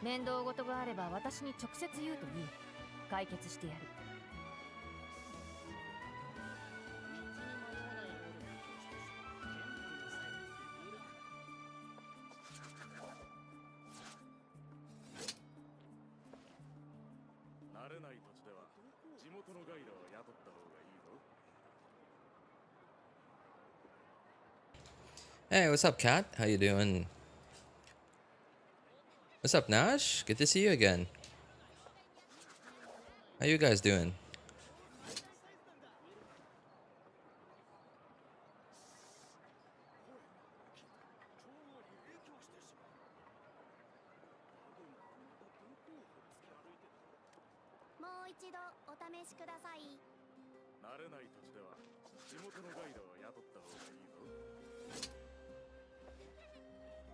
面倒事があれば私に直接言うといい。解決してやる。慣れない土地では地元のガイドを雇った方がいいぞ。Hey, what's up, Kat? How you doing? What's up, Nash? Good to see you again. How you guys doing?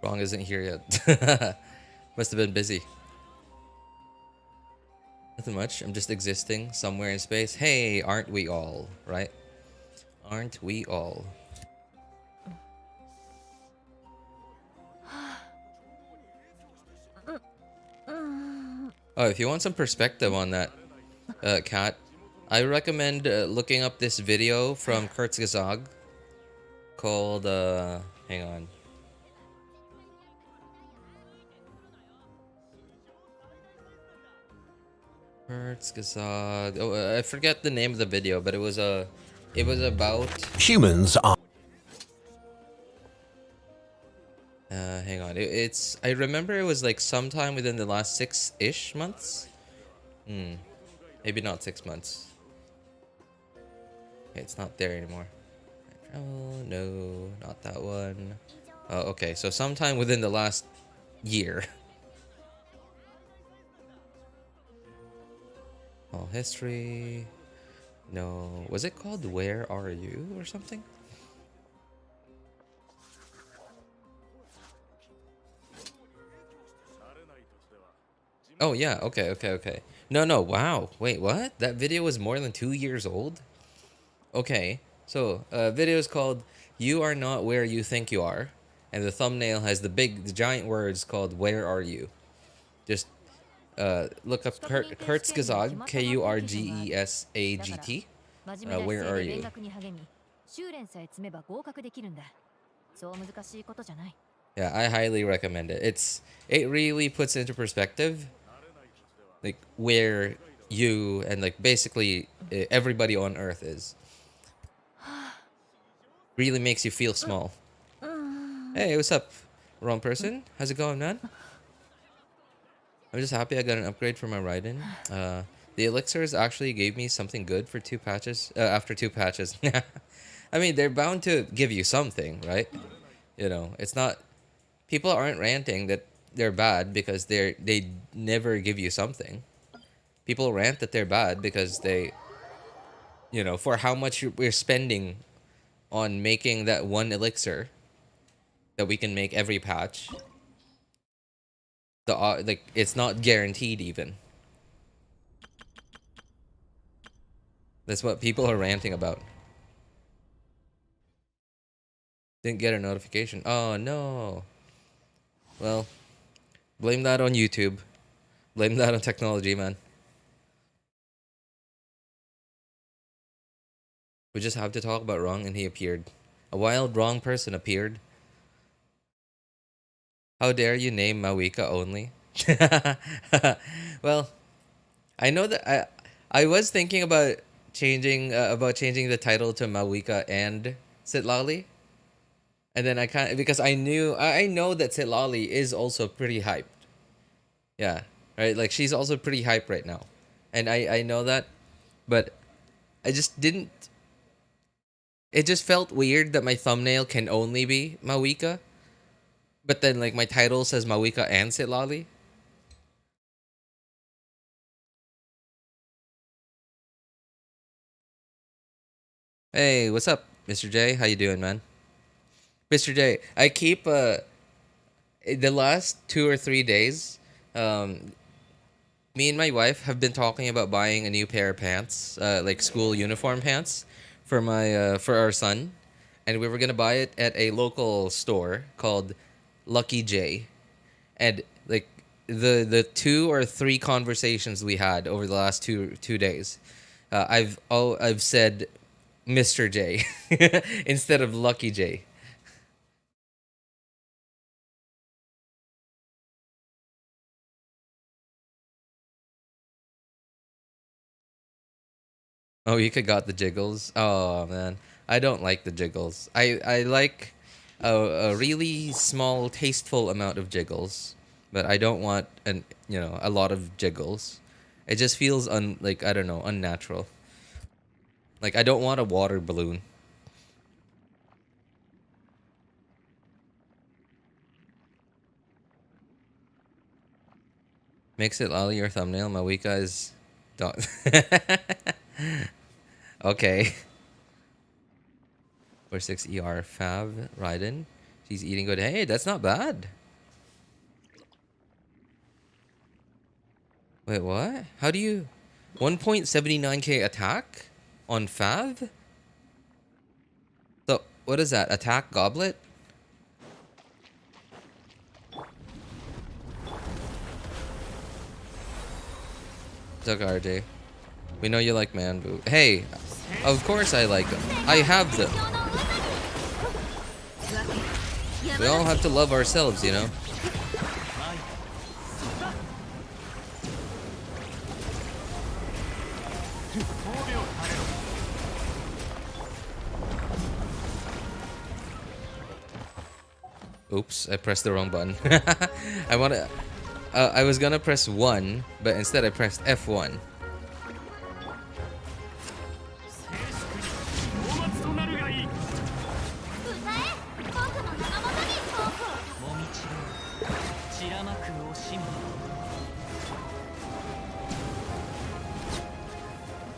Wrong isn't here yet. Must have been busy. Nothing much. I'm just existing somewhere in space. Hey, aren't we all, right? Aren't we all? Oh, if you want some perspective on that, Kat, I recommend looking up this video from Kurzgesagt called, hang on. Kurzgesagt. Oh, I forget the name of the video, but it was about humans are. Hang on. I remember it was like sometime within the last 6-ish months. Maybe not 6 months. Okay, it's not there anymore. Travel, no, not that one. Oh, okay, so sometime within the last year. All history. No, was it called Where Are You or something? Oh yeah, okay. No, wow. Wait, what? That video was more than 2 years old? Okay, so video is called You Are Not Where You Think You Are, and the thumbnail has the giant words called Where Are You? Just look up Kurzgesagt, Kurgesagt. Where Are You? Yeah, I highly recommend it. It really puts into perspective like where you and like basically everybody on Earth is. Really makes you feel small. Hey, what's up, wrong person? How's it going, man? I'm just happy I got an upgrade for my Raiden. The elixirs actually gave me something good for 2 patches. After 2 patches. I mean, they're bound to give you something, right? You know, it's not. People aren't ranting that they're bad because they never give you something. People rant that they're bad because they, you know, for how much we're spending on making that one elixir that we can make every patch. Like it's not guaranteed even. That's what people are ranting about. Didn't get a notification. Oh no. Well, blame that on YouTube. Blame that on technology, man. We just have to talk about wrong, and he appeared. A wild wrong person appeared. How dare you name Mavuika only? Well, I know that I was thinking about changing the title to Mavuika and Sitlali. And then I can't, because I know that Sitlali is also pretty hyped. Yeah, right? Like she's also pretty hyped right now. And I know that, but I just didn't. It just felt weird that my thumbnail can only be Mavuika. But then like my title says Mavuika and Sitlali. Hey, what's up, Mr. J? How you doing, man? Mr. J, I keep the last 2 or 3 days, me and my wife have been talking about buying a new pair of pants, like school uniform pants, for our son, and we were gonna buy it at a local store called Lucky J, and like the 2 or 3 conversations we had over the last 2 days, I've said Mr. J instead of Lucky J. Oh, you could got the jiggles. Oh man, I don't like the jiggles. I like a really small, tasteful amount of jiggles, but I don't want a lot of jiggles. It just feels like I don't know, unnatural. Like I don't want a water balloon. Makes it lolly your thumbnail. Mavuika is dog. Okay. 46 ER Fav Raiden. She's eating good. Hey, that's not bad. Wait, what? How do you 1.79k attack on Fav? So what is that? Attack goblet? Duck RJ. We know you like man boo. Hey, of course I like them. I have them. We all have to love ourselves, you know? Oops, I pressed the wrong button. I was gonna press 1, but instead I pressed F1.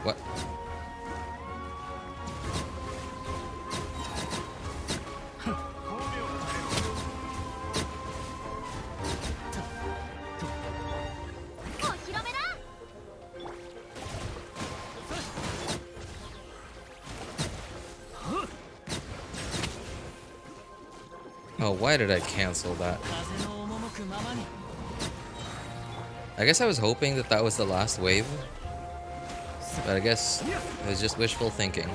What? Oh, why did I cancel that? I guess I was hoping that that was the last wave. But I guess it was just wishful thinking.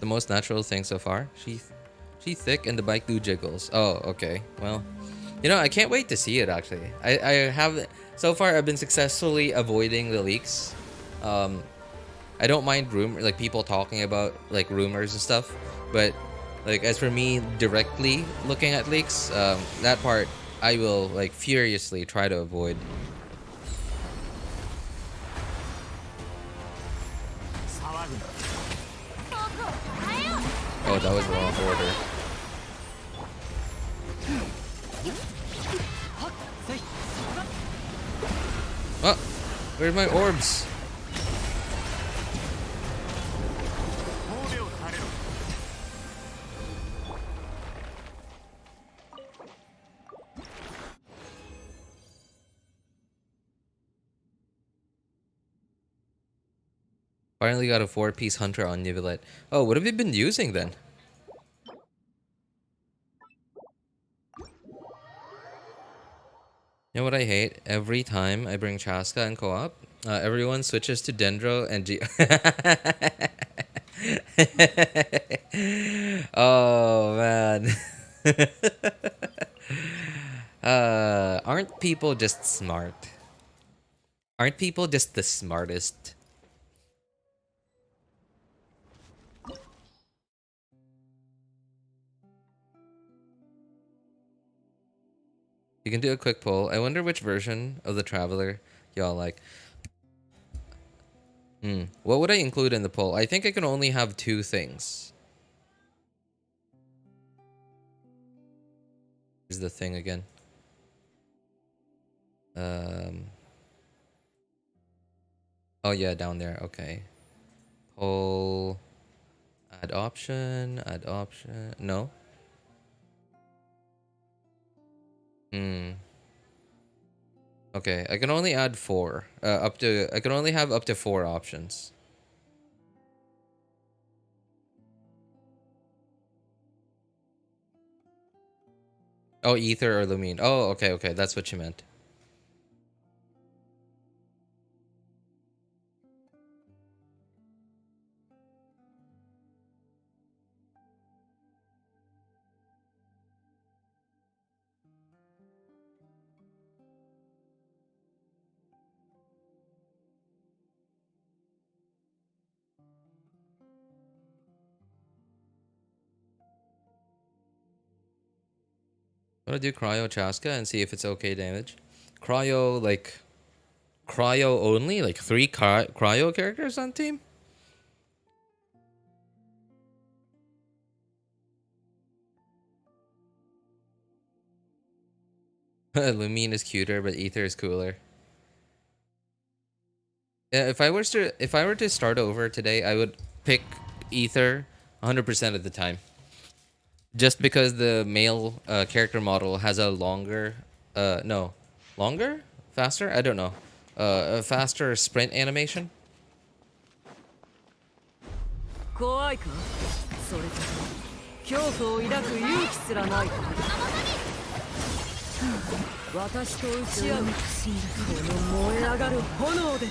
The most natural thing so far. She thick and the bike do jiggles. Oh, okay. Well, you know, I can't wait to see it actually. I have so far I've been successfully avoiding the leaks. I don't mind like people talking about like rumors and stuff, but like as for me directly looking at leaks, that part I will like furiously try to avoid. Oh, that was the wrong order. Oh, where's my orbs? Finally got a 4-piece hunter on Neuvillette. Oh, what have you been using then? You know what I hate? Every time I bring Chasca in co-op, everyone switches to Dendro and G. Oh man. Aren't people just smart? Aren't people just the smartest? You can do a quick poll. I wonder which version of the Traveler y'all like. What would I include in the poll? I think I can only have 2 things. Here's the thing again. Oh yeah, down there. Okay. Poll. Add option. Add option. No. Okay, I can only add 4. I can only have up to 4 options. Oh, ether or lumine. Oh, okay, okay, that's what you meant. I'm gonna do cryo Chasca and see if it's okay damage. Cryo, like cryo only, like 3 cryo characters on team. Lumine is cuter, but ether is cooler. Yeah, if I were to start over today, I would pick ether 100% of the time. Just because the male character model has a longer, no, longer, faster. I don't know, a faster sprint animation. 怖いかそれとも恐怖を抱く勇気すらないか私と打ち合うこの燃え上がる炎で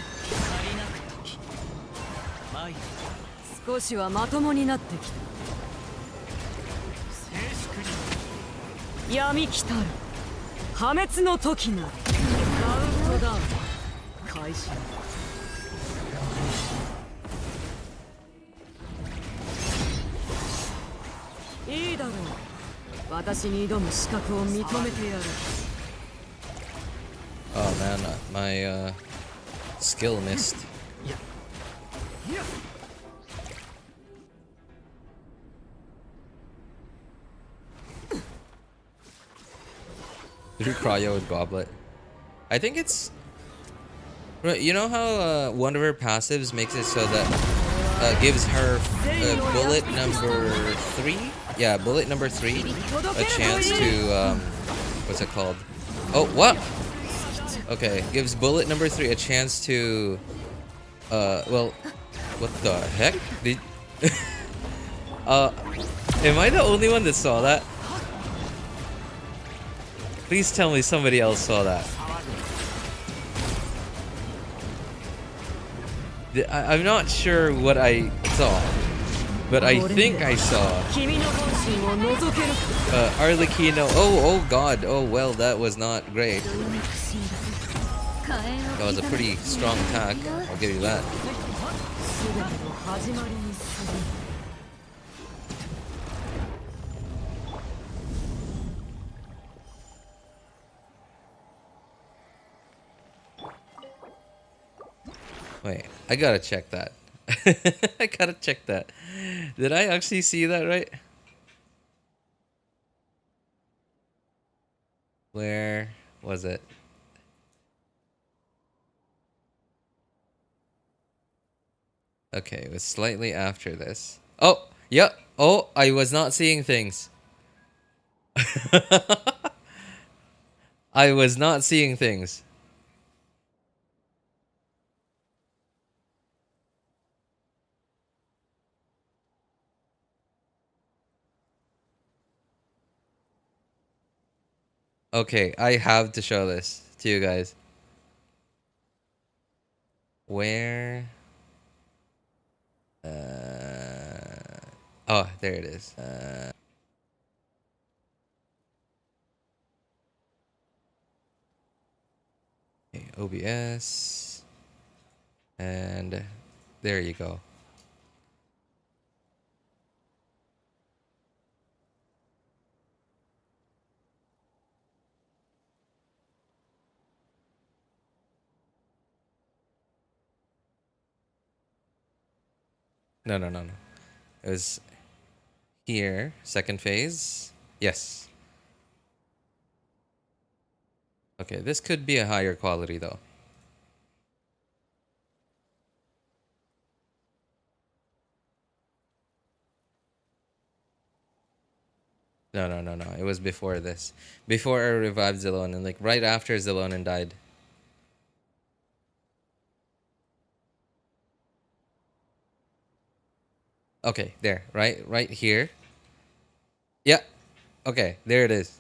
少しはまともになってきた闇来たる破滅の時なりカウントダウン開始いいだろう私に挑む資格を認めてやる Oh man, my skill missed. Through cryo with goblet. I think it's you know how one of her passives makes it so that gives her bullet number 3. Yeah, bullet number 3 a chance to what's it called? Oh, what? Okay, gives bullet number 3 a chance to well, what the heck? Did am I the only one that saw that? Please tell me somebody else saw that. I'm not sure what I saw, but I think I saw Arlecchino. Oh god. Oh well, that was not great. That was a pretty strong attack. I'll give you that. Wait, I gotta check that. I gotta check that. Did I actually see that right? Where was it? Okay, it was slightly after this. Oh, yep. Oh, I was not seeing things. I was not seeing things. Okay, I have to show this to you guys. Where? Oh, there it is. Okay, OBS. And there you go. No. It was here, second phase. Yes. Okay, this could be a higher quality though. No. It was before this. Before I revived Zelonin, like right after Zelonin died. Okay, there. Right here. Yeah. Okay, there it is.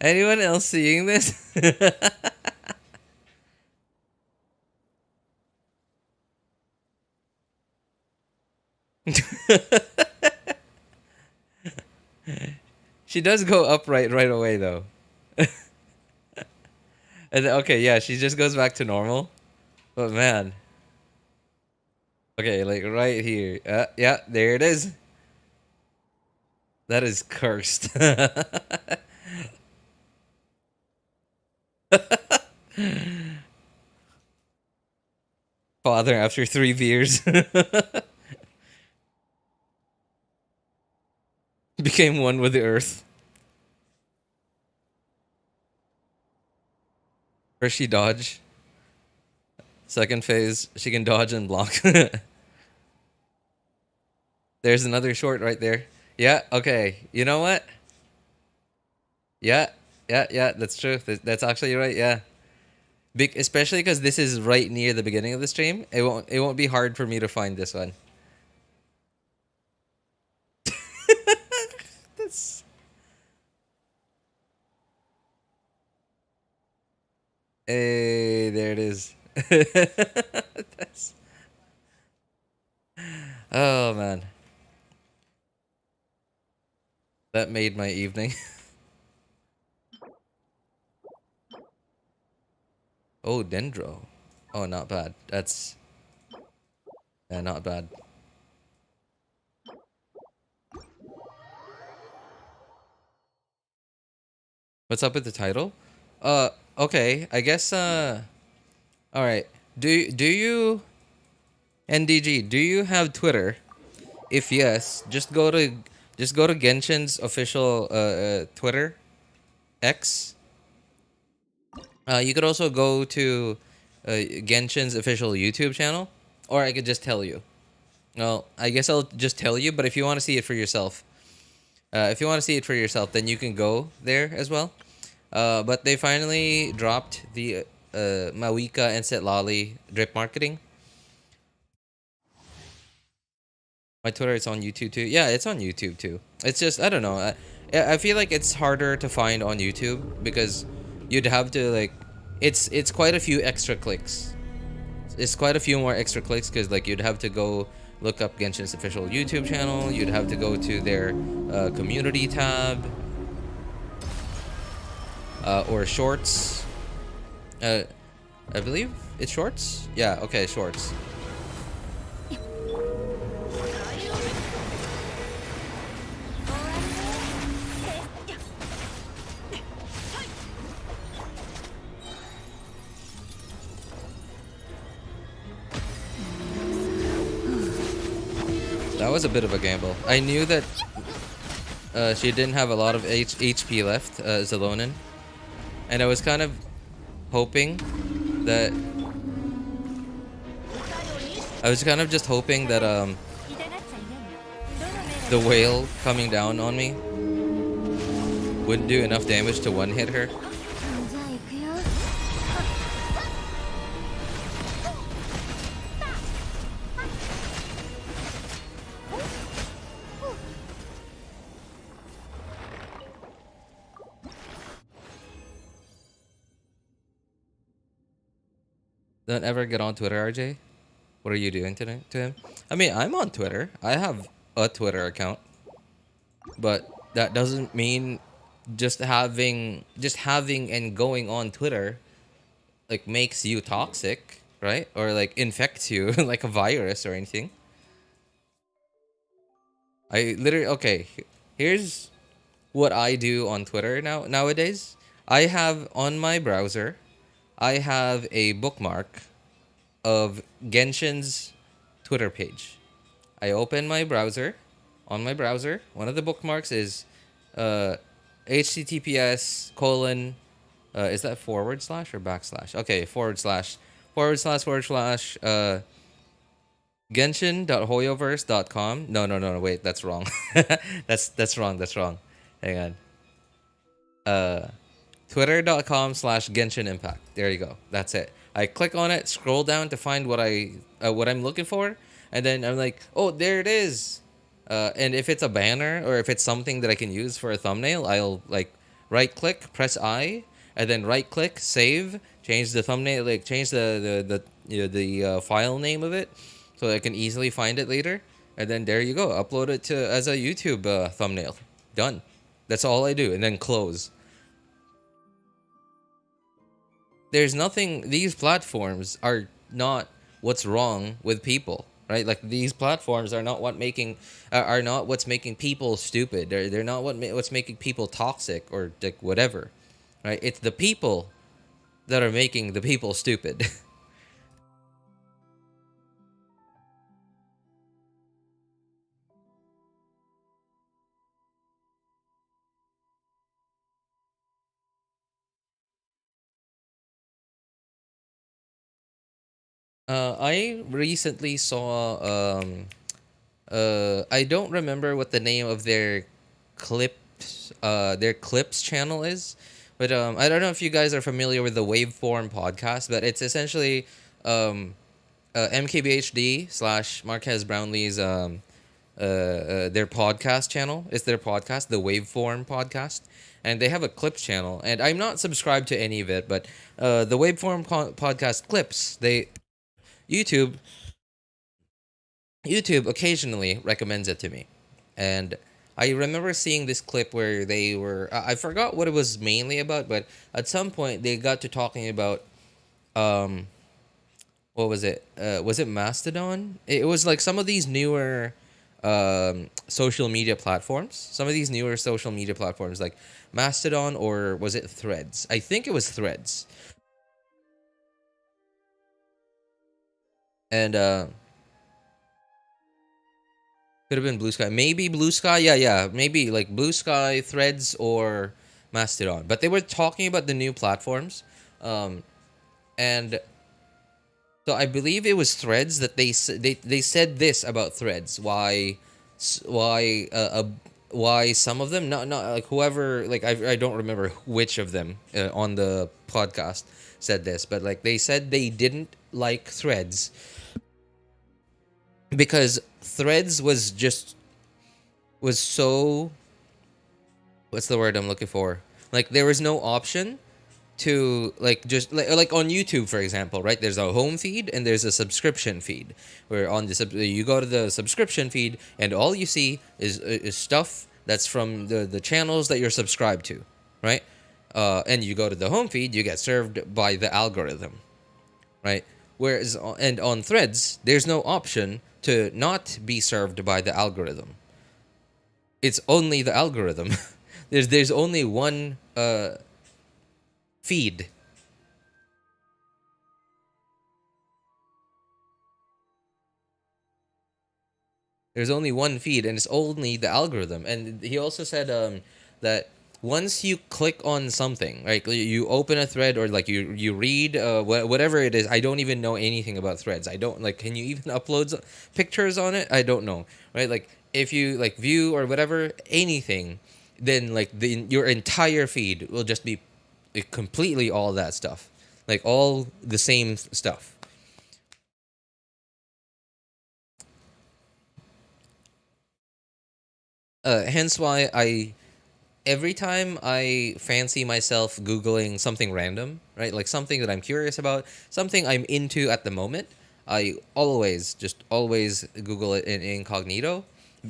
Anyone else seeing this? She does go upright right away though. And okay, yeah, she just goes back to normal. But man. Okay, like right here. Yeah, there it is. That is cursed. Father after 3 beers became one with the earth. First she dodge. Second phase, she can dodge and block. There's another short right there. Yeah, okay. You know what? Yeah, yeah, that's true. That's actually right, yeah. Especially because this is right near the beginning of the stream. It won't be hard for me to find this one. That's... Hey, there it is. That's... Oh man. That made my evening. Oh, Dendro. Oh, not bad. That's... Yeah, not bad. What's up with the title? Okay. I guess, all right. Do you... NDG, do you have Twitter? If yes, just go to Genshin's official Twitter, X. You could also go to Genshin's official YouTube channel, or I could just tell you. Well, I guess I'll just tell you, but if you want to see it for yourself, then you can go there as well. But they finally dropped the Mavuika and Setlali drip marketing. My Twitter is on YouTube too. Yeah, it's on YouTube too. It's just, I don't know. I feel like it's harder to find on YouTube because you'd have to like, it's quite a few extra clicks. It's quite a few more extra clicks because like you'd have to go look up Genshin's official YouTube channel. You'd have to go to their community tab or shorts. I believe it's shorts. Yeah. Okay, shorts. That was a bit of a gamble. I knew that she didn't have a lot of HP left, Zelonin. And I was kind of hoping that... the whale coming down on me wouldn't do enough damage to one-hit her. Don't ever get on Twitter, RJ. What are you doing to him? I mean, I'm on Twitter. I have a Twitter account. But that doesn't mean just having and going on Twitter like makes you toxic, right? Or like infects you like a virus or anything. I literally, okay, here's what I do on Twitter nowadays. I have on my browser, I have a bookmark of Genshin's Twitter page. I open my browser. On my browser, one of the bookmarks is https colon, is that / or backslash? Okay, / Genshin.hoyoverse.com. No, wait, that's wrong. That's wrong. Hang on. Twitter.com/Genshin Impact. There you go. That's it. I click on it, scroll down to find what I'm looking for, and then I'm like, oh, there it is. And if it's a banner or if it's something that I can use for a thumbnail, I'll like right click, press I, and then right click, save, change the thumbnail, like change the file name of it, so that I can easily find it later. And then there you go, upload it to as a YouTube thumbnail. Done. That's all I do, and then close. There's nothing. These platforms are not what's wrong with people, right? Like these platforms are not are not what's making people stupid. They're not what's making people toxic or like whatever, right? It's the people that are making the people stupid. I recently saw I don't remember what the name of their clips channel is, but I don't know if you guys are familiar with the Waveform podcast, but it's essentially MKBHD / Marquez Brownlee's their podcast channel. It's their podcast, the Waveform podcast, and they have a clips channel. And I'm not subscribed to any of it, but the Waveform podcast clips, YouTube occasionally recommends it to me. And I remember seeing this clip where they were I forgot what it was mainly about, but at some point they got to talking about what was it? Was it Mastodon? It was like some of these newer social media platforms. Some of these newer social media platforms like Mastodon, or was it Threads? I think it was Threads. And could have been Blue Sky. Maybe Blue Sky. Yeah. Maybe like Blue Sky, Threads, or Mastodon. But they were talking about the new platforms. And so I believe it was Threads that they said this about Threads. Why some of them, not like whoever, like I don't remember which of them on the podcast said this, but like they said they didn't like Threads because Threads was so, what's the word I'm looking for? Like there was no option to like just like on YouTube, for example, right? There's a home feed and there's a subscription feed. Where on you go to the subscription feed and all you see is stuff that's from the channels that you're subscribed to, right? And you go to the home feed, you get served by the algorithm, right? Whereas on Threads, there's no option to not be served by the algorithm. It's only the algorithm. there's only one feed. There's only one feed, and it's only the algorithm. And he also said that once you click on something, right, you open a thread or like you read whatever it is. I don't even know anything about Threads. I don't like. Can you even upload pictures on it? I don't know, right? Like if you like view or whatever anything, then like your entire feed will just be completely all that stuff, like all the same stuff. Hence why every time I fancy myself Googling something random, right? Like something that I'm curious about, something I'm into at the moment, I always Google it in incognito.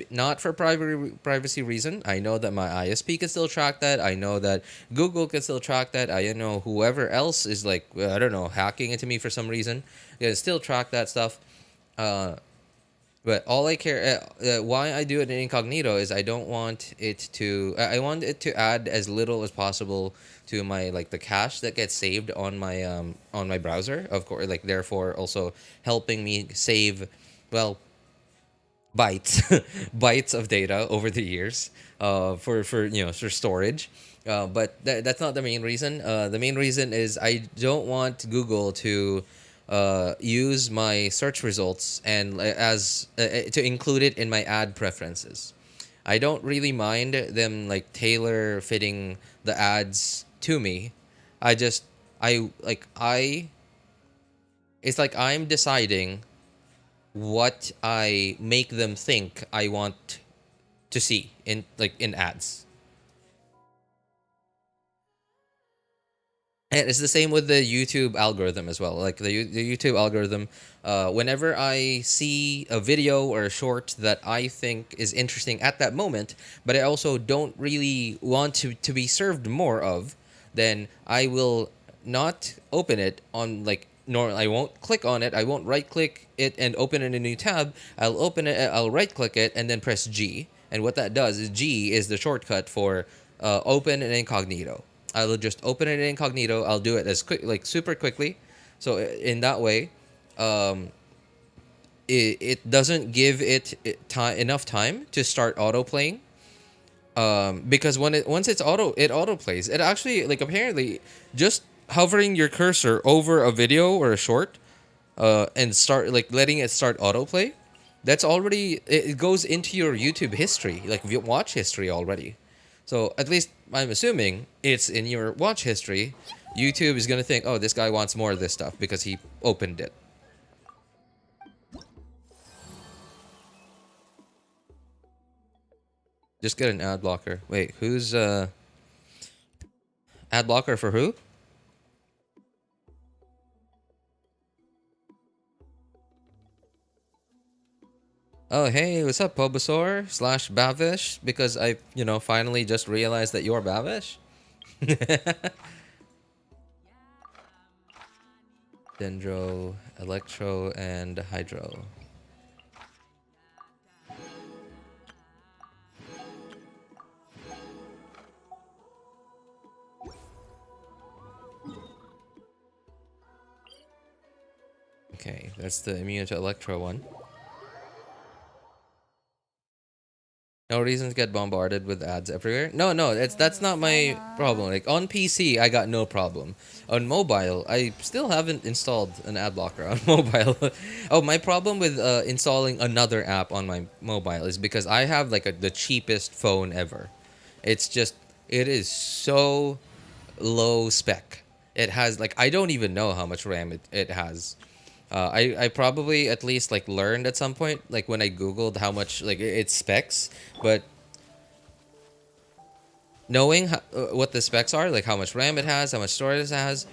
Not for privacy reason. I know that my ISP can still track that. I know that Google can still track that. I know whoever else is like, I don't know, hacking into me for some reason, can still track that stuff. But all I care, why I do it in incognito is I don't want it to. I want it to add as little as possible to my like the cache that gets saved on my browser. Of course, like therefore also helping me save, well, bytes bytes of data over the years, for for storage. But that's not the main reason. The main reason is I don't want Google to use my search results and as to include it in my ad preferences. I don't really mind them like tailor fitting the ads to me. I it's like I'm deciding what I make them think I want to see in ads. And it's the same with the YouTube algorithm as well. Like the YouTube algorithm, whenever I see a video or a short that I think is interesting at that moment, but I also don't really want to be served more of, then I will not open it on like nor I won't click on it. I won't right click it and open it in a new tab. I'll open it. I'll right click it and then press G. And what that does is G is the shortcut for open and incognito. I will just open it in incognito. I'll do it as quick, like super quickly. So in that way, it doesn't give it enough time to start auto playing. Because once it auto plays. It actually like apparently just hovering your cursor over a video or a short, and start like letting it start autoplay. That's already it goes into your YouTube history, like watch history already. So at least I'm assuming it's in your watch history. YouTube is gonna think, oh, this guy wants more of this stuff because he opened it. Just get an ad blocker. Wait, who's ad blocker for who? Oh, hey, what's up, Bulbasaur / Bavish? Because I, finally just realized that you're Bavish. Dendro, Electro, and Hydro. Okay, that's the immune to Electro one. No reason to get bombarded with ads everywhere. No, that's not my problem. Like on PC, I got no problem. On mobile, I still haven't installed an ad blocker on mobile. Oh, my problem with installing another app on my mobile is because I have like the cheapest phone ever. It is so low spec. It has like I don't even know how much RAM it has. I probably at least like learned at some point, like when I googled how much like its specs, but knowing what the specs are, like how much RAM it has, how much storage it has,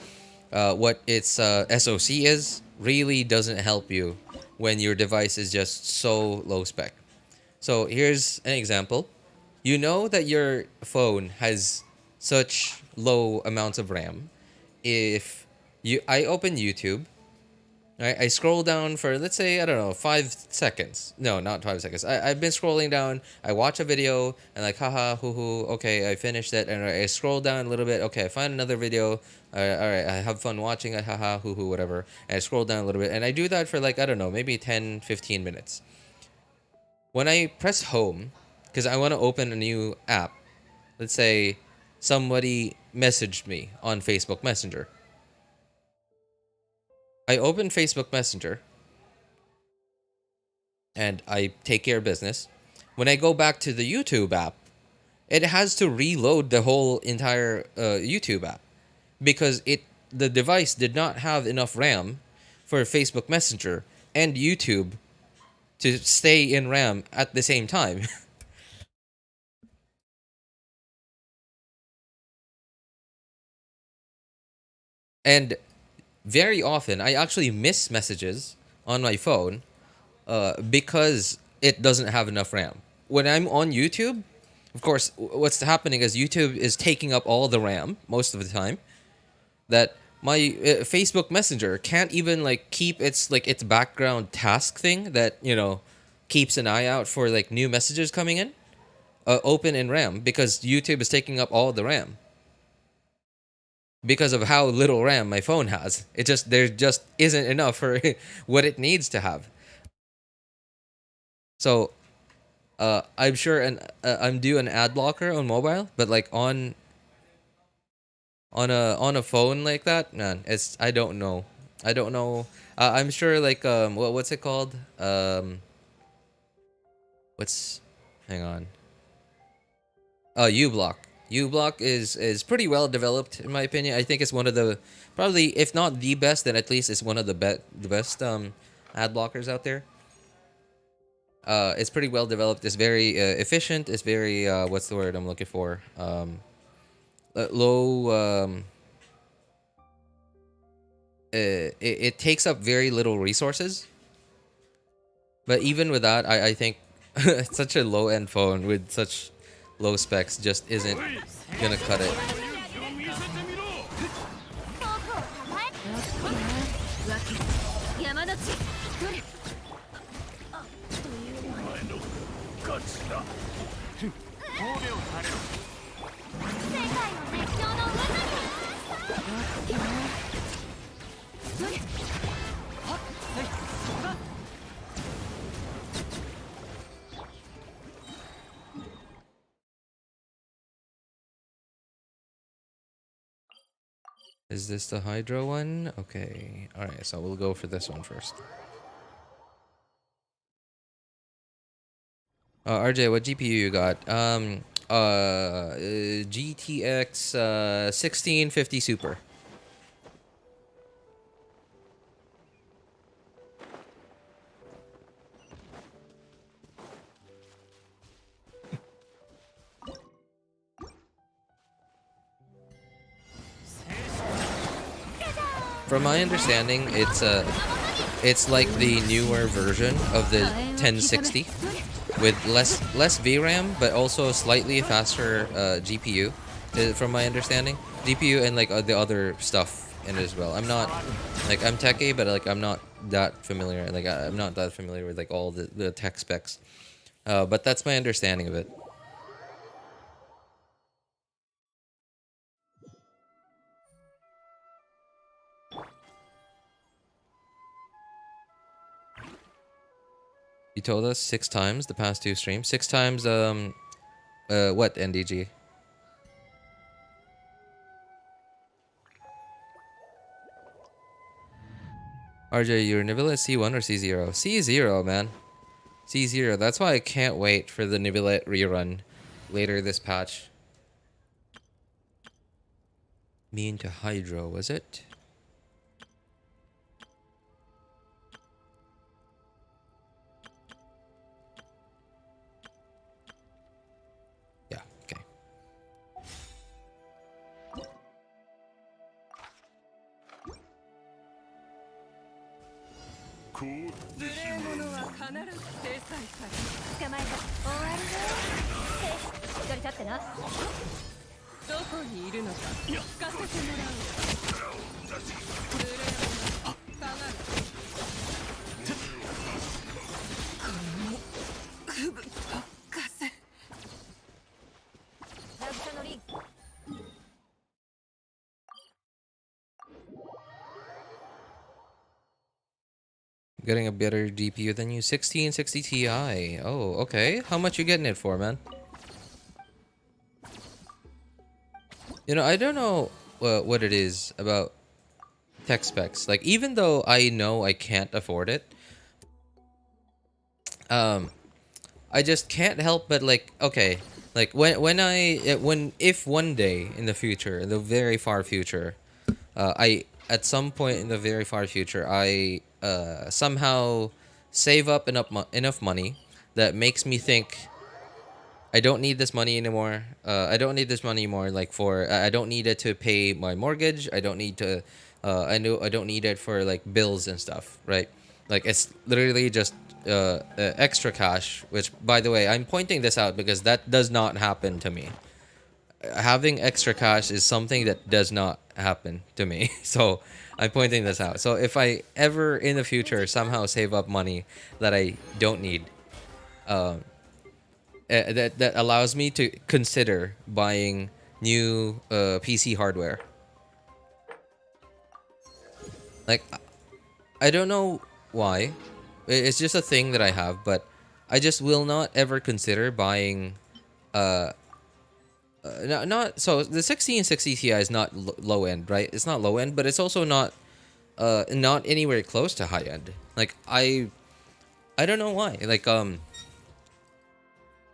what its SoC is, really doesn't help you when your device is just so low spec. So here's an example. You know that your phone has such low amounts of RAM. If I open YouTube. I scroll down for, let's say, I don't know, 5 seconds. No, not 5 seconds. I've been scrolling down. I watch a video and like, haha, hoo-hoo, okay, I finished it. And I scroll down a little bit. Okay, I find another video. All right, I have fun watching it, haha, hoo-hoo, whatever. And I scroll down a little bit. And I do that for like, I don't know, maybe 10, 15 minutes. When I press home, because I want to open a new app, let's say somebody messaged me on Facebook Messenger. I open Facebook Messenger and I take care of business. When I go back to the YouTube app, it has to reload the whole entire YouTube app because the device did not have enough RAM for Facebook Messenger and YouTube to stay in RAM at the same time. And very often, I actually miss messages on my phone because it doesn't have enough RAM. When I'm on YouTube, of course, what's happening is YouTube is taking up all the RAM most of the time. That my Facebook Messenger can't even like keep its background task thing that keeps an eye out for like new messages coming in open in RAM because YouTube is taking up all the RAM. Because of how little RAM my phone has. There just isn't enough for what it needs to have. So, I'm sure I'm due an ad blocker on mobile, but like on a phone like that, man, I don't know. I don't know. I'm sure like what's it called? What's hang on. U-Block. U-Block is pretty well developed in my opinion. I think it's one of the probably if not the best, then at least it's one of the best ad blockers out there. It's pretty well developed. It's very efficient. It's very what's the word I'm looking for? Low. It takes up very little resources. But even with that, I think such a low end phone with such low specs just isn't gonna cut it. 山の地世界を熱狂の渦に Is this the Hydro one? Okay. Alright, so we'll go for this one first. RJ, what GPU you got? GTX 1650 Super. From my understanding, it's like the newer version of the 1060 with less VRAM, but also slightly faster GPU. From my understanding, GPU and like the other stuff in it as well. I'm not like I'm techie, but like I'm not that familiar. Like I'm not that familiar with like all the tech specs. But that's my understanding of it. You told us 6 times the past 2 streams. 6 times what NDG? RJ, you're Neuvillette C1 or C0? C0, man. C0. That's why I can't wait for the Neuvillette rerun later this patch. Me into Hydro, was it? Yeah, okay. Getting a better GPU than you. 1660 Ti. Oh, okay. How much you getting it for, man? You know, I don't know what it is about tech specs. Like, even though I know I can't afford it, I just can't help but like, okay, like if one day in the future, in the very far future, at some point in the very far future, I somehow save up enough money that makes me think I don't need this money anymore. I don't need this money more. Like I don't need it to pay my mortgage. I don't need to. I don't need it for like bills and stuff. Right? Like it's literally just extra cash. Which, by the way, I'm pointing this out because that does not happen to me. Having extra cash is something that does not happen to me. So I'm pointing this out. So if I ever in the future somehow save up money that I don't need, that allows me to consider buying new PC hardware. Like, I don't know why. It's just a thing that I have, but I just will not ever consider buying not so the 1660 Ti is not low end, right? It's not low end, but it's also not not anywhere close to high end. Like I don't know why. Like I'm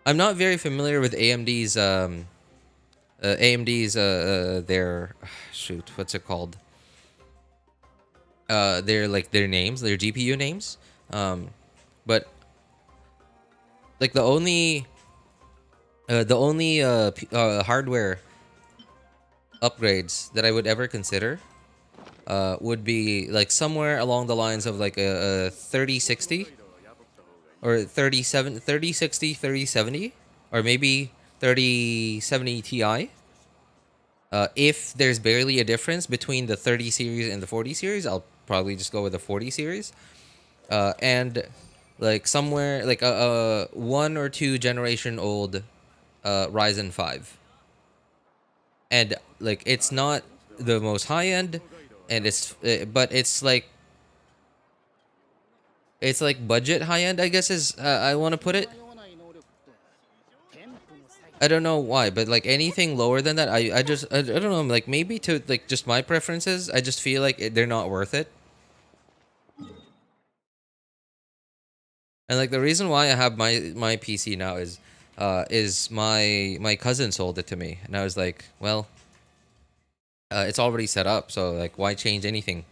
not very familiar with AMD's their shoot, what's it called? Their like their names, their GPU names. But like the only hardware upgrades that I would ever consider would be like somewhere along the lines of like a 3060 or 3060, 3070, or maybe 3070 Ti. If there's barely a difference between the 30 series and the 40 series, I'll probably just go with the 40 series. And like somewhere like a 1 or 2 generation old Ryzen 5. And like it's not the most high end, and but it's like budget high end, I guess is I want to put it. I don't know why, but like anything lower than that, I don't know, like maybe to like just my preferences, I just feel like they're not worth it. And like the reason why I have my PC now is my cousin sold it to me, and I was like, well, it's already set up, so like why change anything?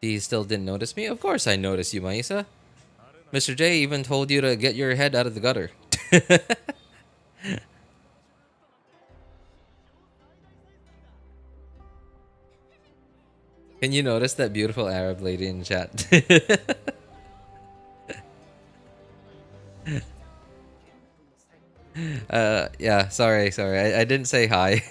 He still didn't notice me? Of course I noticed you, Maisa. Mr. J even told you to get your head out of the gutter. Can you notice that beautiful Arab lady in chat? Yeah, sorry. I didn't say hi.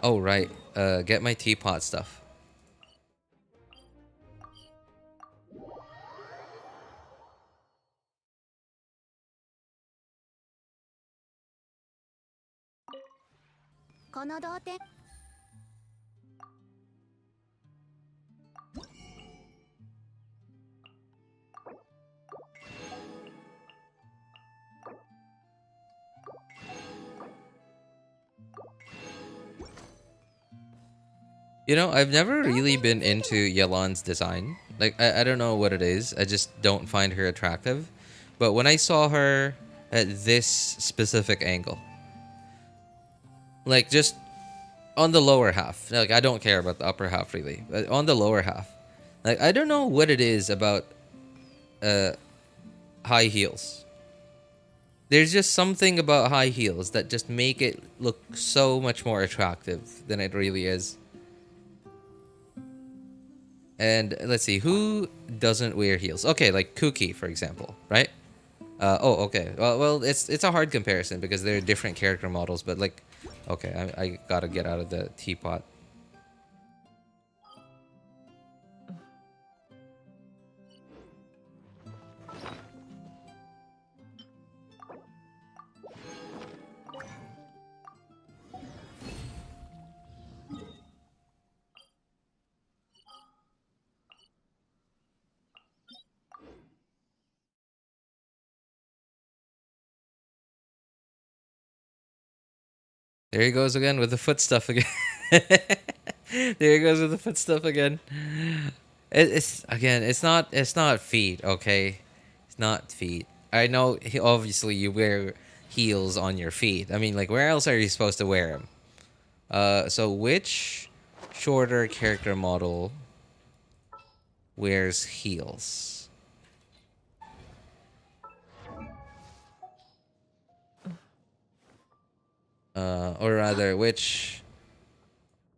Oh, right. Get my teapot stuff. You know, I've never really been into Yelan's design. Like, I don't know what it is. I just don't find her attractive. But when I saw her at this specific angle, like just on the lower half, like I don't care about the upper half really, but on the lower half, like I don't know what it is about high heels. There's just something about high heels that just make it look so much more attractive than it really is. And let's see, who doesn't wear heels? Okay, like Kuki, for example, right? Oh, okay. Well, it's a hard comparison because they're different character models, but like, okay, I gotta get out of the teapot. There he goes again with the foot stuff again. There he goes with the foot stuff again. It's not feet, okay? It's not feet. I know obviously you wear heels on your feet. I mean, like where else are you supposed to wear them? So which shorter character model wears heels? Or rather, which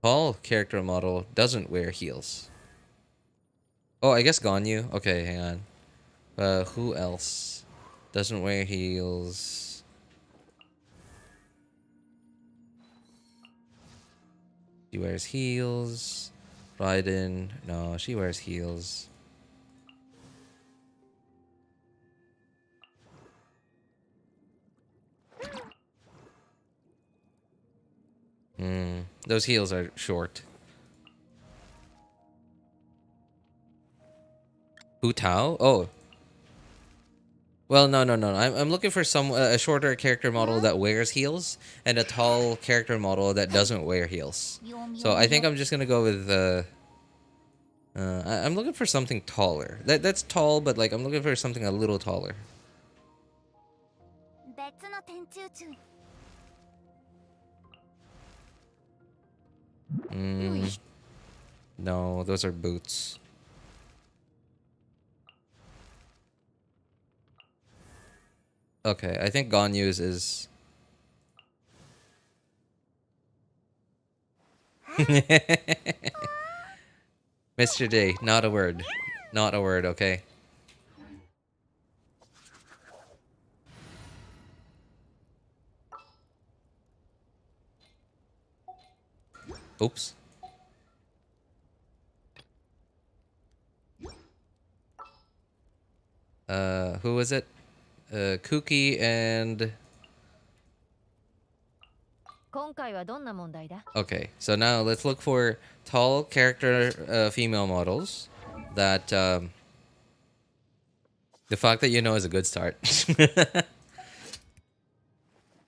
tall character model doesn't wear heels? Oh, I guess Ganyu. Okay, hang on. Who else doesn't wear heels? She wears heels. Raiden. No, she wears heels. Those heels are short. Hu Tao? Oh. Well, no. I'm looking for some a shorter character model that wears heels and a tall character model that doesn't wear heels. So I think I'm just gonna go with I'm looking for something taller. That's tall, but like I'm looking for something a little taller. No, those are boots. Okay, I think Ganyu's is... Mr. D, not a word. Not a word, okay? Oops. Who was it? Kuki and... Okay, so now let's look for tall character female models that the fact that you know is a good start.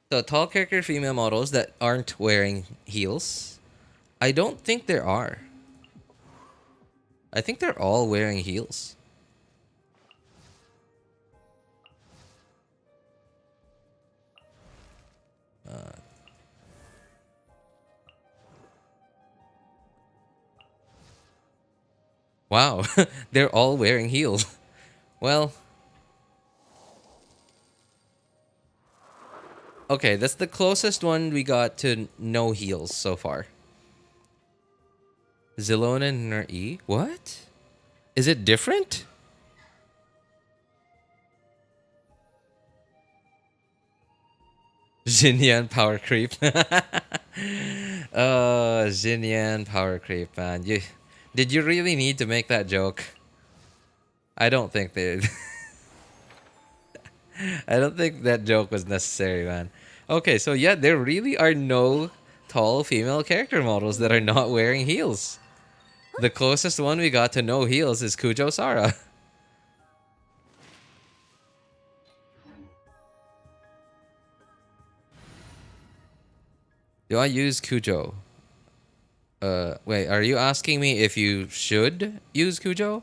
So tall character female models that aren't wearing heels. I don't think there are. I think they're all wearing heels. Wow, they're all wearing heels. Well, okay, that's the closest one we got to no heels so far. Zelona and her E? What? Is it different? Xinyan power creep. Oh, Xinyan power creep, man. Did you really need to make that joke? I don't think they... I don't think that joke was necessary, man. Okay, so yeah, there really are no tall female character models that are not wearing heels. The closest one we got to no heels is Kujo Sara. Do I use Kujo? Wait, are you asking me if you should use Kujo?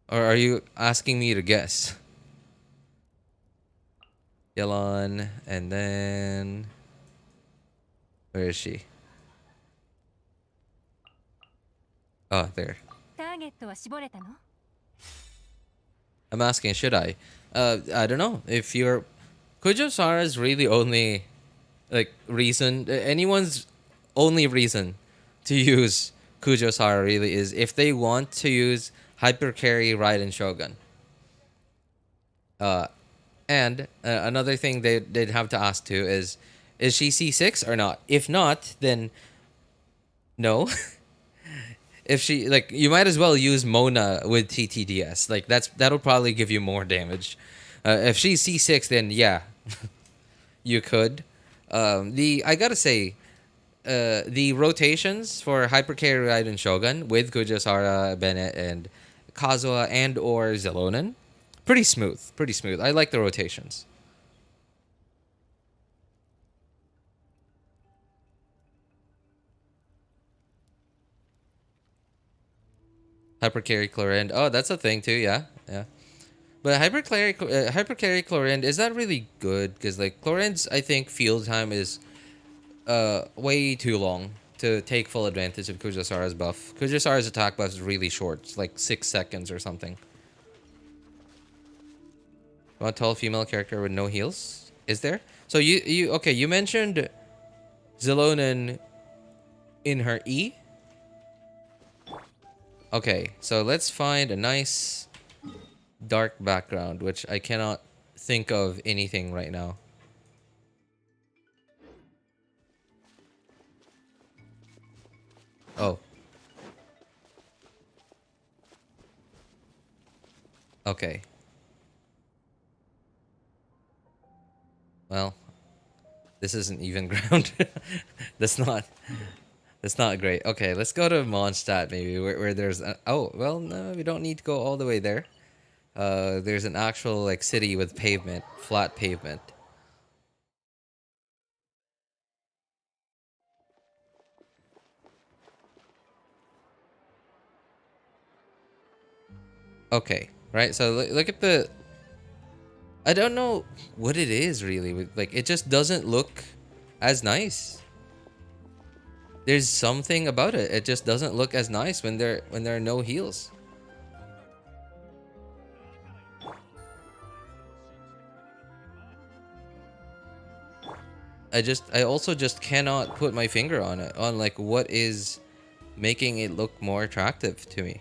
Or are you asking me to guess? Yelon, and then... Where is she? Oh, there. I'm asking, should I? I don't know. If you're... Kujo Sara's really only... Like, reason... Anyone's only reason to use Kujo Sara really is if they want to use Hyper Carry Raiden Shogun. And another thing they'd have to ask too is she C6 or not? If not, then no. If she, like, you might as well use Mona with TTDS. Like, that'll probably give you more damage. If she's C6, then yeah, you could. I gotta say, the rotations for Hyper Carry Raiden Shogun with Kujo Sara, Bennett, and Kazuha and or Zelonen, pretty smooth. Pretty smooth. I like the rotations. Hyper Carry Chlorinde. Oh, that's a thing too, yeah. Yeah. But Hyper Carry Chlorinde, is that really good? Because, like, Chlorinde's, I think, field time is way too long to take full advantage of Kujo Sara's buff. Kujo Sara's attack buff is really short. It's like 6 seconds or something. You want a tall female character with no heals? Is there? So you mentioned Zelonen in her E? Okay, so let's find a nice dark background, which I cannot think of anything right now. Oh. Okay. Well, this isn't even ground. That's not... It's not great. Okay, let's go to Mondstadt maybe, where there's oh, well, no, we don't need to go all the way there. There's an actual like city with pavement, flat pavement. Okay, right. So look at the. I don't know what it is really. Like it just doesn't look as nice. There's something about it. It just doesn't look as nice when there are no heals. I also just cannot put my finger on it, on like what is making it look more attractive to me.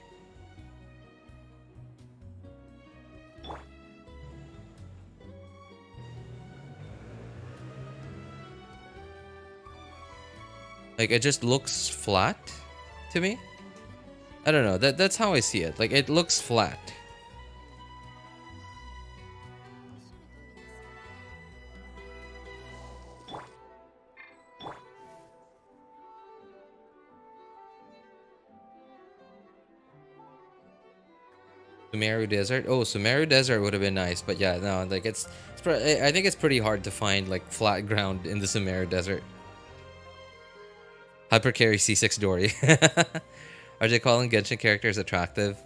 Like it just looks flat to me. I don't know. That's how I see it. Like it looks flat. Sumeru Desert. Oh, Sumeru Desert would have been nice, but yeah, no, like I think it's pretty hard to find like flat ground in the Sumeru Desert. Hypercarry C6 Dory. Are they calling Genshin characters attractive?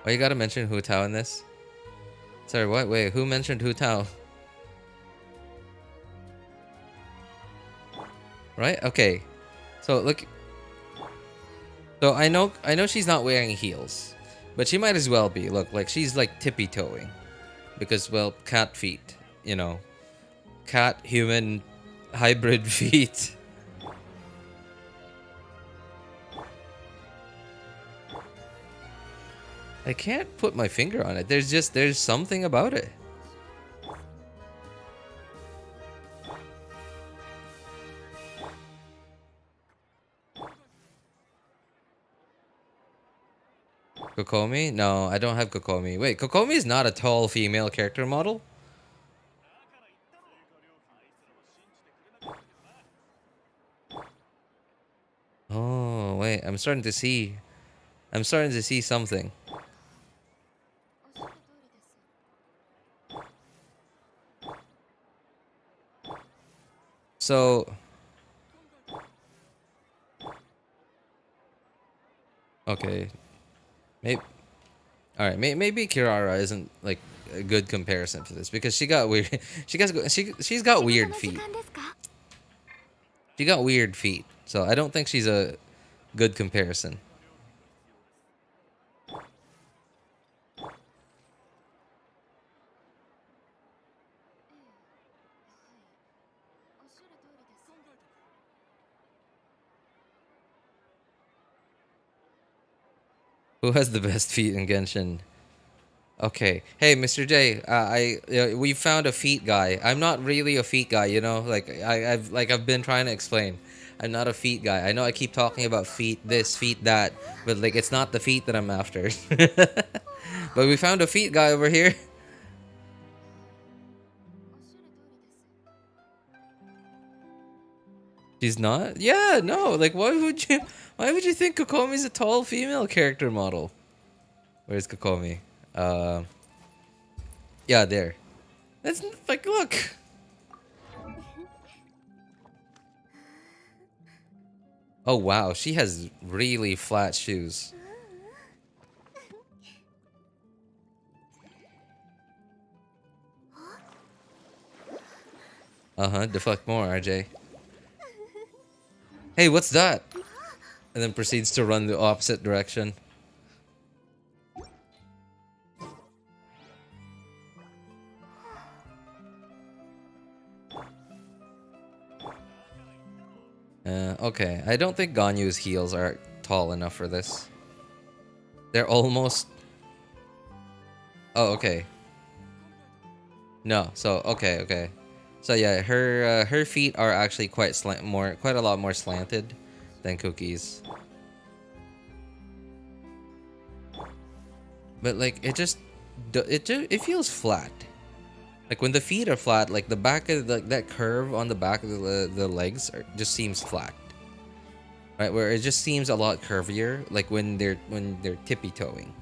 Why you gotta mention Hu Tao in this? Sorry, what? Wait, who mentioned Hu Tao? Right? Okay. So look. So I know she's not wearing heels, but she might as well be. Look, like she's like tippy toeing, because well, cat feet. You know, cat human hybrid feet. I can't put my finger on it. There's something about it. Kokomi? No, I don't have Kokomi. Wait, Kokomi is not a tall female character model? Oh, wait, I'm starting to see something. So okay. Maybe alright, maybe Kirara isn't like a good comparison for this because she got weird she's got weird feet. She got weird feet. So I don't think she's a good comparison. Who has the best feet in Genshin? Okay. Hey, Mr. J, we found a feet guy. I'm not really a feet guy, you know? Like I've been trying to explain. I'm not a feet guy. I know I keep talking about feet this, feet that, but like it's not the feet that I'm after. But we found a feet guy over here. She's not? Yeah, no. Like why would you think Kokomi's a tall female character model? Where's Kokomi? Yeah, there. That's like, look. Oh wow, she has really flat shoes. Deflect more, RJ. Hey, what's that? And then proceeds to run the opposite direction. Okay. I don't think Ganyu's heels are tall enough for this. They're almost... Oh, okay. No, so, okay. So yeah, her feet are actually quite a lot more slanted than Cookie's. But like, it feels flat. Like when the feet are flat, like the back of that curve on the back of the legs just seems flat, right? Where it just seems a lot curvier, like when they're tippy toeing.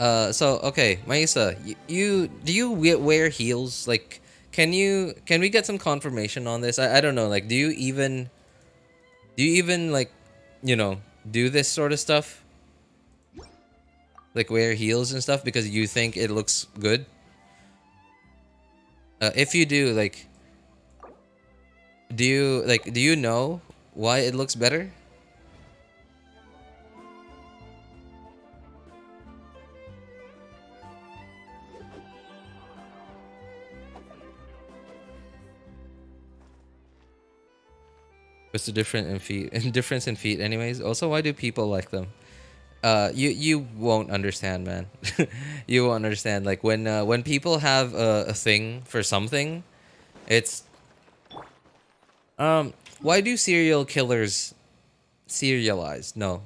So okay, Maisa, you do you wear heels? Like, can we get some confirmation on this? I don't know. Like, do you even like, you know, do this sort of stuff? Like wear heels and stuff because you think it looks good? If you do, like, do you know why it looks better? What's the difference in feet anyways? Also, why do people like them? You won't understand, man. You won't understand. Like when people have a thing for something, it's why do serial killers serialize? No.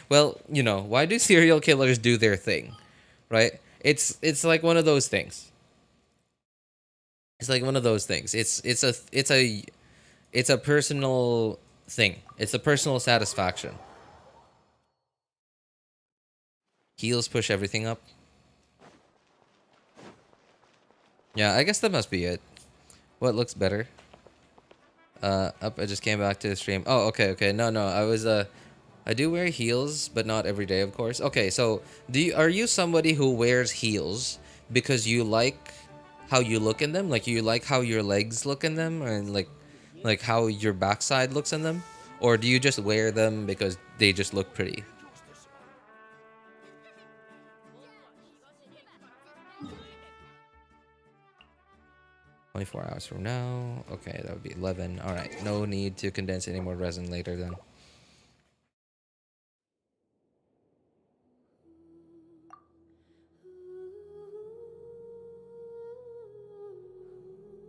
Well, you know, why do serial killers do their thing? Right? It's like one of those things. It's like one of those things. It's a personal thing. It's a personal satisfaction. Heels push everything up. Yeah, I guess that must be it. What looks better? Up. I just came back to the stream. Oh, okay. No. I do wear heels, but not every day, of course. Okay, so are you somebody who wears heels because you like how you look in them? Like you like how your legs look in them, and like how your backside looks in them, or do you just wear them because they just look pretty? 24 hours from now. Okay, that would be 11. All right, no need to condense any more resin later then.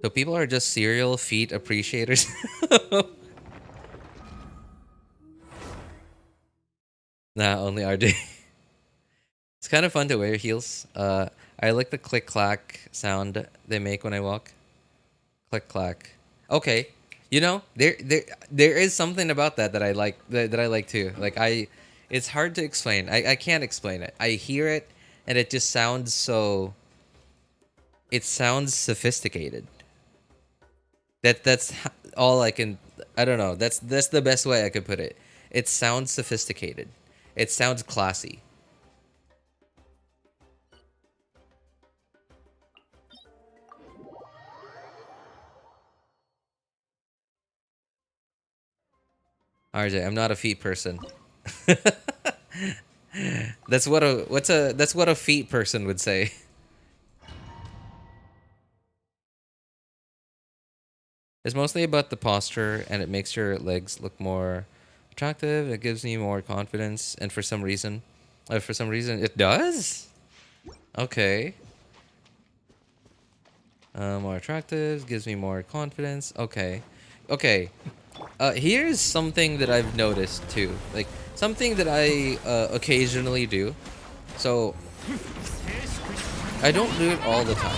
So people are just serial feet appreciators. Nah, only RJ. It's kind of fun to wear heels. I like the click clack sound they make when I walk. Click clack. Okay, you know there is something about that I like that I like too. Like it's hard to explain. I can't explain it. I hear it and it just sounds so. It sounds sophisticated. That's all I can. I don't know. That's the best way I could put it. It sounds sophisticated. It sounds classy. RJ, I'm not a feet person. That's what a feet person would say. It's mostly about the posture, and it makes your legs look more attractive. It gives me more confidence, and for some reason, it does. Okay. More attractive gives me more confidence. Okay. Here's something that I've noticed too, like something that I occasionally do. So I don't do it all the time,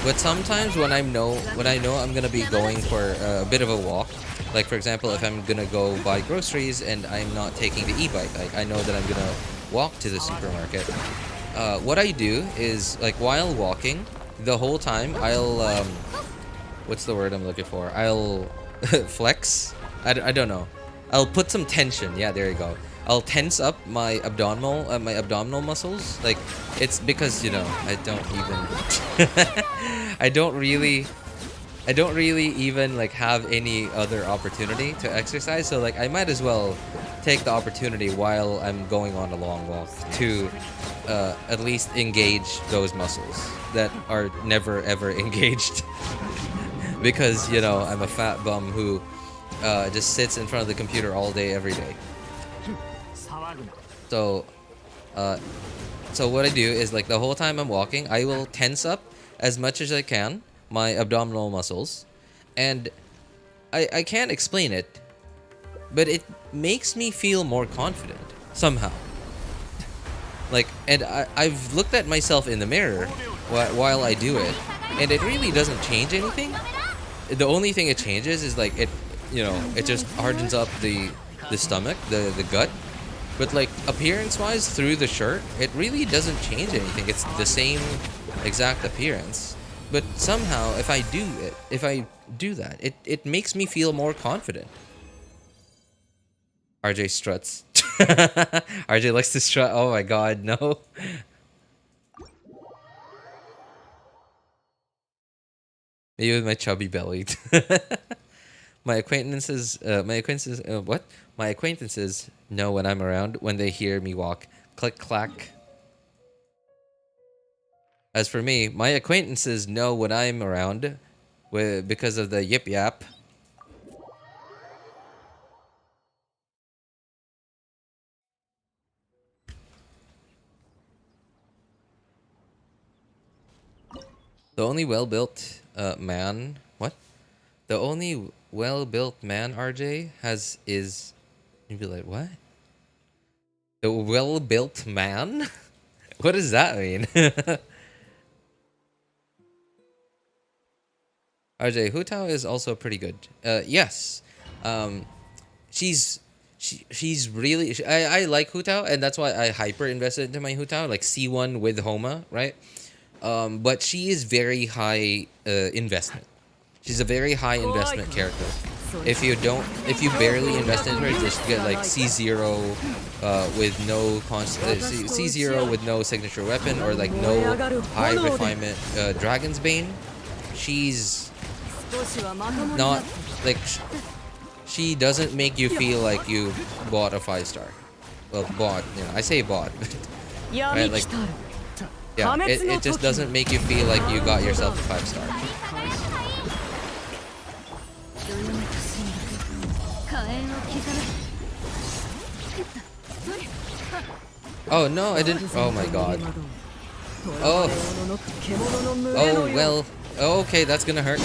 but sometimes when I know I'm gonna be going for a bit of a walk, like for example, if I'm gonna go buy groceries and I'm not taking the e-bike, like I know that I'm gonna walk to the supermarket. What I do is, like, while walking, the whole time I'll what's the word I'm looking for? I'll flex. I don't know. I'll put some tension. Yeah, there you go. I'll tense up my abdominal muscles. Like, it's because, you know, I don't really even like have any other opportunity to exercise. So like I might as well take the opportunity while I'm going on a long walk to at least engage those muscles that are never ever engaged. Because, you know, I'm a fat bum who just sits in front of the computer all day, every day. So what I do is, like, the whole time I'm walking, I will tense up as much as I can my abdominal muscles. And I can't explain it, but it makes me feel more confident somehow. Like, and I've looked at myself in the mirror while I do it, and it really doesn't change anything. The only thing it changes is like it, you know, it just hardens up the stomach, the gut. But like appearance-wise, through the shirt, it really doesn't change anything. It's the same exact appearance. But somehow, if I do that, it makes me feel more confident. RJ struts. RJ likes to strut. Oh my god, no. Me with my chubby belly. My acquaintances, what? My acquaintances know when I'm around when they hear me walk. Click clack. As for me, my acquaintances know when I'm around, because of the yip yap. The only well-built man. What? The only well-built man RJ has is. You'd be like, what? The well-built man? What does that mean? RJ, Hutao is also pretty good. Yes. She's really. I like Hutao, and that's why I hyper invested into my Hutao, like C1 with Homa, right? But she is very high investment. She's a very high investment character. If you barely invest into her, just get like C0 with no C0 with no signature weapon or like no high refinement Dragon's Bane. She's not like she doesn't make you feel like you bought a 5-star. Well, bought, you know, I say bought, right? Like, yeah, it just doesn't make you feel like you got yourself a 5-star. Oh no, I didn't. Oh my god. Oh. Oh well. Oh, okay, that's gonna hurt.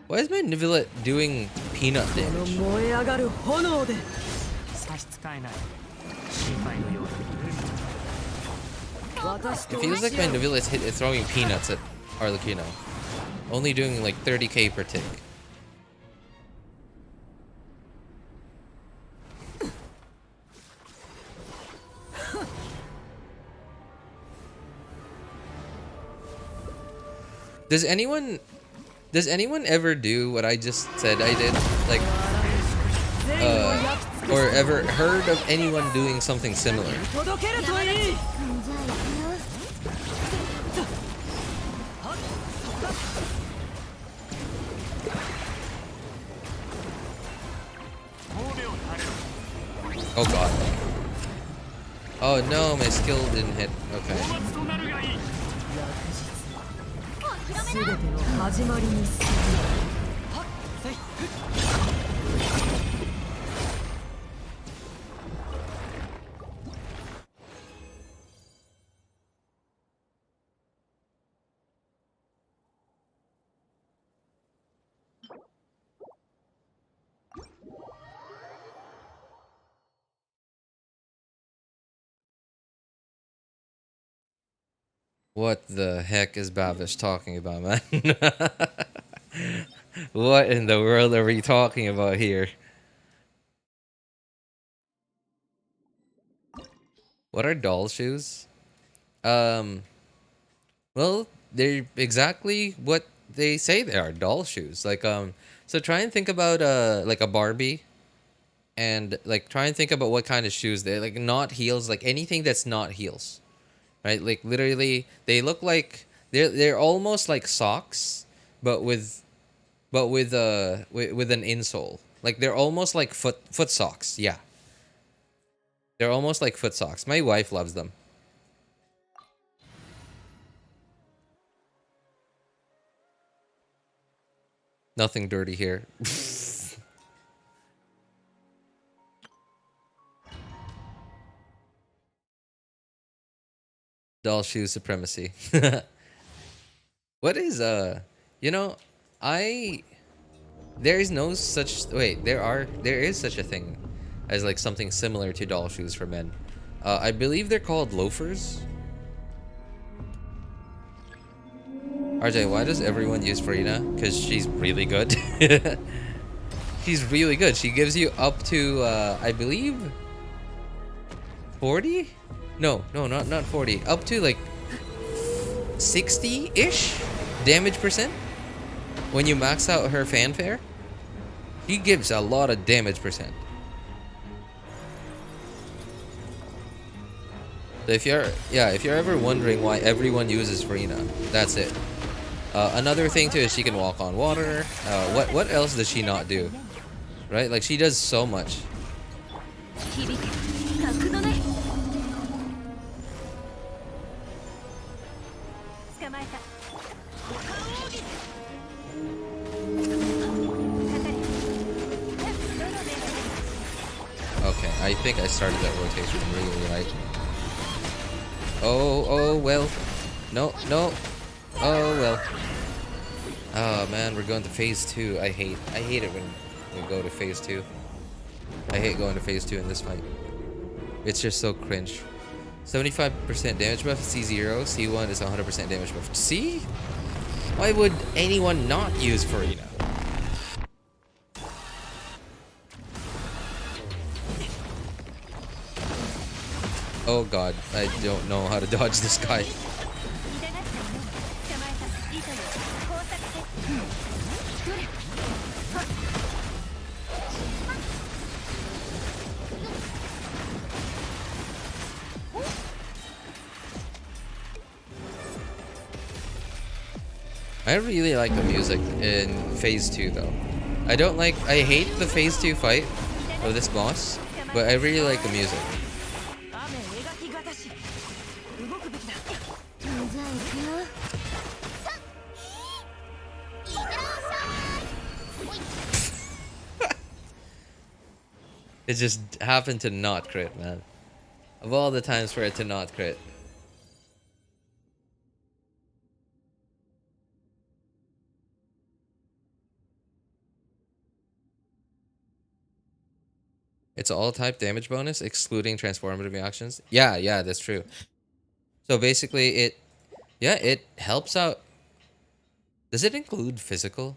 Why is my Neuvillette doing peanut damage? It feels like my Neuvillette's throwing peanuts at Arlecchino. Only doing like 30k per tick. Does anyone ever do what I just said I did? Like, or ever heard of anyone doing something similar? Oh god. Oh no, my skill didn't hit. Okay. What the heck is Bavish talking about, man? What in the world are we talking about here? What are doll shoes? Well, they're exactly what they say they are, doll shoes. Like, so try and think about like a Barbie, and like try and think about what kind of shoes they're like, not heels, like anything that's not heels. Right? Like literally they look like they're almost like socks, but with an insole. Like they're almost like foot socks. Yeah. They're almost like foot socks. My wife loves them. Nothing dirty here. Doll shoe supremacy. What is you know, I There is no such wait. There is such a thing as like something similar to doll shoes for men. I believe they're called loafers. RJ, why does everyone use Farina? Because she's really good. She's really good. She gives you up to I believe 40? No, not 40. Up to like 60-ish damage percent when you max out her fanfare. He gives a lot of damage percent. So if you're ever wondering why everyone uses Farina, that's it. Another thing too is she can walk on water. What else does she not do? Right? Like she does so much. Okay, I think I started that rotation really right. Oh well. No. Oh well. Oh man, we're going to phase 2. I hate it when we go to phase 2. I hate going to phase 2 in this fight. It's just so cringe. 75% damage buff, C0, C1 is 100% damage buff. See? Why would anyone not use Farina? Oh god, I don't know how to dodge this guy. I really like the music in phase 2 though. I hate the phase 2 fight of this boss, but I really like the music. It just happened to not crit, man. Of all the times for it to not crit. It's all type damage bonus, excluding transformative reactions. Yeah, that's true. So basically it helps out. Does it include physical?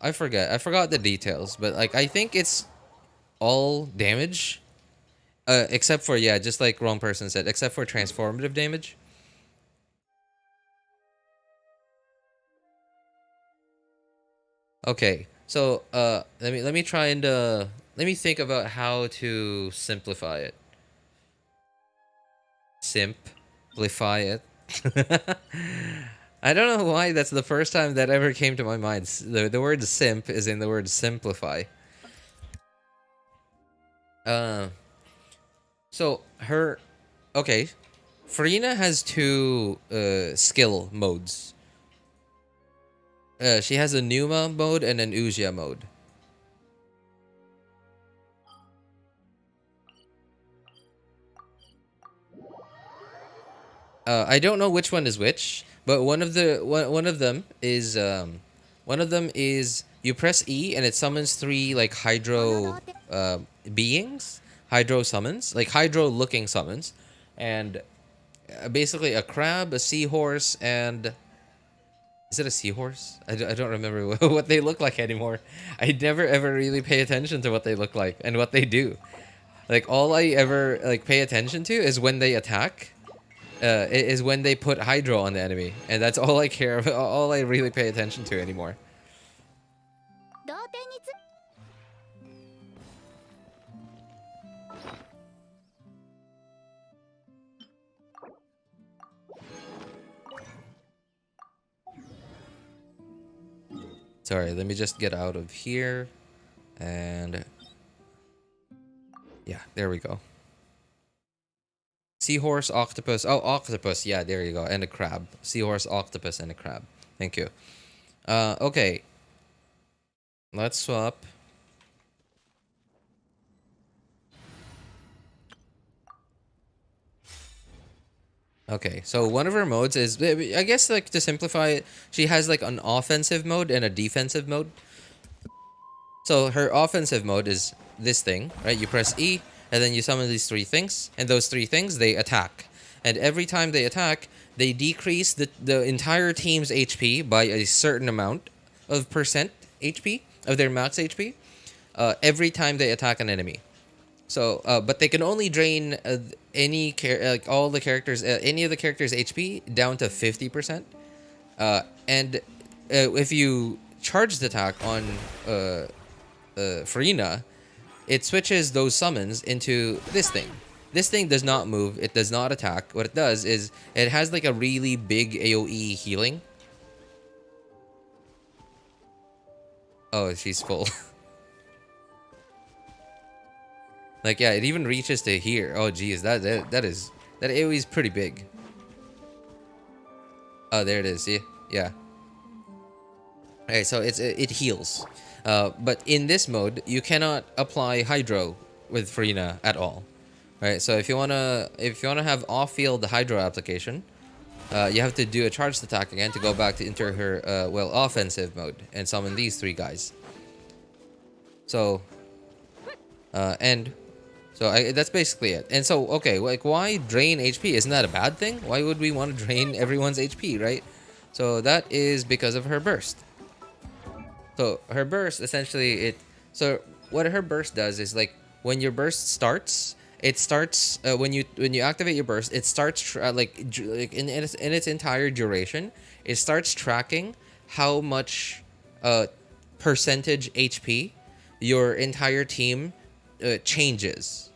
I forgot the details, but like I think it's all damage. Except for, yeah, just like wrong person said, except for transformative damage. Okay, so let me try and let me think about how to simplify it. Simplify it. I don't know why that's the first time that ever came to my mind. The word simp is in the word simplify. So her, okay, Farina has 2 skill modes. She has a Numa mode and an Uzia mode. I don't know which one is which, but one of them is you press E and it summons 3 like hydro beings, hydro summons, like hydro looking summons, and basically a crab, a seahorse, and is it a seahorse? I don't remember what they look like anymore. I never ever really pay attention to what they look like and what they do. Like all I ever like pay attention to is when they attack. Is when they put hydro on the enemy, and that's all I care about. All I really pay attention to anymore. Sorry, let me just get out of here, and yeah, there we go. Seahorse, octopus. Oh, octopus. Yeah, there you go. And a crab. Seahorse, octopus, and a crab. Thank you. Okay. Let's swap. Okay, so one of her modes is, I guess, like, to simplify it, she has like an offensive mode and a defensive mode. So her offensive mode is this thing, right? You press E, and then you summon these 3 things, and those 3 things, they attack. And every time they attack, they decrease the entire team's HP by a certain amount of percent HP, of their max HP, every time they attack an enemy. So, but they can only drain any all the characters, any of the characters' HP down to 50%. And if you charge the attack on Farina, it switches those summons into this thing. This thing does not move. It does not attack. What it does is it has like a really big AoE healing. Oh, she's full. Like, yeah, it even reaches to here. Oh, geez, that AoE is pretty big. Oh, there it is. See? Yeah. Okay, so it heals. But in this mode, you cannot apply Hydro with Farina at all. Right? So if you wanna have off-field Hydro application, you have to do a charged attack again to go back to enter her offensive mode and summon these 3 guys. So that's basically it. And so, okay, like, why drain HP? Isn't that a bad thing? Why would we want to drain everyone's HP, right? So that is because of her burst. So her burst, essentially, so what her burst does is, like, when your burst starts, it starts when you activate your burst, it starts in its entire duration, it starts tracking how much percentage HP your entire team changes.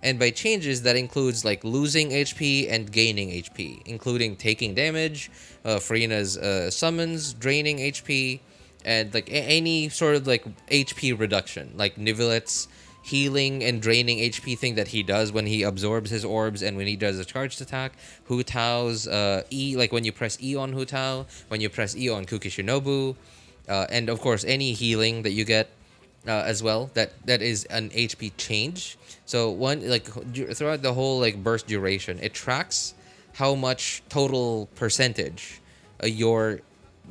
And by changes, that includes like losing HP and gaining HP, including taking damage, Farina's summons draining HP, and like any sort of like HP reduction, like Neuvillette's healing and draining HP thing that he does when he absorbs his orbs and when he does a charged attack. Hu Tao's E, like when you press E on Hu Tao, when you press E on Kukishinobu, and of course any healing that you get as well, that is an HP change. So throughout the whole like burst duration, it tracks how much total percentage your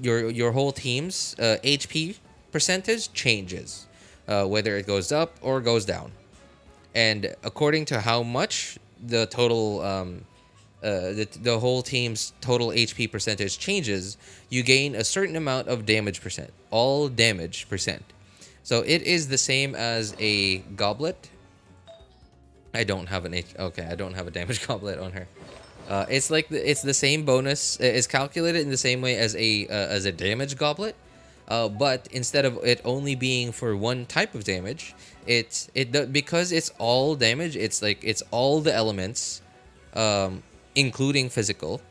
whole team's HP percentage changes, whether it goes up or goes down. And according to how much the total the whole team's total HP percentage changes, you gain a certain amount of damage percent, all damage percent. So it is the same as a goblet. I don't have I don't have a damage goblet on her. It's like it's the same bonus. It's calculated in the same way as a damage goblet, but instead of it only being for one type of damage, because it's all damage. It's all the elements, including physical.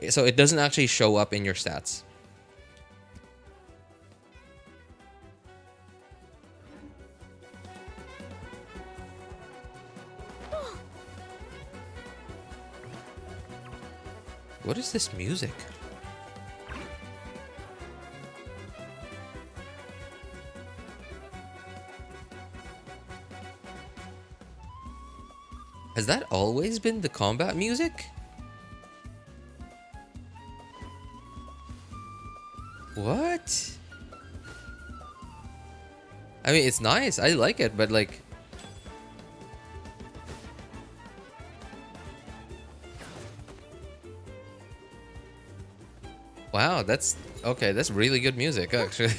So it doesn't actually show up in your stats. What is this music? Has that always been the combat music? What? I mean, it's nice. I like it, but like... Wow, that's okay. That's really good music, actually.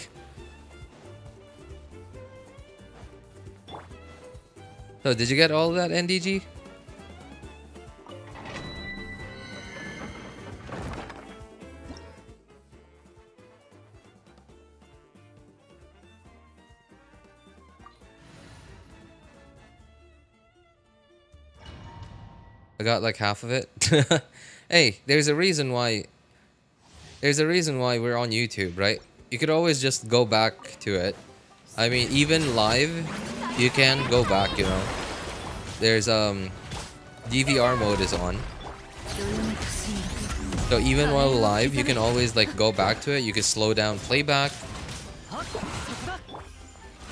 So, did you get all of that, NDG? I got like half of it. Hey, there's a reason why we're on YouTube, right? You could always just go back to it. I mean, even live, you can go back, you know. There's DVR mode is on. So even while live, you can always like go back to it. You can slow down playback.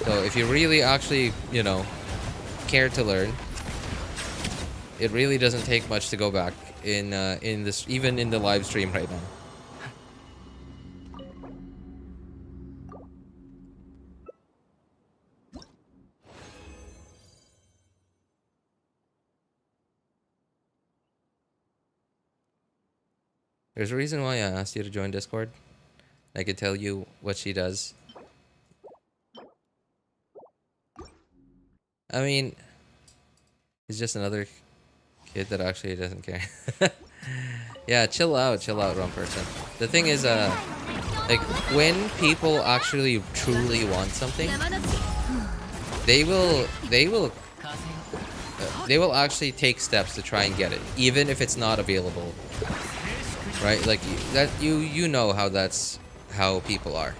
So if you really actually, you know, care to learn, it really doesn't take much to go back in this, even in the live stream right now. There's a reason why I asked you to join Discord. I could tell you what she does. I mean, he's just another kid that actually doesn't care. Yeah, chill out, wrong person. The thing is, like, when people actually truly want something, they will actually take steps to try and get it, even if it's not available. Right? Like, you know how people are.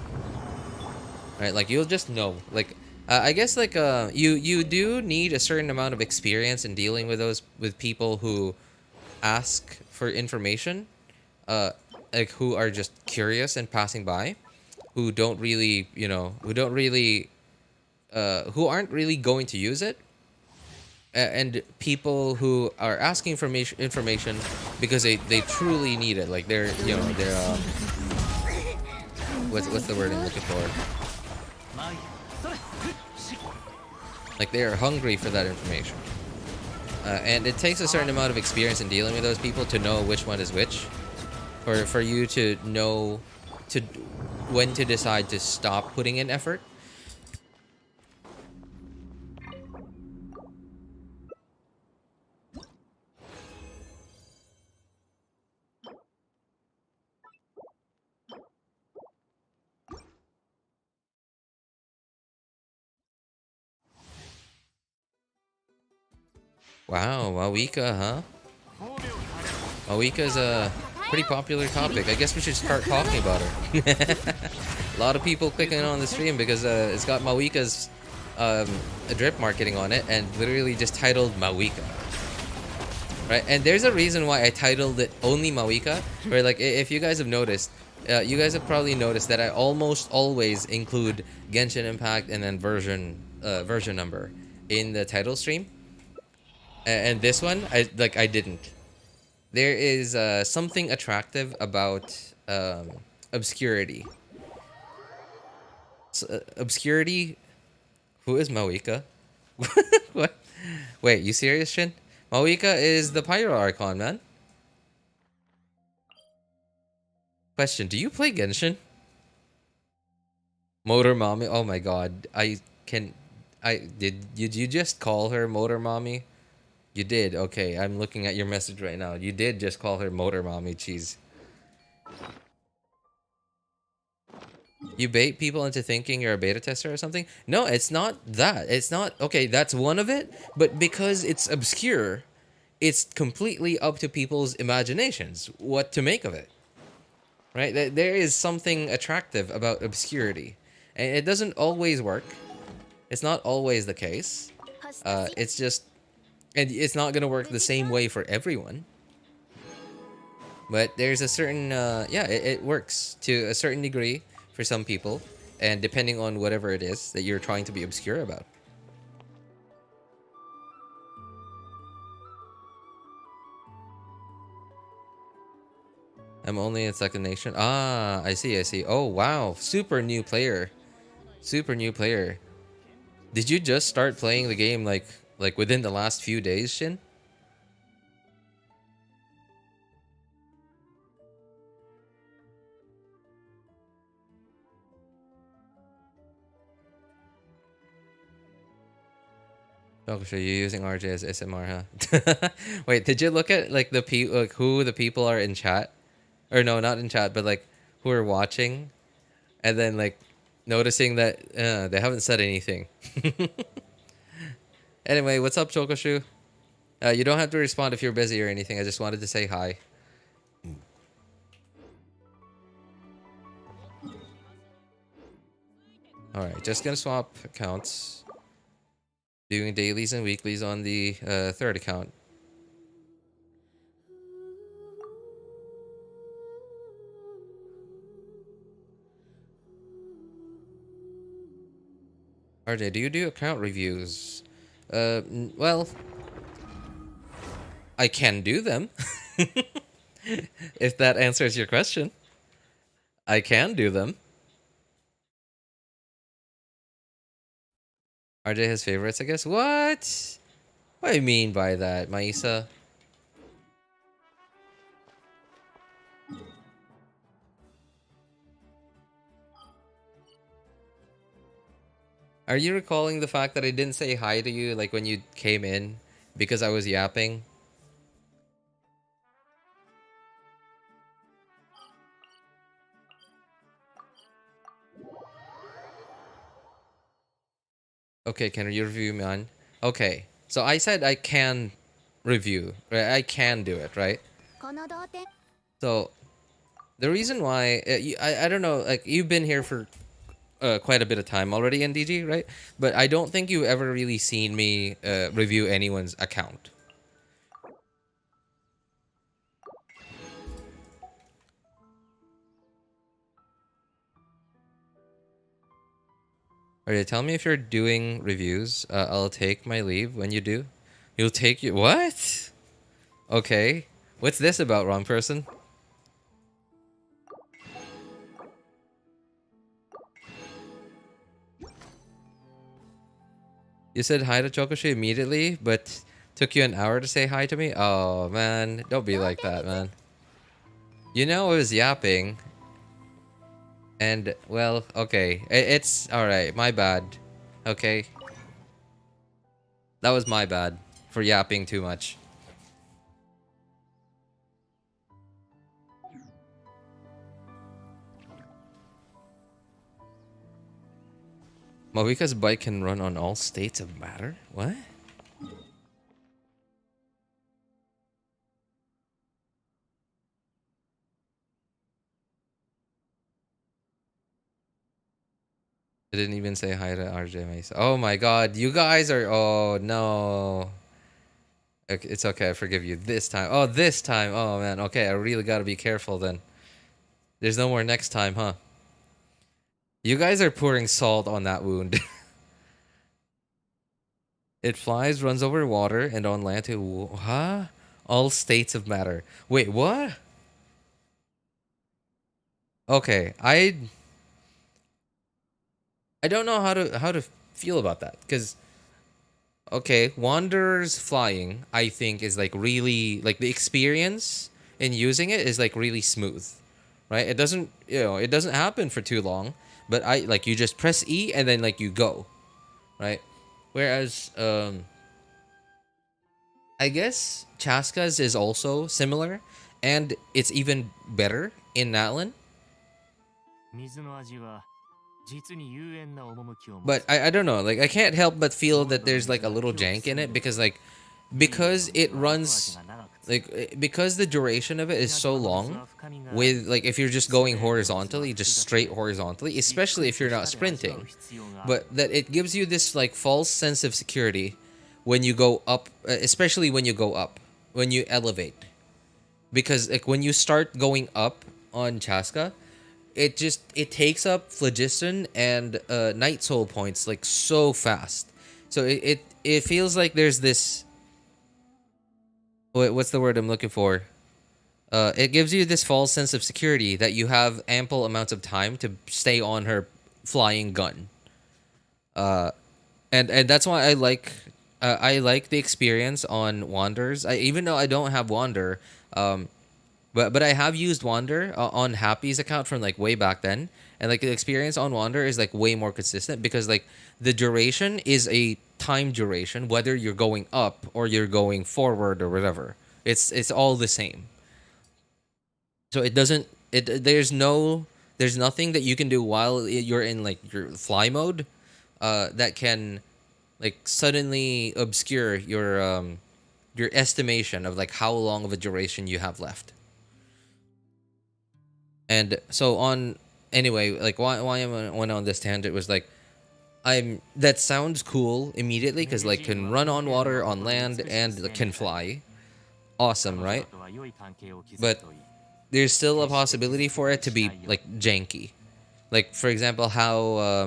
Right? Like, you'll just know. Like, I guess, like, you do need a certain amount of experience in dealing with people who ask for information, like, who are just curious and passing by, who don't really, you know, who aren't really going to use it, and people who are asking for information because they truly need it. Like, they're, you know, they're what's the word I'm looking for? Like, they're hungry for that information. And it takes a certain amount of experience in dealing with those people to know which one is which. For you to know when to decide to stop putting in effort. Wow, Mavuika, huh? Mavuika is a pretty popular topic. I guess we should start talking about her. A lot of people clicking on the stream because it's got Mavuika's drip marketing on it, and literally just titled Mavuika. Right? And there's a reason why I titled it only Mavuika. Where, like, if you guys have noticed, you guys have probably noticed that I almost always include Genshin Impact and then version number in the title stream. And this one, I didn't. There is something attractive about obscurity. So, obscurity. Who is Mavuika? What? Wait, you serious, Shin? Mavuika is the Pyro Archon, man. Question: do you play Genshin? Motor Mommy. Oh my God! Did you just call her Motor Mommy? You did. Okay, I'm looking at your message right now. You did just call her Motor Mommy. Cheese. You bait people into thinking you're a beta tester or something? No, it's not that. It's not. Okay, that's one of it. But because it's obscure, it's completely up to people's imaginations what to make of it. Right? There is something attractive about obscurity. And it doesn't always work. It's not always the case. It's just... And it's not going to work the same way for everyone. But there's a certain... yeah, it works to a certain degree for some people. And depending on whatever it is that you're trying to be obscure about. I'm only in second nation. Ah, I see. Oh, wow. Super new player. Super new player. Did you just start playing the game like within the last few days, Shin? Oh, so you're using RJ as SMR, huh? Wait, did you look at like who the people are in chat? Or no, not in chat, but like who are watching, and then like noticing that they haven't said anything. Anyway, what's up, Chokoshu? You don't have to respond if you're busy or anything. I just wanted to say hi. Alright, just gonna swap accounts. Doing dailies and weeklies on the third account. RJ, do you do account reviews? Well, I can do them. If that answers your question. I can do them. RJ has favorites, I guess. What? What do you mean by that, Maisa? Are you recalling the fact that I didn't say hi to you like when you came in because I was yapping? Okay, can you review, man? Okay, so I said I can review, right? I can do it, right? So the reason why I don't know, like you've been here for quite a bit of time already in DG, right? But I don't think you've ever really seen me review anyone's account. Alright, tell me if you're doing reviews. I'll take my leave when you do. You'll take you what? Okay. What's this about, wrong person? You said hi to Chokoshi immediately, but took you an hour to say hi to me? Oh, man. Don't be like that, man. You know I was yapping. And, well, okay. It's alright. My bad. Okay? That was my bad for yapping too much. Mavuika's bike can run on all states of matter? What? I didn't even say hi to RJ Mesa. Oh my god, you guys are... Oh, no. Okay, it's okay, I forgive you. This time. Oh, this time. Oh, man. Okay, I really gotta be careful then. There's no more next time, huh? You guys are pouring salt on that wound. It flies, runs over water, and on land to... Huh? All states of matter. Wait, what? Okay, I don't know how to feel about that, because... Okay, Wanderer's flying, I think, is like really... Like, the experience in using it is like really smooth. Right? It doesn't, it doesn't happen for too long. But like, you just press E and then like you go. Right? Whereas, I guess Chasca's is also similar, and it's even better in Natlan. But I don't know, like I can't help but feel that there's like a little jank in it because it runs because the duration of it is so long with like if you're just going horizontally, just straight horizontally, especially if you're not sprinting, but that it gives you this like false sense of security when you go up, especially when you go up, when you elevate, because like when you start going up on Chasca, it takes up phlogiston and night soul points like so fast. So it feels like there's this... What's the word I'm looking for? It gives you this false sense of security that you have ample amounts of time to stay on her flying gun. And that's why I like the experience on Wanderers. Even though I don't have Wander, but I have used Wander on Happy's account from like way back then, and like the experience on Wander is like way more consistent because like the duration is a time duration whether you're going up or you're going forward or whatever. It's all the same. So it doesn't there's nothing that you can do while you're in like your fly mode that can like suddenly obscure your estimation of like how long of a duration you have left. And so anyway, like why I went on this tangent was like that sounds cool immediately because like can run on water, on land, and can fly. Awesome, right? But there's still a possibility for it to be like janky. Like for example, how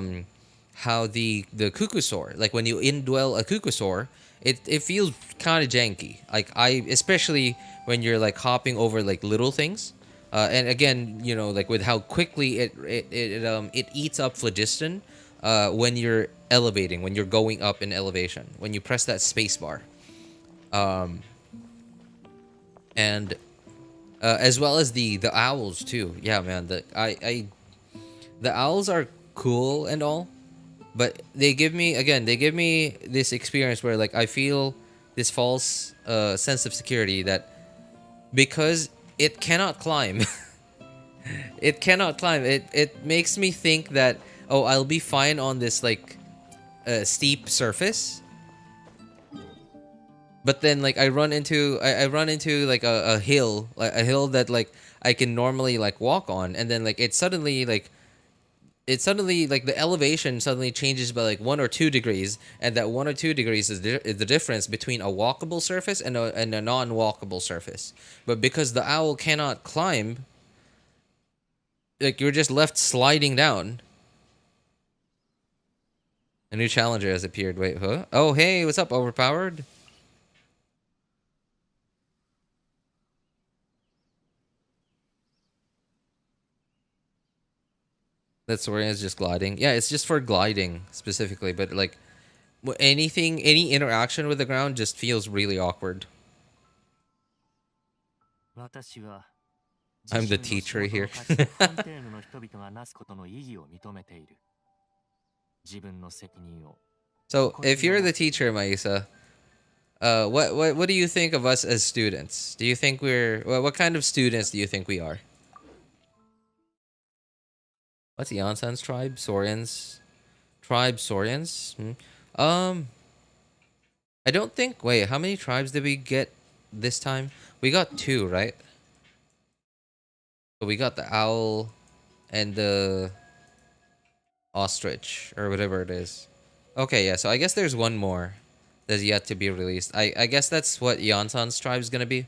the Cuckoosaur, like when you indwell a Cuckoosaur, it feels kind of janky. Like especially when you're like hopping over like little things. And again, you know, like with how quickly it eats up phlogiston when you're elevating, when you're going up in elevation, when you press that space bar. And as well as the owls too. Yeah, man, the owls are cool and all, but they give me this experience where like I feel this false sense of security that because it cannot climb, it makes me think that, oh, I'll be fine on this like steep surface. But then like I run into like a hill that like I can normally like walk on, and then like it suddenly like the elevation suddenly changes by like 1 or 2 degrees, and that 1 or 2 degrees is the difference between a walkable surface and a non-walkable surface. But because the owl cannot climb, like you're just left sliding down. A new challenger has appeared. Wait, huh? Oh, hey, what's up, Overpowered? That Sorian is just gliding. Yeah, it's just for gliding specifically, but like any interaction with the ground just feels really awkward. I'm the teacher here. So, if you're the teacher, Maisa, what do you think of us as students? Do you think what kind of students do you think we are? What's Yansan's tribe? Saurians? Tribe Saurians? I don't think... Wait, how many tribes did we get this time? We got 2, right? So we got the owl and the ostrich, or whatever it is. Okay, yeah, so I guess there's one more that's yet to be released. I guess that's what Yansan's tribe is gonna be.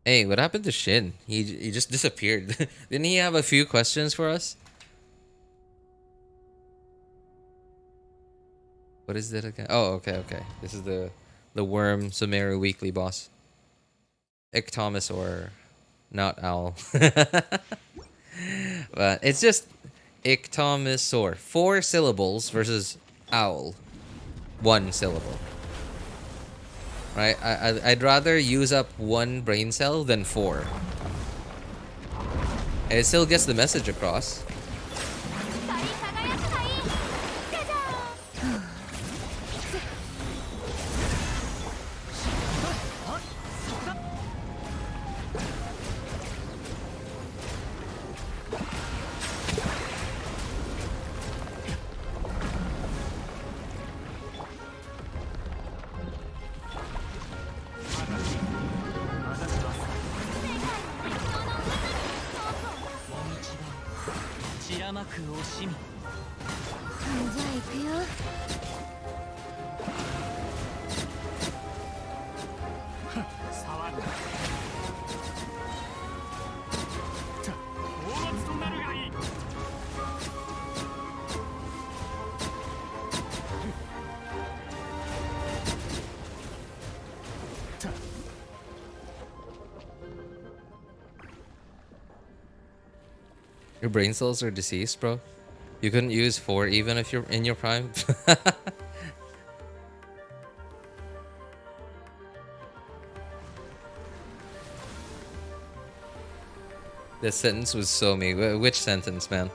Hey, what happened to Shin? He just disappeared. Didn't he have a few questions for us? What is that again? Oh, okay. This is the worm Sumeru weekly boss. Ictomosaur, not owl. But it's just Ictomosaur. 4 syllables versus owl. 1 syllable. Right? I'd rather use up 1 brain cell than 4. And it still gets the message across. Your brain cells are deceased, bro. You couldn't use 4 even if you're in your prime. This sentence was so me. Which sentence, man?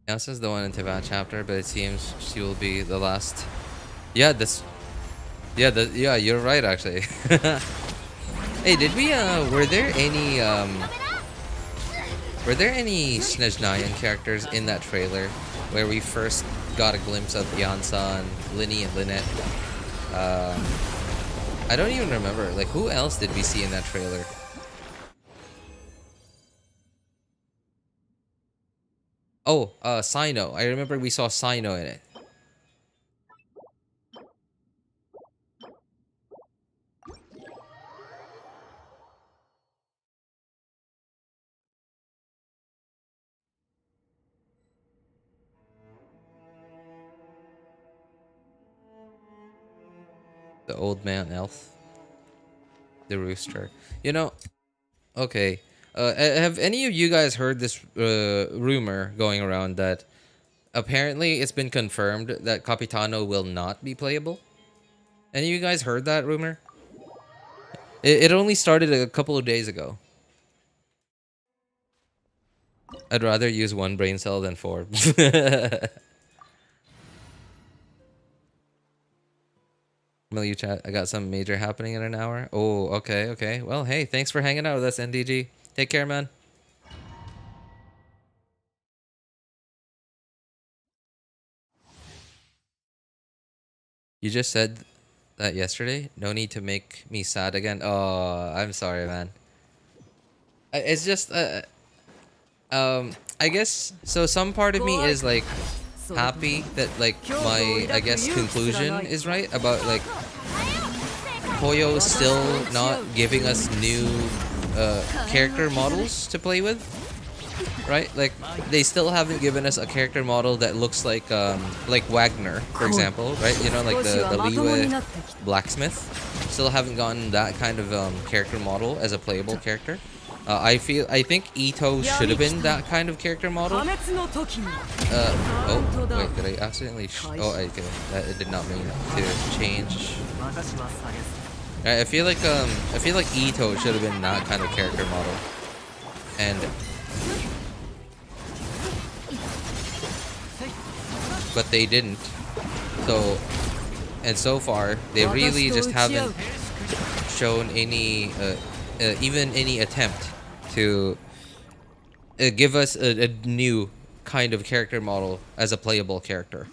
Elsa's the one in Teyvat chapter, but it seems she will be the last. Yeah, this. Yeah, you're right actually. Hey, did we were there any Snezhnayan characters in that trailer where we first got a glimpse of Yansan, Lyney, and Lynette? I don't even remember. Like, who else did we see in that trailer? Oh, Sino. I remember we saw Sino in it. The old man elf. The rooster. You know, okay. Have any of you guys heard this rumor going around that apparently it's been confirmed that Capitano will not be playable? Any of you guys heard that rumor? It only started a couple of days ago. I'd rather use one brain cell than 4. Milieu chat, I got something major happening in an hour. Oh, okay, okay. Well, hey, thanks for hanging out with us, NDG. Take care, man. You just said that yesterday. No need to make me sad again. Oh, I'm sorry, man. It's just, I guess, so some part of me is, like, happy that, like, my, I guess, conclusion is right about, like, Hoyo still not giving us new character models to play with, right? Like, they still haven't given us a character model that looks like Wagner, for example, right? You know, like the Liyue blacksmith. Still haven't gotten that kind of character model as a playable character. I think Ito should have been that kind of character model. Oh, wait, did I accidentally? Oh, okay, that did not mean to change. I feel like Ito should have been that kind of character model, but they didn't. So far they really just haven't shown any even any attempt to give us a new kind of character model as a playable character.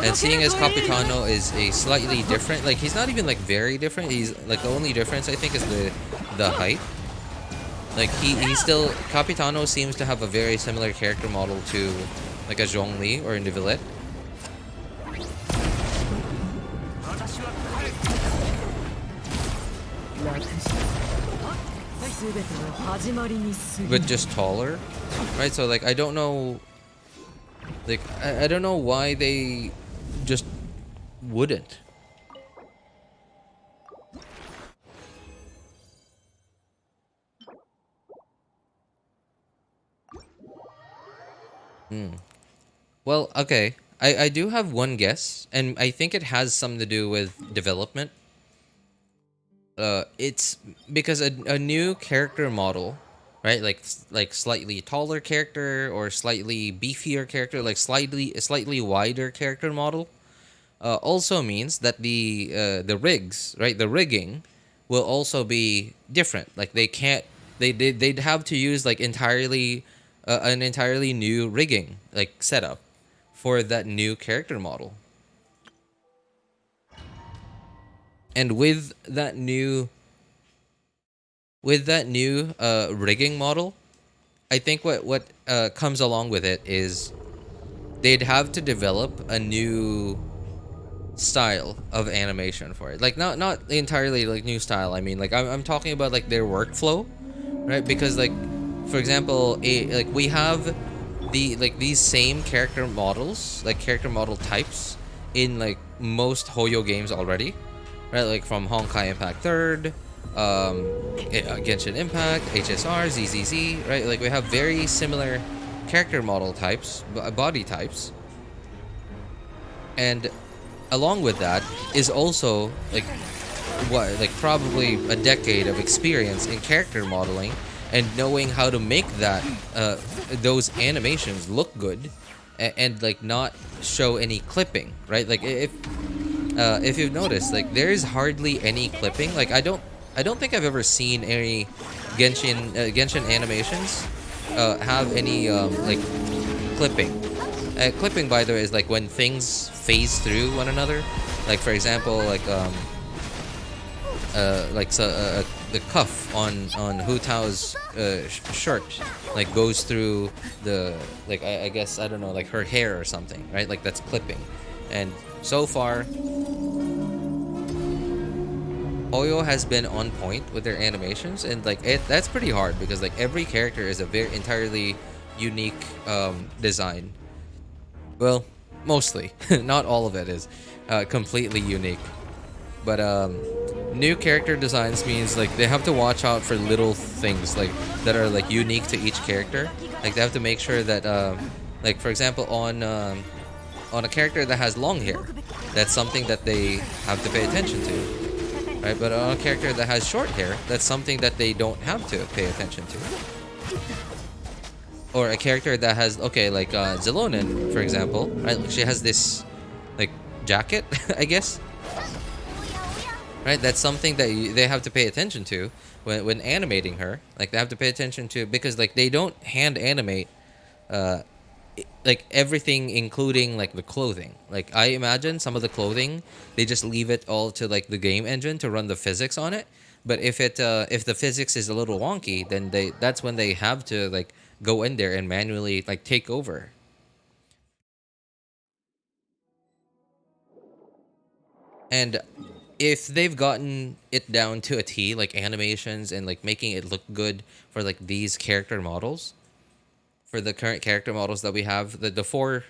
And seeing as Capitano is a slightly different, like, he's not even like very different, he's like, the only difference I think is the height. Like, he still, Capitano seems to have a very similar character model to like a Zhongli or a Neuvillette. But just taller, right? So like, I don't know, like, I don't know why they just wouldn't. Well, okay, I do have one guess, and I think it has something to do with development. It's because a new character model, right? Like slightly taller character or slightly beefier character, like slightly wider character model, also means that the rigs, right? The rigging will also be different. Like they'd have to use like an entirely new rigging like setup for that new character model. And with that new rigging model, I think what comes along with it is they'd have to develop a new style of animation for it. Like not entirely like new style. I mean, like I'm talking about like their workflow, right? Because like, for example, like we have these same character models, like character model types in like most Hoyo games already. Right, like from Honkai Impact 3rd, Genshin Impact, HSR, ZZZ, right? Like we have very similar character model types, body types. And along with that is also like probably a decade of experience in character modeling and knowing how to make that those animations look good and like not show any clipping, right? Like if you've noticed, like there's hardly any clipping. Like I don't think I've ever seen any Genshin animations have any like clipping. Clipping, by the way, is like when things phase through one another. Like for example, like like so, the cuff on Hu Tao's shirt like goes through the like I guess I don't know like her hair or something, right? Like that's clipping. And so far Oyo has been on point with their animations, and like that's pretty hard because like every character is a very entirely unique design. Well, mostly. Not all of it is completely unique. But new character designs means like they have to watch out for little things like that are like unique to each character. Like they have to make sure that like for example on a character that has long hair, that's something that they have to pay attention to. Right? But on a character that has short hair, that's something that they don't have to pay attention to. Or a character that has okay, like Zelonin, for example, right? Like she has this like jacket, I guess. Right, that's something that they have to pay attention to when animating her. Like they have to pay attention to because like they don't hand animate like everything, including like the clothing. Like I imagine some of the clothing they just leave it all to like the game engine to run the physics on it. But if the physics is a little wonky, then that's when they have to like go in there and manually like take over. And if they've gotten it down to a T, like animations and like making it look good for like these character models, for the current character models that we have, the five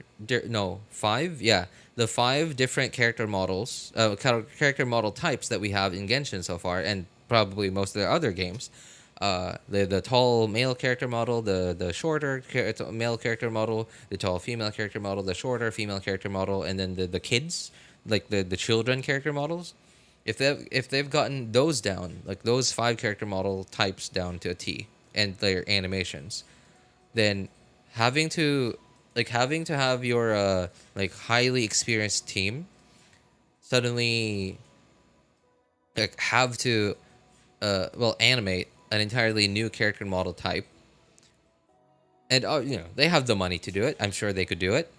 different character models, character model types that we have in Genshin so far, and probably most of the other games. The tall male character model, the shorter male character model, the tall female character model, the shorter female character model, and then the kids, like the children character models. If they've gotten those down, like those 5 character model types down to a T, and their animations, then having to have your like highly experienced team suddenly like have to animate an entirely new character model type, and they have the money to do it. I'm sure they could do it.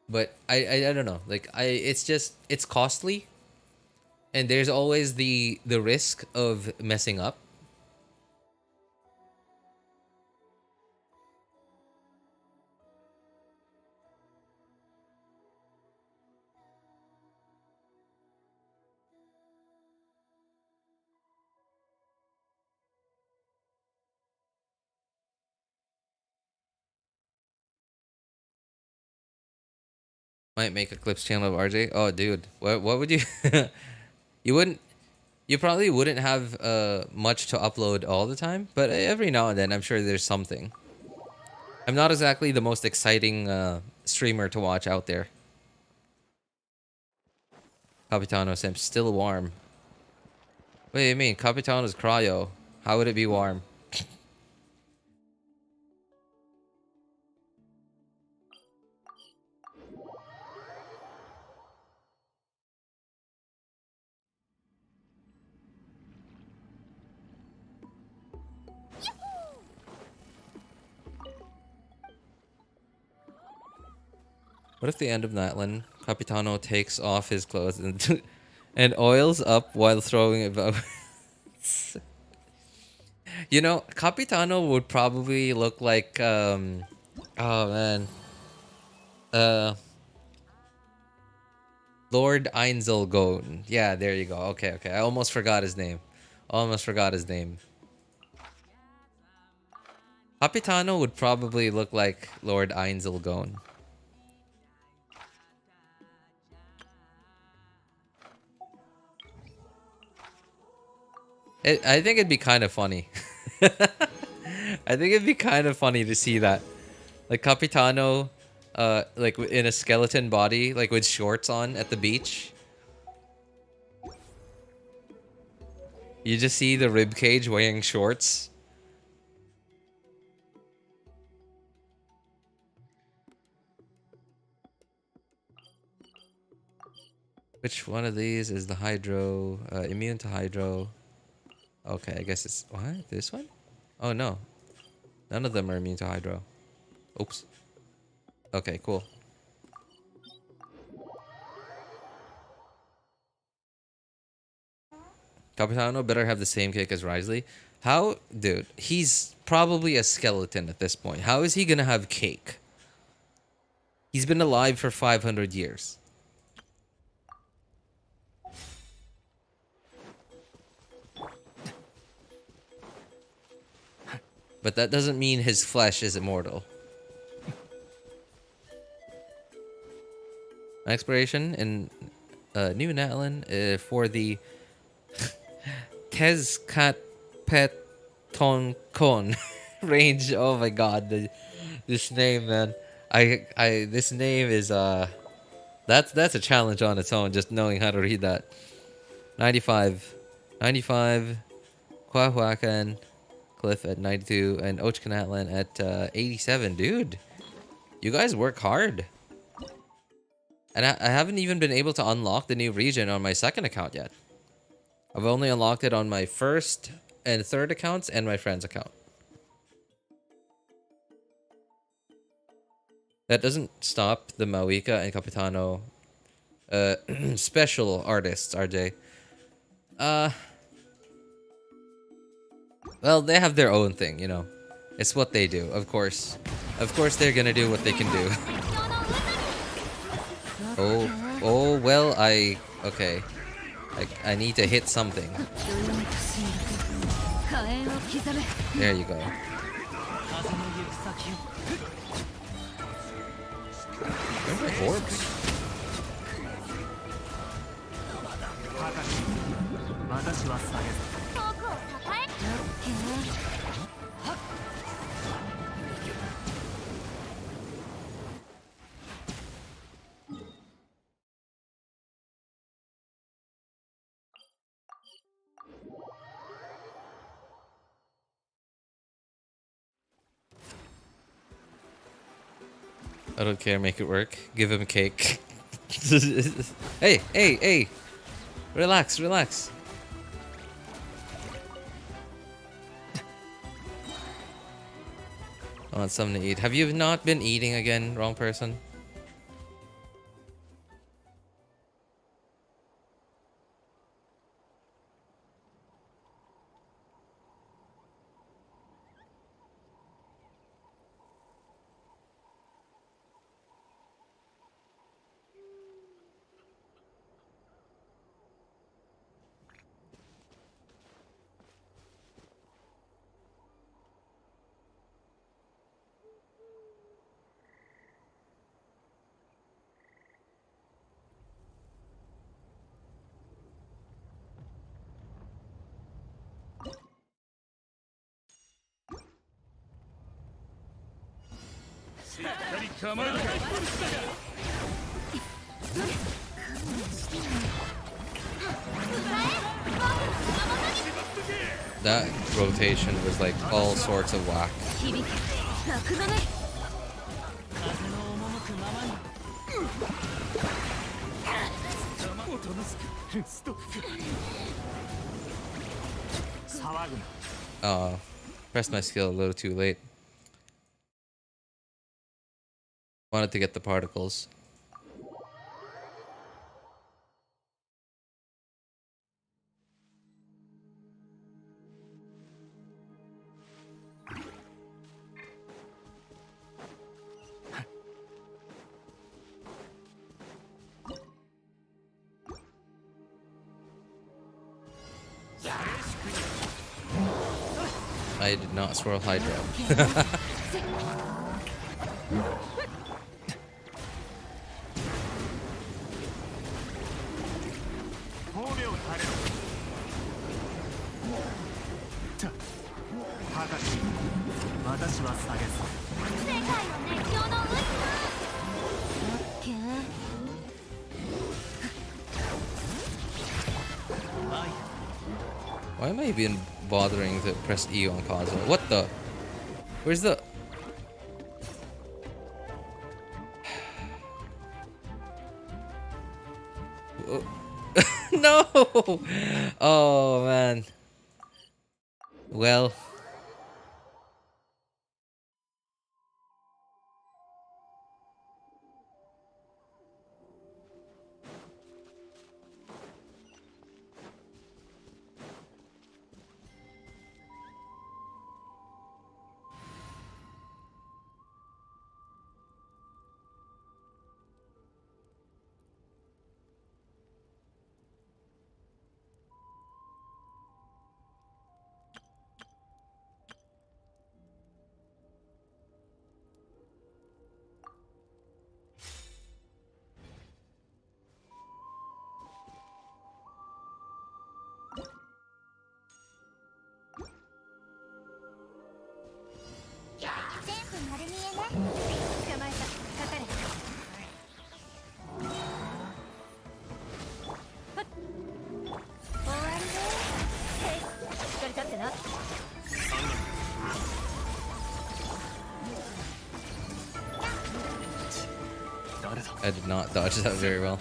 But I don't know. Like it's costly, and there's always the risk of messing up. Might make a clips channel of RJ. Oh, dude, what would you? you wouldn't. You probably wouldn't have much to upload all the time, but every now and then, I'm sure there's something. I'm not exactly the most exciting streamer to watch out there. Capitano Simp still warm. What do you mean? Capitano's cryo. How would it be warm? What if the end of Natlan, Capitano takes off his clothes and and oils up while throwing it back? You know, Capitano would probably look like oh man. Lord Einzelgone. Yeah, there you go. Okay. I almost forgot his name. Capitano would probably look like Lord Einzelgone. I think it'd be kind of funny. I think it'd be kind of funny to see that. Like Capitano, like in a skeleton body, like with shorts on at the beach. You just see the rib cage wearing shorts. Which one of these is the hydro? Immune to hydro. Okay, I guess it's what? This one? Oh no. None of them are immune to hydro. Oops. Okay, cool. Capitano better have the same kick as Risley. How, dude? He's probably a skeleton at this point. How is he gonna have cake? He's been alive for 500 years. But that doesn't mean his flesh is immortal. Expiration in New Natlan for the Tezcatpeton range. Oh my god, this name, man. This name is that's a challenge on its own, just knowing how to read that. 95 Quahuacan Cliff at 92 and Ochkanatlan at 87. Dude, you guys work hard. And I haven't even been able to unlock the new region on my second account yet. I've only unlocked it on my first and third accounts and my friend's account. That doesn't stop the Mavuika and Capitano special artists, RJ. Well, they have their own thing, you know. It's what they do, of course. Of course they're gonna do what they can do. Oh, well, okay. I need to hit something. There you go. Where's my orbs? I don't care, make it work. Give him cake. Hey! Relax. I want something to eat. Have you not been eating again, wrong person? That rotation was like all sorts of whack. Oh, pressed my skill a little too late. Wanted to get the particles. I did not swirl Hydro. Why am I even bothering to press E on Kazuo? What the? Where's the... No! Oh, man. Well... I did not dodge that very well.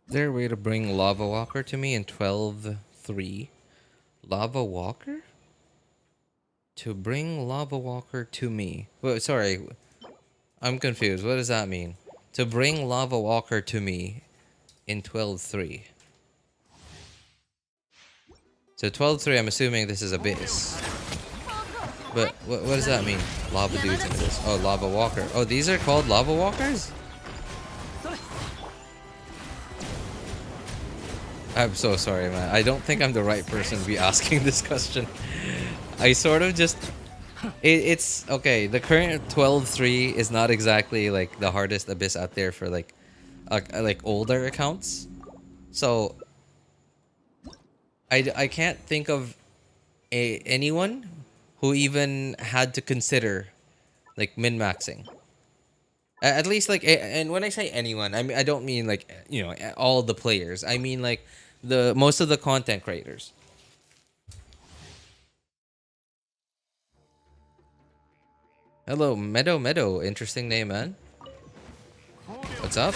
Is there a way to bring Lava Walker to me in 12-3? Lava Walker? To bring Lava Walker to me. Wait, sorry. I'm confused. What does that mean? To bring Lava Walker to me in 12-3. So 12-3, I'm assuming this is Abyss. But what does that mean? Lava dudes in Abyss. Oh, Lava Walker. Oh, these are called Lava Walkers? I'm so sorry, man. I don't think I'm the right person to be asking this question. I sort of just... It's... Okay, the current 12-3 is not exactly, like, the hardest Abyss out there for, like older accounts. So... I can't think of anyone who even had to consider, like, min-maxing. At least, like, and when I say anyone, I mean, I don't mean, like, you know, all the players. I mean, like, most of the content creators. Hello, Meadow. Interesting name, man. What's up?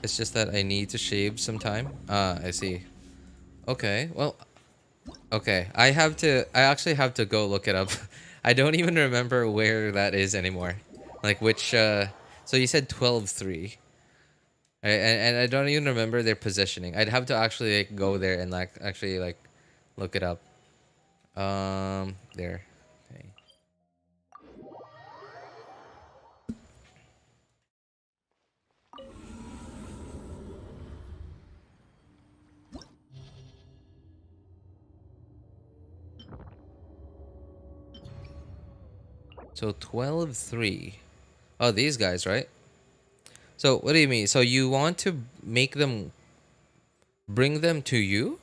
It's just that I need to shave some time. I see. Okay, well... Okay, I actually have to go look it up. I don't even remember where that is anymore. Like, which, So you said 12-3. And I don't even remember their positioning. I'd have to actually, like, go there and, like, actually, like, look it up. There. Okay. So 12-3. Oh, these guys, right? So what do you mean? So you want to make them bring them to you?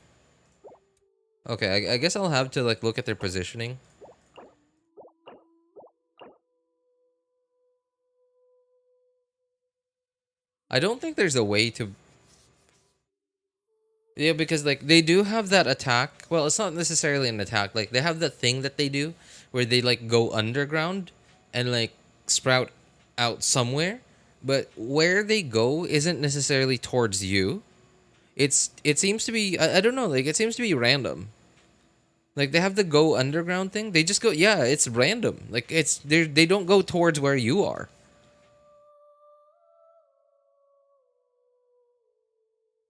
Okay, I guess I'll have to like look at their positioning. I don't think there's a way to. Yeah, because like they do have that attack. Well, it's not necessarily an attack. Like they have that thing that they do where they like go underground and like sprout out somewhere. But where they go isn't necessarily towards you. It seems to be I don't know, like it seems to be random. Like they have the go underground thing. They just go, yeah, it's random. Like they don't go towards where you are.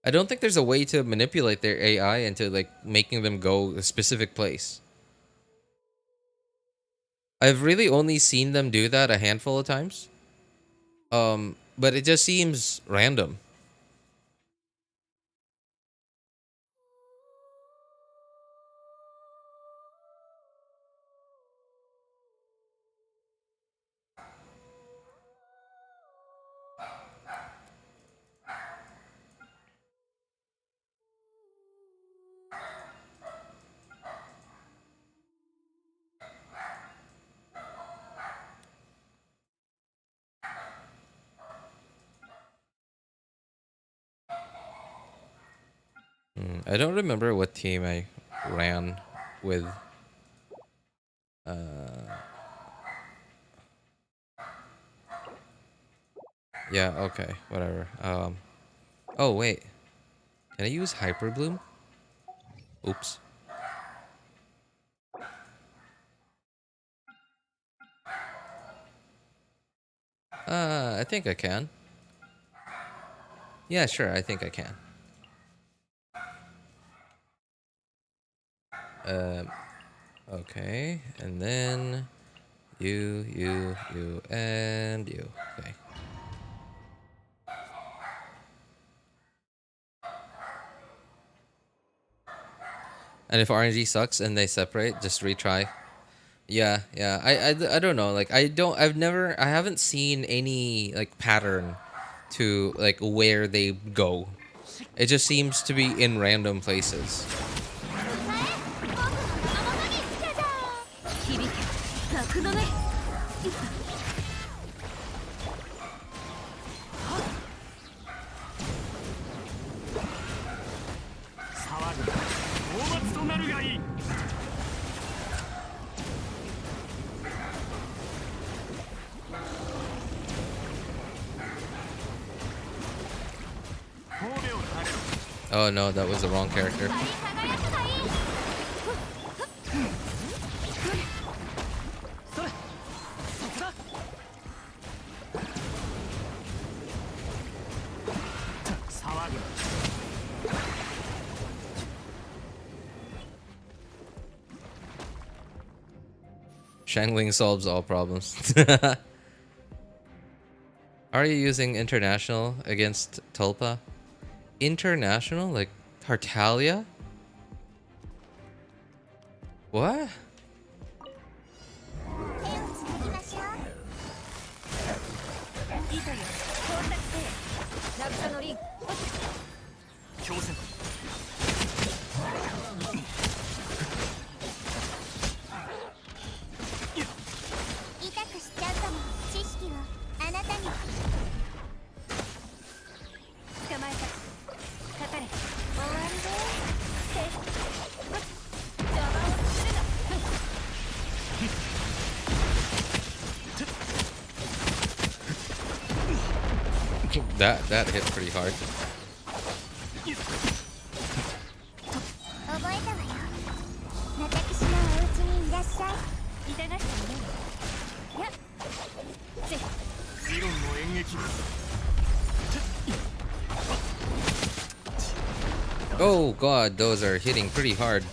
I don't think there's a way to manipulate their AI into like making them go a specific place. I've really only seen them do that a handful of times. But it just seems random. I don't remember what team I ran with. Yeah, okay, whatever. Oh wait, can I use Hyper Bloom? Oops. I think I can. Yeah, sure, I think I can. Okay, and then you, and you. Okay. And if RNG sucks and they separate, just retry. Yeah, yeah. I don't know. Like I haven't seen any like pattern to like where they go. It just seems to be in random places. Oh no, that was the wrong character. Shangling solves all problems. Are you using international against Tulpa? International? Like Tartaglia? What? That hit pretty hard. Oh god, those are hitting pretty hard.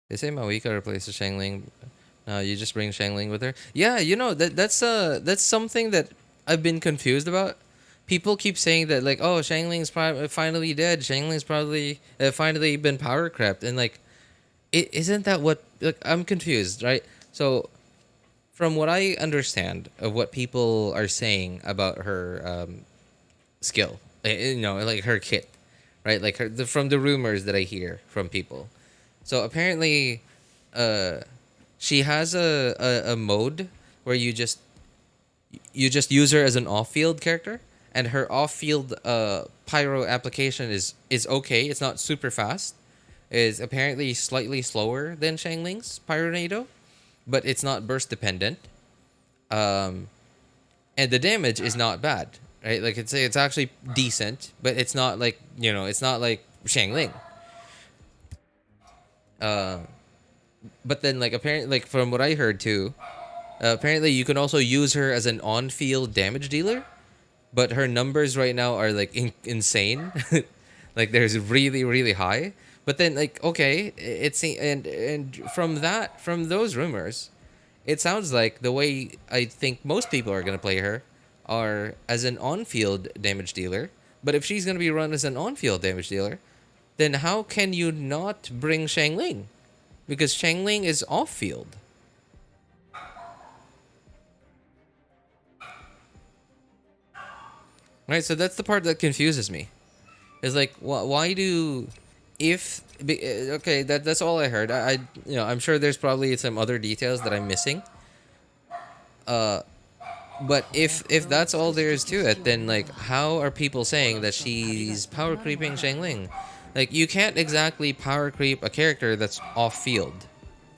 They say Mavuika replaces Shangling. No, you just bring Shangling with her. Yeah, you know that's something that I've been confused about, people keep saying that like, oh, Xiangling's finally dead. Xiangling's probably finally been power crept, and like, isn't that what? Like, I'm confused, right? So, from what I understand of what people are saying about her skill, like her kit, right? Like from the rumors that I hear from people. So apparently, she has a mode where you just use her as an off-field character, and her off-field pyro application is okay. It's not super fast. Is apparently slightly slower than Xiangling's Pyronado, but it's not burst dependent. And the damage is not bad, right? Like it's actually decent, but it's not like it's not like Xiangling. But then like apparently, like from what I heard too, apparently you can also use her as an on-field damage dealer, but her numbers right now are like insane. Like there's really really high. But then like okay, it's and from those rumors, it sounds like the way I think most people are gonna play her are as an on-field damage dealer. But if she's gonna be run as an on-field damage dealer, then how can you not bring Xiangling? Because Xiangling is off-field. Right, so that's the part that confuses me. Is like, why do, okay, that's all I heard. I'm sure there's probably some other details that I'm missing. But if that's all there is to it, then like, how are people saying that she's power creeping Xiangling? Like, you can't exactly power creep a character that's off-field.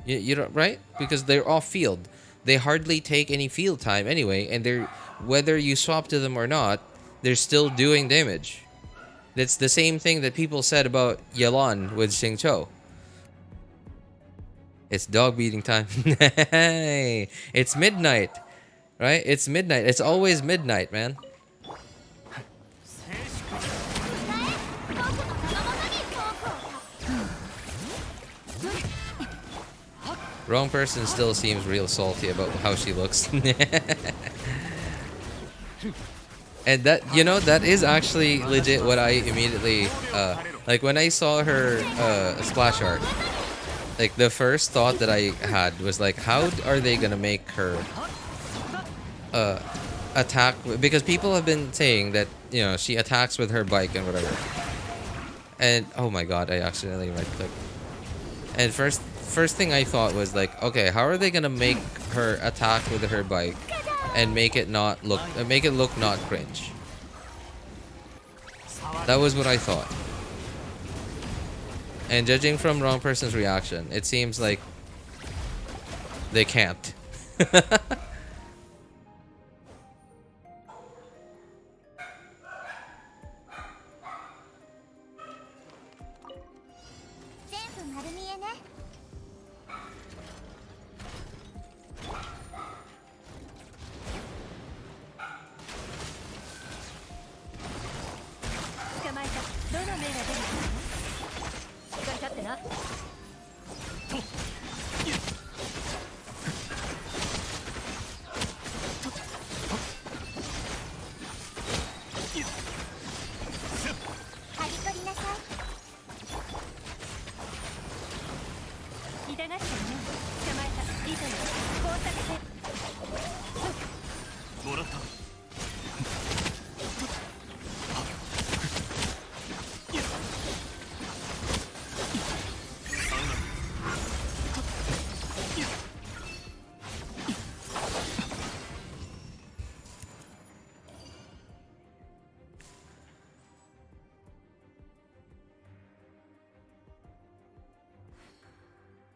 You don't, right? Because they're off-field. They hardly take any field time anyway, and whether you swap to them or not, they're still doing damage. That's the same thing that people said about Yelan with Xingqiu. It's dog beating time. Hey, it's midnight, right? It's midnight. It's always midnight, man. Wrong person still seems real salty about how she looks. And that is actually legit what I immediately, like when I saw her splash art, like the first thought that I had was like, how are they gonna make her attack? Because people have been saying that, she attacks with her bike and whatever. And oh my god, I accidentally right clicked. And first thing I thought was like, okay, how are they gonna make her attack with her bike and make it look not cringe? That was what I thought. And judging from wrong person's reaction, it seems like they can't.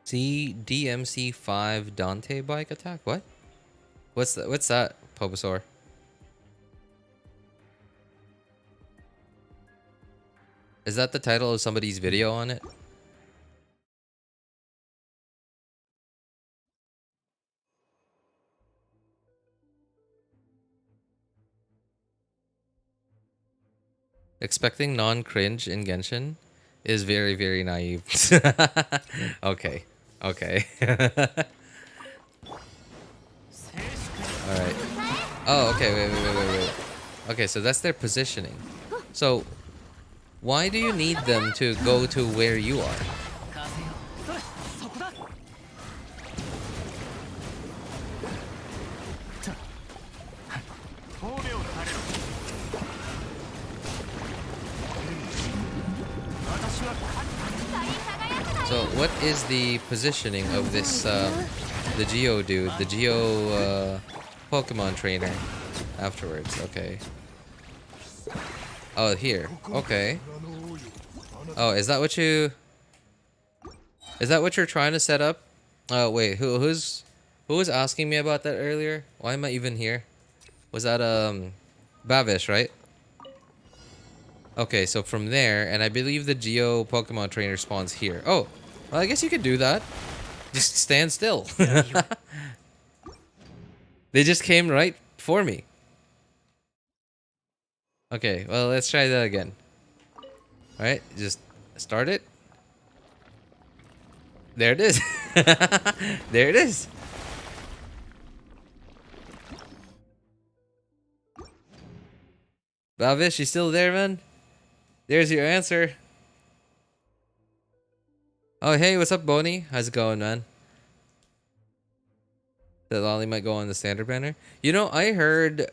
See DMC5 Dante bike attack? What? What's that, Bulbasaur? Is that the title of somebody's video on it? Expecting non-cringe in Genshin is very, very naive. Okay. Okay. Alright. Oh, okay, wait. Okay, so that's their positioning. So, why do you need them to go to where you are? So, what is the positioning of this, the Geo dude, the Geo Pokemon trainer afterwards? Okay. Oh, here. Okay. Oh, is that what you're trying to set up? Oh, wait, who was asking me about that earlier? Why am I even here? Was that Bavish, right? Okay, so from there, and I believe the Geo Pokemon trainer spawns here. Oh, well, I guess you could do that. Just stand still. They just came right for me. Okay, well, let's try that again. Alright, just start it. There it is. There it is. Bavish, you still there, man? There's your answer. Oh, hey, what's up, Boney? How's it going, man? That Lolly might go on the standard banner. You know, I heard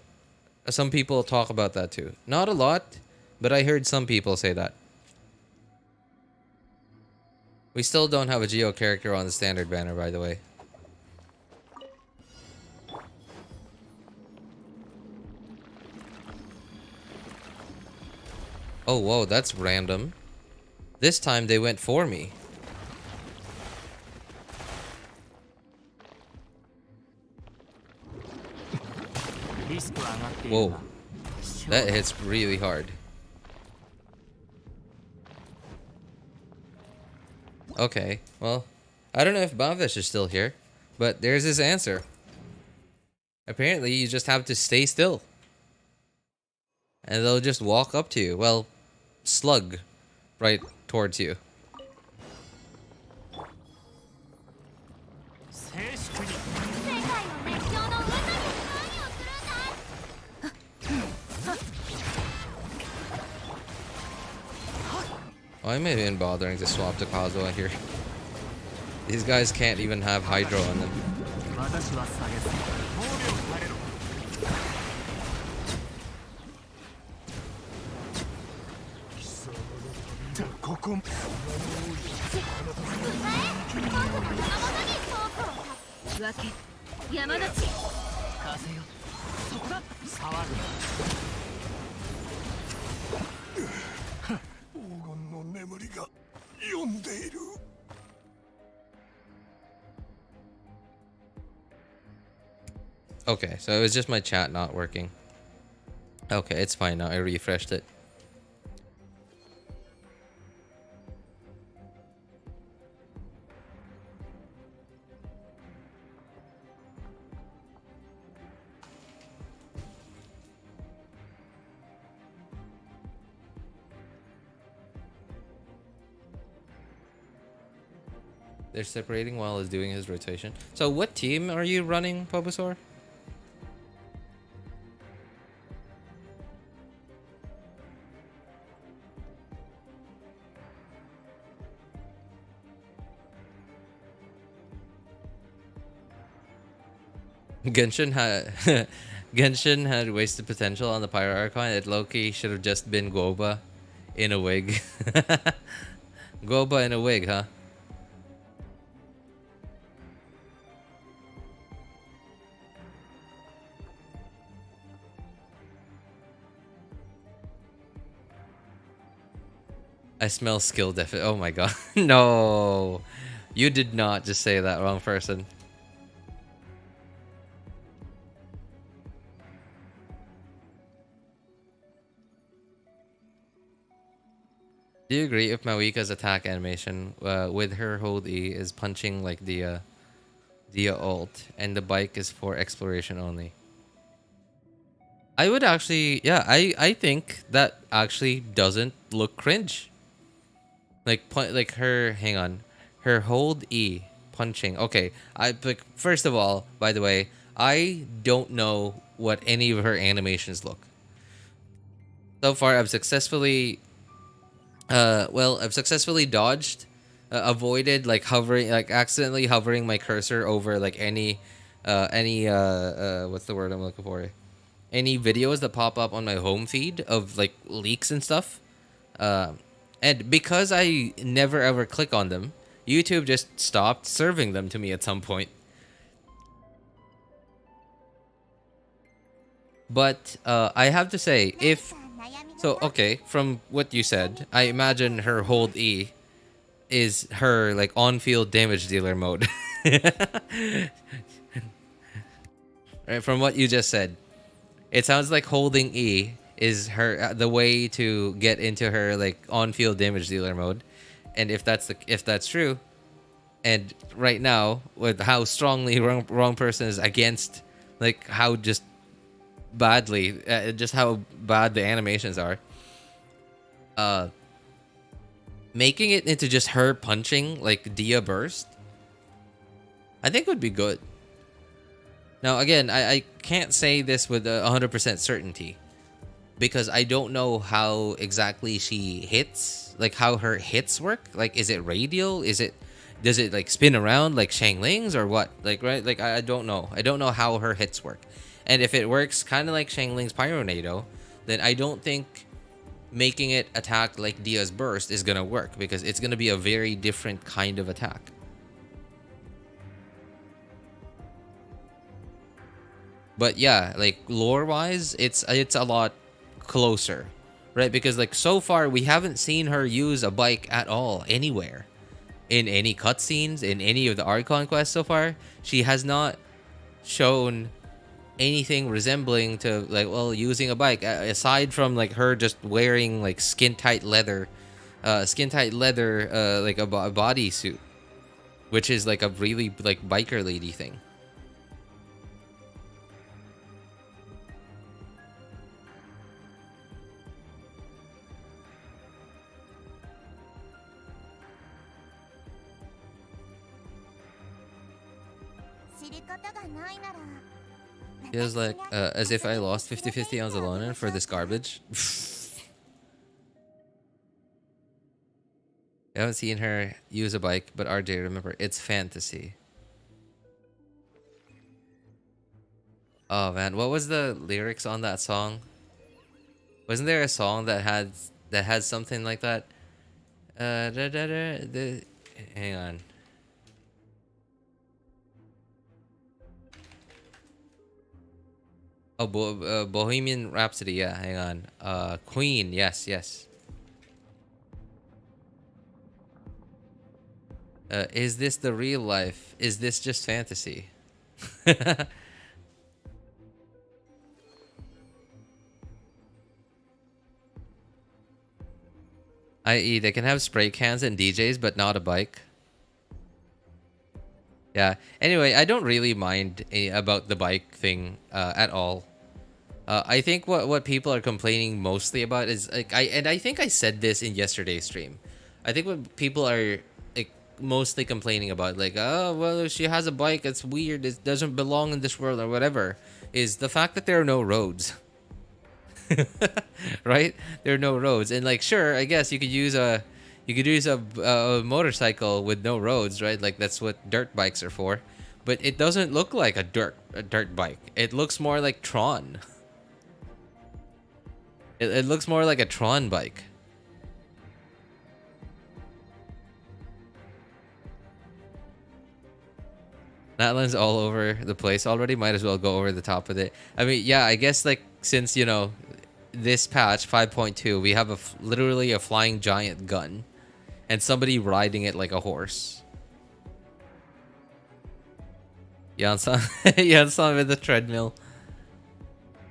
some people talk about that too. Not a lot, but I heard some people say that. We still don't have a Geo character on the standard banner, by the way. Oh, whoa, that's random. This time they went for me. Whoa. That hits really hard. Okay, well, I don't know if Bavish is still here, but there's his answer. Apparently, you just have to stay still. And they'll just walk up to you. Well, slug right towards you. Why am I even bothering to swap to Kazuha here? These guys can't even have Hydro on them. Okay, so it was just my chat not working. Okay, it's fine now. I refreshed it. They're separating while he's doing his rotation. So what team are you running, Bulbasaur? Genshin had Genshin had wasted potential on the Pyro Archon. It low-key should have just been Goba in a wig. Goba in a wig, huh? I smell skill deficit. Oh my god. No. You did not just say that, wrong person. Do you agree if Mavuika's attack animation with her hold E is punching like the ult and the bike is for exploration only? I would actually, yeah, I think that actually doesn't look cringe. Like her, hang on, her hold E punching. Okay, like first of all, by the way, I don't know what any of her animations look. So far, I've successfully, I've successfully dodged, avoided like hovering, like accidentally hovering my cursor over like what's the word I'm looking for? Any videos that pop up on my home feed of like leaks and stuff. And because I never ever click on them, YouTube just stopped serving them to me at some point. But I have to say, okay, from what you said, I imagine her hold E is her like on-field damage dealer mode. Right, from what you just said, it sounds like holding E is her the way to get into her like on-field damage dealer mode. And if that's true, and right now with how strongly wrong person is against like how just how bad the animations are, making it into just her punching like Dia burst, I think would be good. Now again, I can't say this with 100% certainty because I don't know how exactly she hits, like how her hits work. Like, is it radial? Does it like spin around like Xiangling's or what? Like, right? Like I don't know. I don't know how her hits work. And if it works kind of like Xiangling's Pyronado, then I don't think making it attack like Dia's burst is gonna work because it's gonna be a very different kind of attack. But yeah, like lore-wise, it's a lot closer, right? Because like so far we haven't seen her use a bike at all anywhere, in any cutscenes, in any of the Archon quests so far. She has not shown anything resembling to like using a bike aside from like her just wearing like skin tight leather like a body suit, which is like a really like biker lady thing. Feels like as if I lost 50-50 on Zalonin for this garbage. I haven't seen her use a bike, but RJ, remember, it's fantasy. Oh man, what was the lyrics on that song? Wasn't there a song that had something like that? Hang on. Oh, Bohemian Rhapsody. Yeah, hang on. Queen. Yes, yes. Is this the real life? Is this just fantasy? I.e., they can have spray cans and DJs, but not a bike. Yeah. Anyway, I don't really mind about the bike thing at all. I think what people are complaining mostly about is like I think I said this in yesterday's stream. I think what people are like mostly complaining about, like, oh well, she has a bike, it's weird, it doesn't belong in this world or whatever, is the fact that there are no roads. Right? There are no roads, and like sure, I guess you could use a motorcycle with no roads, right? Like that's what dirt bikes are for. But it doesn't look like a dirt bike. It looks more like Tron. It looks more like a Tron bike. Natlan's all over the place already. Might as well go over the top of it. I mean, yeah, I guess like since, you know, this patch 5.2, we have literally a flying giant gun and somebody riding it like a horse. Yansan, Yansan with the treadmill.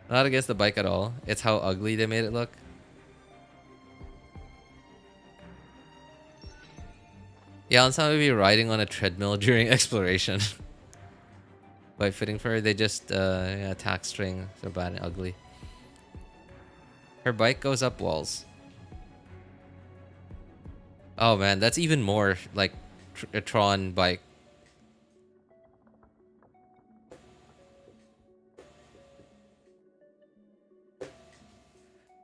Not against the bike at all. It's how ugly they made it look. Yansan would be riding on a treadmill during exploration. Quite fitting for her. They just attack string. So bad and ugly. Her bike goes up walls. Oh man, that's even more like a Tron bike.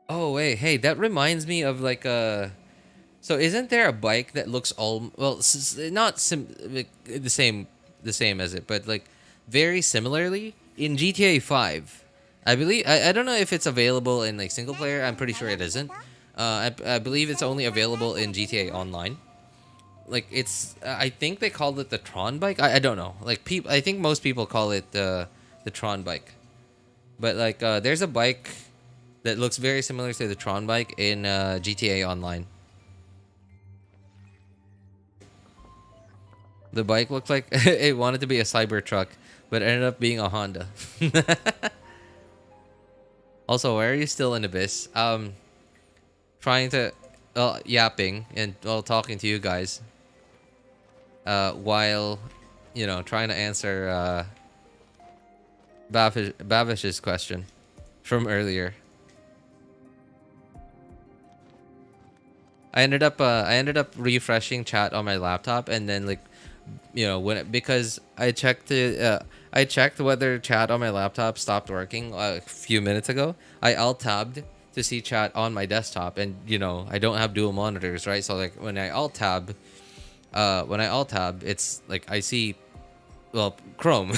Oh wait, hey, that reminds me of like a. So isn't there a bike that looks all well, not like, the same as it, but like very similarly in GTA 5. I believe I don't know if it's available in like single player. I'm pretty sure it isn't. I believe it's only available in GTA Online. Like it's I think they called it the Tron bike. I don't know. Like I think most people call it the Tron bike. But like there's a bike that looks very similar to the Tron bike in GTA Online. The bike looked like it wanted to be a Cybertruck, but ended up being a Honda. Also, why are you still in Abyss? Trying to, yapping and talking to you guys. While, you know, trying to answer Bavish's question from earlier. I ended up refreshing chat on my laptop, and then like, you know, because I checked whether chat on my laptop stopped working a few minutes ago. I alt tabbed to see chat on my desktop, and you know, I don't have dual monitors, right? So like when I alt tab, it's like I see, well, Chrome.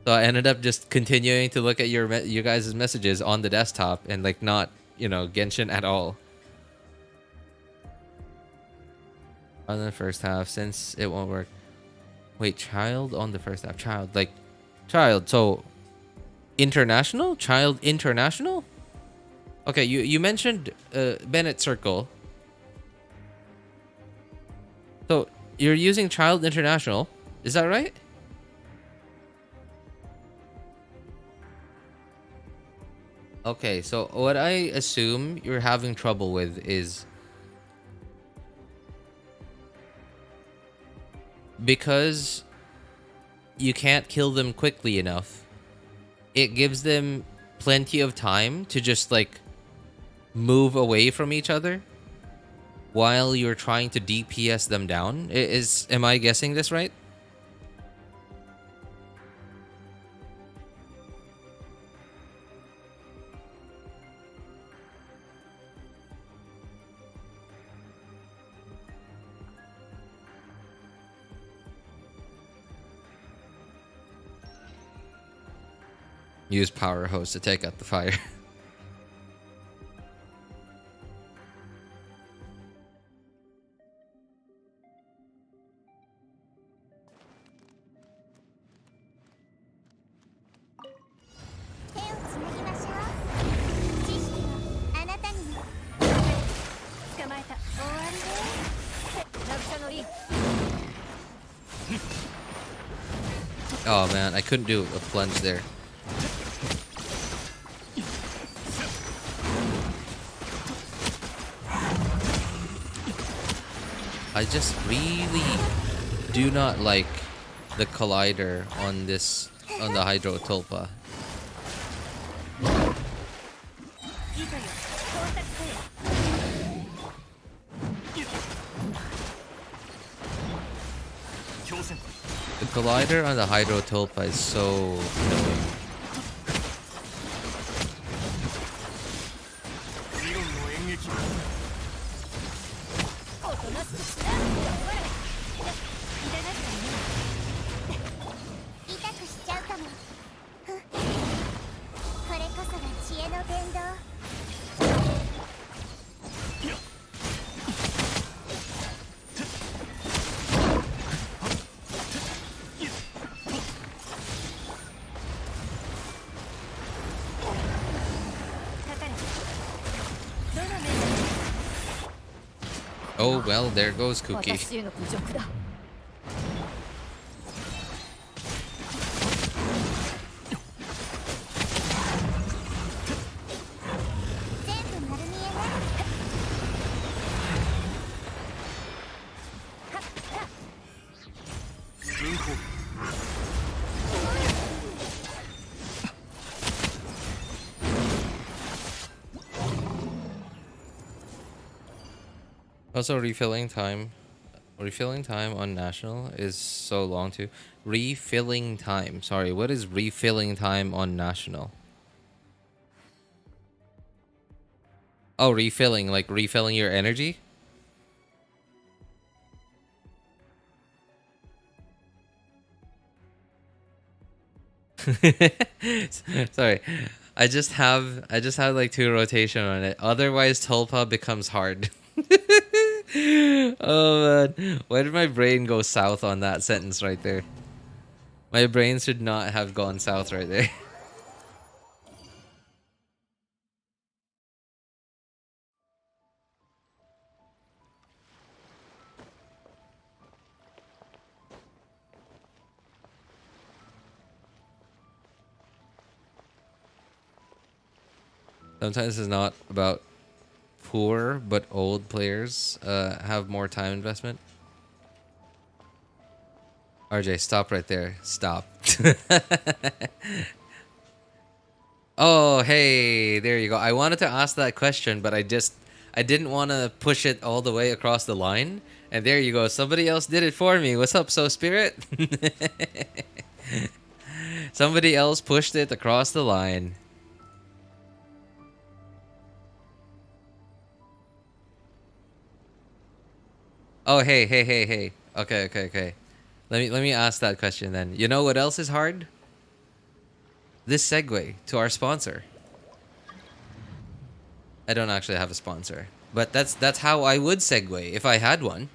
So I ended up just continuing to look at your guys' messages on the desktop and like not, you know, Genshin at all. On the first half, since it won't work. Wait, child on the first half. Child, like, child. So, international? Child international? Okay, you mentioned Bennett Circle. So, you're using child international. Is that right? Okay, so what I assume you're having trouble with is because you can't kill them quickly enough, it gives them plenty of time to just like move away from each other while you're trying to DPS them down. Am I guessing this right? Use power hose to take out the fire. Oh man, I couldn't do a plunge there. I just really do not like the collider on the Hydro Tulpa. The collider on the Hydro Tulpa is so annoying. Oh well, there goes Cookie. Also, refilling time on national is so long too. Refilling time. Sorry, what is refilling time on national? Oh, refilling, like refilling your energy? Sorry. I just have like 2 rotation on it. Otherwise Tulpa becomes hard. Oh man. Why did my brain go south on that sentence right there? My brain should not have gone south right there. Sometimes it's not about poor but old players have more time investment. RJ, stop right there. Stop. Oh, hey, there you go. I wanted to ask that question, but I didn't want to push it all the way across the line. And there you go. Somebody else did it for me. What's up, So Spirit? Somebody else pushed it across the line. Oh, hey, hey, hey, hey. Okay, okay, okay. Let me ask that question then. You know what else is hard? This segue to our sponsor. I don't actually have a sponsor, but that's how I would segue if I had one.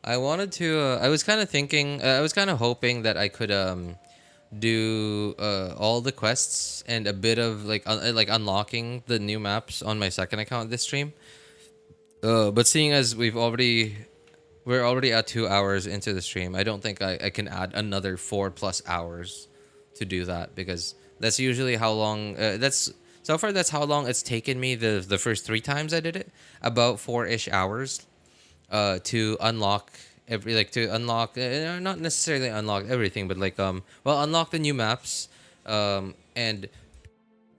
I wanted to. I was kind of thinking. I was kind of hoping that I could do all the quests and a bit of like like unlocking the new maps on my second account this stream. But seeing as we're already at 2 hours into the stream, I don't think I can add another 4+ hours to do that, because that's usually how long. So far that's how long it's taken me the first 3 times I did it. About 4-ish hours. To unlock not necessarily unlock everything, but like unlock the new maps, and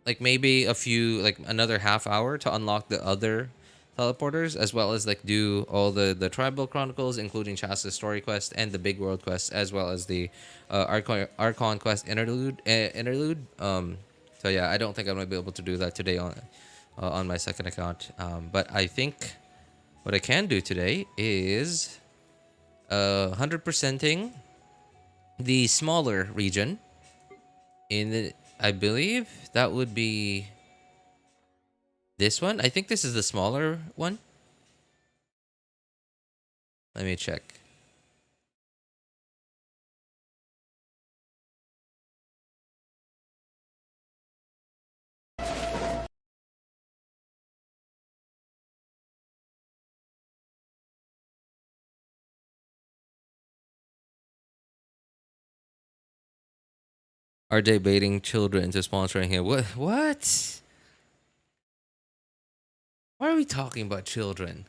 like maybe a few, like another half hour to unlock the other teleporters, as well as like do all the tribal chronicles, including Chasca's story quest and the big world quest, as well as the Archon quest interlude. So yeah, I don't think I'm gonna be able to do that today on my second account, but I think what I can do today is 100%ing the smaller region in the, I believe that would be this one. I think this is the smaller one. Let me check. Are they baiting children into sponsoring here? What? Why are we talking about children?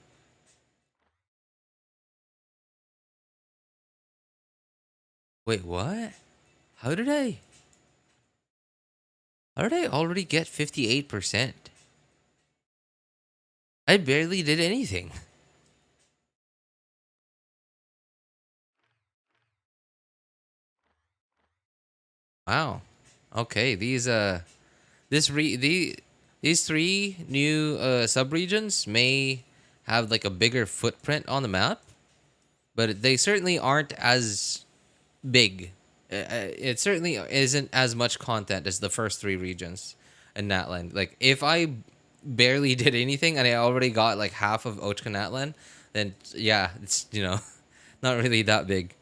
Wait, what? How did I already get 58%? I barely did anything. Wow. Okay, these 3 new subregions may have like a bigger footprint on the map, but they certainly aren't as big. It certainly isn't as much content as the first 3 regions in Natland. Like if I barely did anything and I already got like half of Ochka Natland, then yeah, it's not really that big.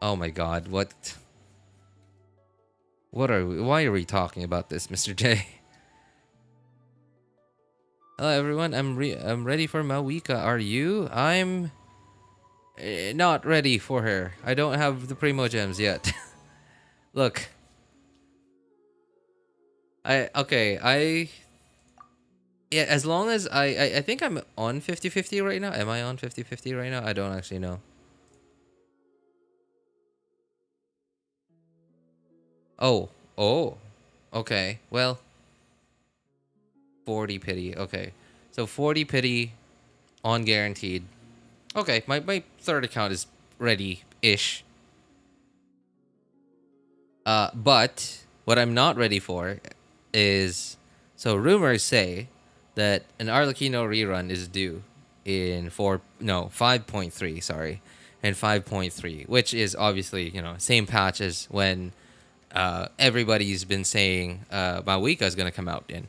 Oh my god, what are we, why are we talking about this, Mr. J? Hello everyone, I'm ready for Mavuika. Are you? I'm Not ready for her. I don't have the Primo Gems yet. Look. Yeah, as long as I think I'm on 50-50 right now. Am I on 50-50 right now? I don't actually know. Oh. Okay. Well, 40 pity. Okay. So 40 pity on guaranteed. Okay, my third account is ready-ish. But what I'm not ready for is, so rumors say that an Arlecchino rerun is due in 5.3, sorry, and 5.3, which is obviously, same patch as when everybody's been saying Mavuika is going to come out in.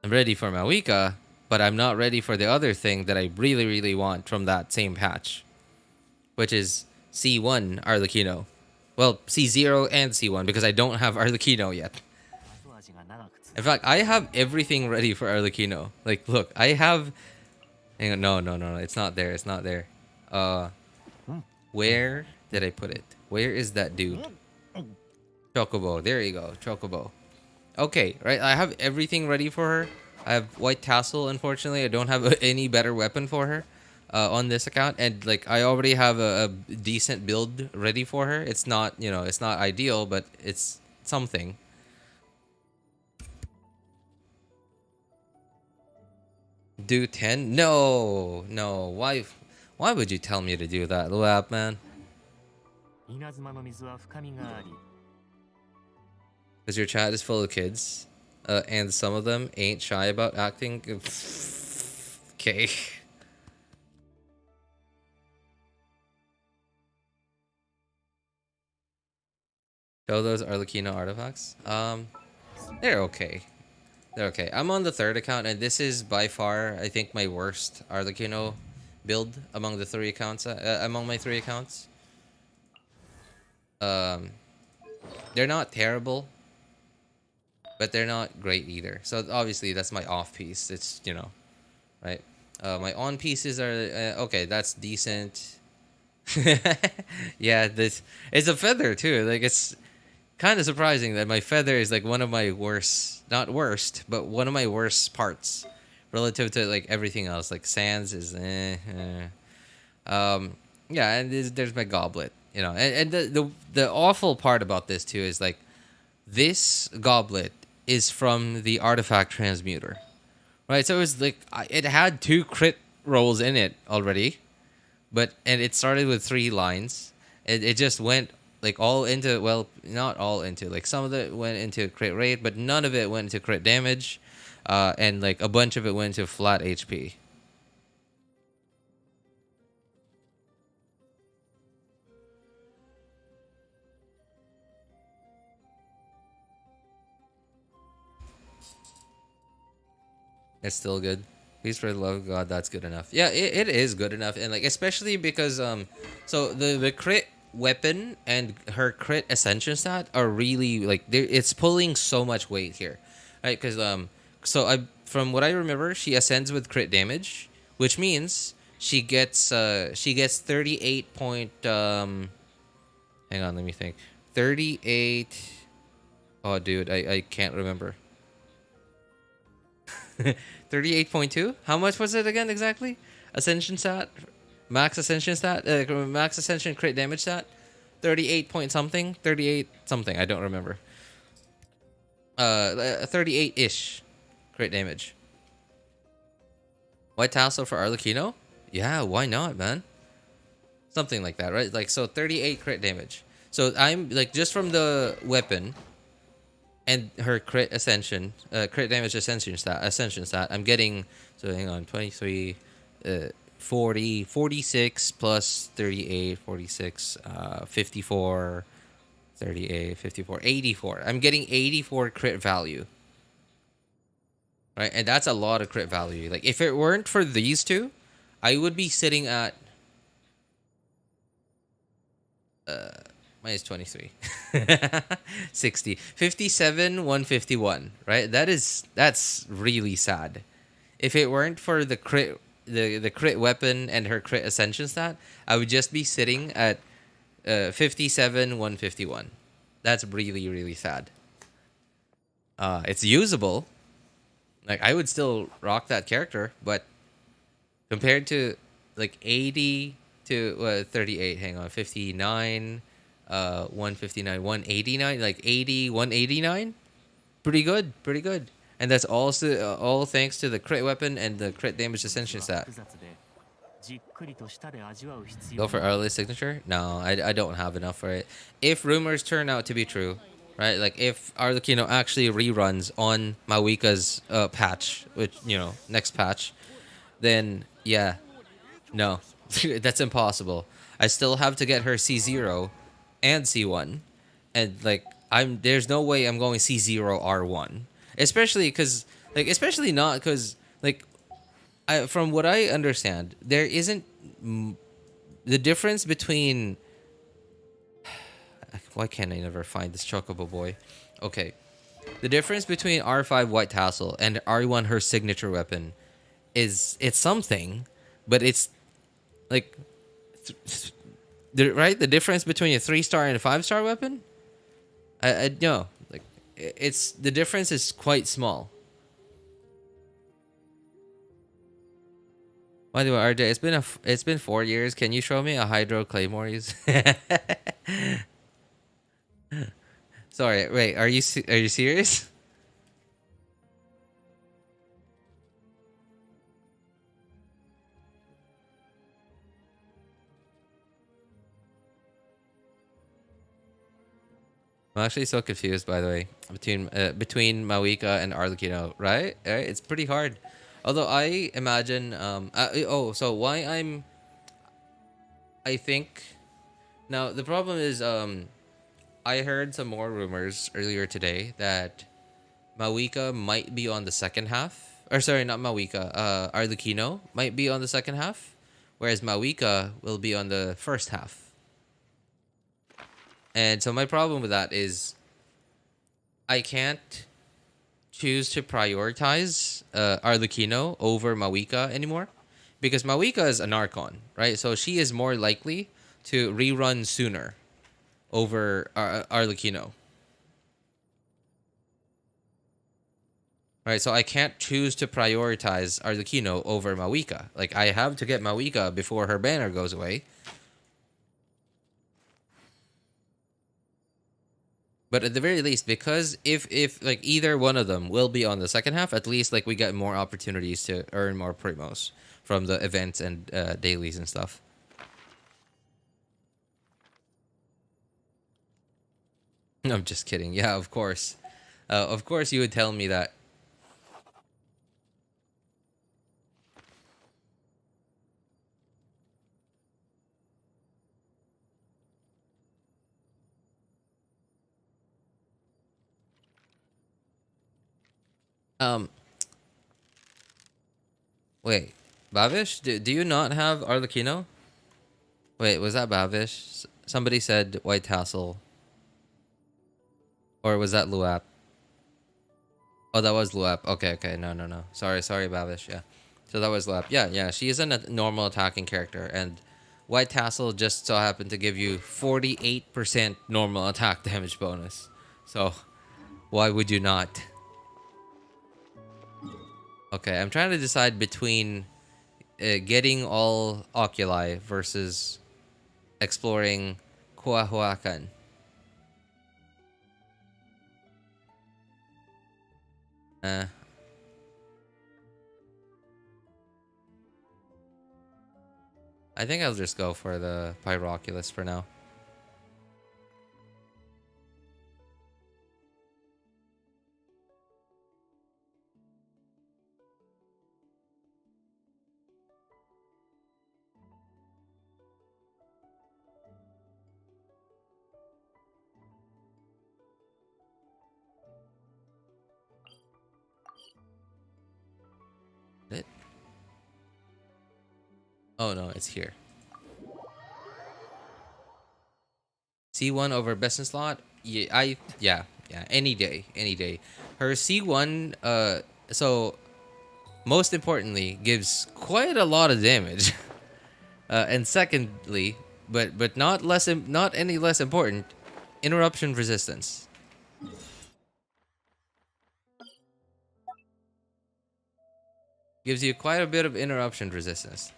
I'm ready for Mavuika, but I'm not ready for the other thing that I really, really want from that same patch, which is C1 Arlecchino. Well, C0 and C1, because I don't have Arlecchino yet. In fact, I have everything ready for Arlecchino. Like, look, I have... Hang on, no, it's not there, it's not there. Where did I put it? Where is that dude? Chocobo, there you go, Chocobo. Okay, right, I have everything ready for her. I have White Tassel, unfortunately. I don't have any better weapon for her on this account. And, like, I already have a decent build ready for her. It's not, it's not ideal, but it's something. Do 10? No. Why would you tell me to do that, Luap, man? Because your chat is full of kids. And some of them ain't shy about acting. Okay. Show those Arlecchino artifacts. They're okay. They're okay. I'm on the third account, and this is by far, I think, my worst Arlecchino build among the three accounts. Among my three accounts. They're not terrible, but they're not great either. So obviously, that's my off piece. It's right. My on pieces are okay. That's decent. Yeah, this it's a feather too. Like, it's kind of surprising that my feather is like one of my worst, not worst, but one of my worst parts relative to like everything else. Like sands is yeah, and there's my goblet, and the awful part about this too is like this goblet is from the artifact transmuter, right? So it was like it had 2 crit rolls in it already, and it started with 3 lines. It just went like all into, well, not all into, like some of it went into crit rate, but none of it went into crit damage, and like a bunch of it went into flat HP. It's still good. Please, for the love of God, that's good enough. Yeah, it is good enough, and like especially because so the crit weapon and her crit ascension stat are really like it's pulling so much weight here, right? Because from what I remember, she ascends with crit damage, which means she gets 38 point hang on, let me think. 38. Oh, dude, I can't remember. 38.2? How much was it again exactly? Ascension stat? Max ascension stat? Max ascension crit damage stat? 38 point something? 38 something, I don't remember. 38-ish crit damage. White Tassel for Arlecchino? Yeah, why not, man? Something like that, right? Like, so 38 crit damage. So I'm, like, just from the weapon and her crit ascension, crit damage ascension stat, I'm getting, so hang on, 23, 40, 46 plus 38, 46, 54, 38, 54, 84. I'm getting 84 crit value. Right? And that's a lot of crit value. Like, if it weren't for these two, I would be sitting at minus 23. 60. 57, 151. Right? That's really sad. If it weren't for the crit the crit weapon and her crit ascension stat, I would just be sitting at 57 151. That's really really sad. It's usable. Like I would still rock that character, but compared to like 80 to 38, hang on, 59, 159, 189, like 80, 189, pretty good, pretty good. And that's also all thanks to the crit weapon and the crit damage ascension stat. Go for early signature? No, I don't have enough for it. If rumors turn out to be true, right? Like if Arlecchino actually reruns on Mavuika's patch, which next patch, then yeah, no, that's impossible. I still have to get her C0 and C1, and like there's no way I'm going C0 R1, especially not because like from what I understand, there isn't the difference between. Why can't I never find this Chocobo boy? Okay, the difference between R5 White Tassel and R1 her signature weapon it's something, but it's like the difference between a 3-star and a 5-star weapon. I know, like it's the difference is quite small. By the way, RJ, it's been 4 years. Can you show me a Hydro Claymore use? Sorry, wait. Are you serious? I'm actually so confused, by the way, between Mavuika and Arlecchino, right? It's pretty hard. Although I imagine, so why I think, now the problem is, I heard some more rumors earlier today that Mavuika might be on the second half, or sorry, not Mavuika, Arlecchino might be on the second half, whereas Mavuika will be on the first half. And so my problem with that is I can't choose to prioritize Arlecchino over Mavuika anymore, because Mavuika is an Archon, right? So she is more likely to rerun sooner over Arlecchino. Right, so I can't choose to prioritize Arlecchino over Mavuika. Like I have to get Mavuika before her banner goes away. But at the very least, because if like either one of them will be on the second half, at least like we get more opportunities to earn more primos from the events and dailies and stuff. I'm just kidding. Yeah, of course. Of course you would tell me that. Wait, Bavish? Do you not have Arlecchino? Wait, was that Bavish? Somebody said White Tassel. Or was that Luap? Oh, that was Luap. Okay. No. Sorry, Bavish. Yeah. So that was Luap. Yeah. She is a normal attacking character. And White Tassel just so happened to give you 48% normal attack damage bonus. So, why would you not? Okay, I'm trying to decide between getting all Oculi versus exploring Kuahuacan. I think I'll just go for the Pyroculus for now. Oh no, it's here. C1 over best in slot? Yeah, any day. Her C1 so most importantly, gives quite a lot of damage. And secondly, but not any less important, interruption resistance. Gives you quite a bit of interruption resistance.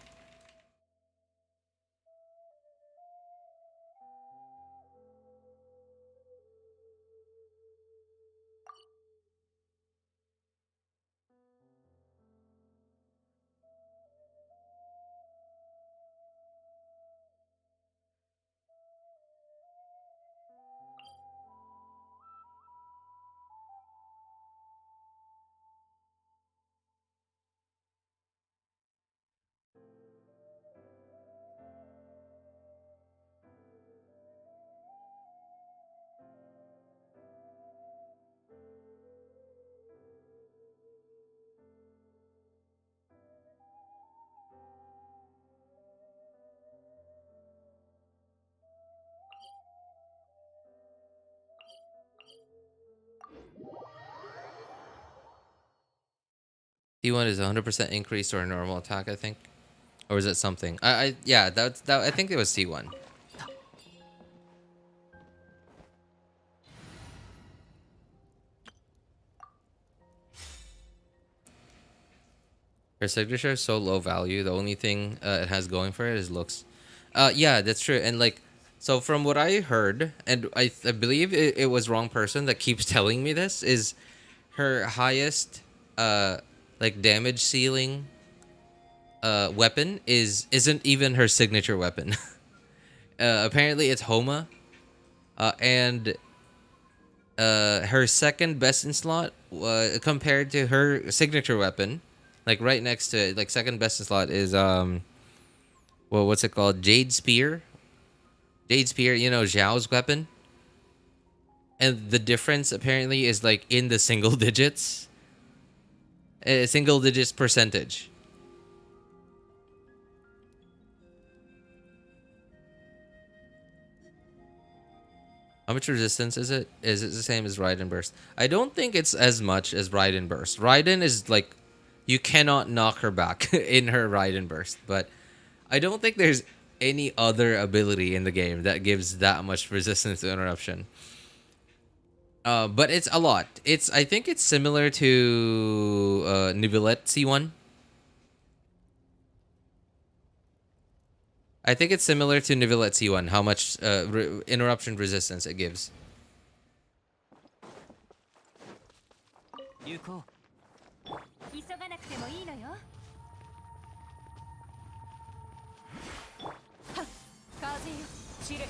T1 is 100% increase or a normal attack, I think. Or is it something? Yeah, that I think it was T1. Her signature is so low value. The only thing it has going for it is looks. Yeah, that's true. And like, so from what I heard, and I believe it was wrong person that keeps telling me this, is her highest like damage ceiling weapon isn't even her signature weapon. Apparently it's Homa, and her second best in slot compared to her signature weapon, like right next to it, like second best in slot is well, what's it called? Jade Spear. Jade Spear, you know, Zhao's weapon. And the difference apparently is like in the single digits. Single digits percentage. How much resistance is it? Is it the same as Raiden Burst? I don't think it's as much as Raiden Burst. Raiden is like, you cannot knock her back in her Raiden Burst. But I don't think there's any other ability in the game that gives that much resistance to interruption. But it's a lot. I think it's similar to Neuvillette C1. I think it's similar to Neuvillette C1, how much interruption resistance it gives. 行こう。急がなくてもいいのよ。はっ、風よ、散れ。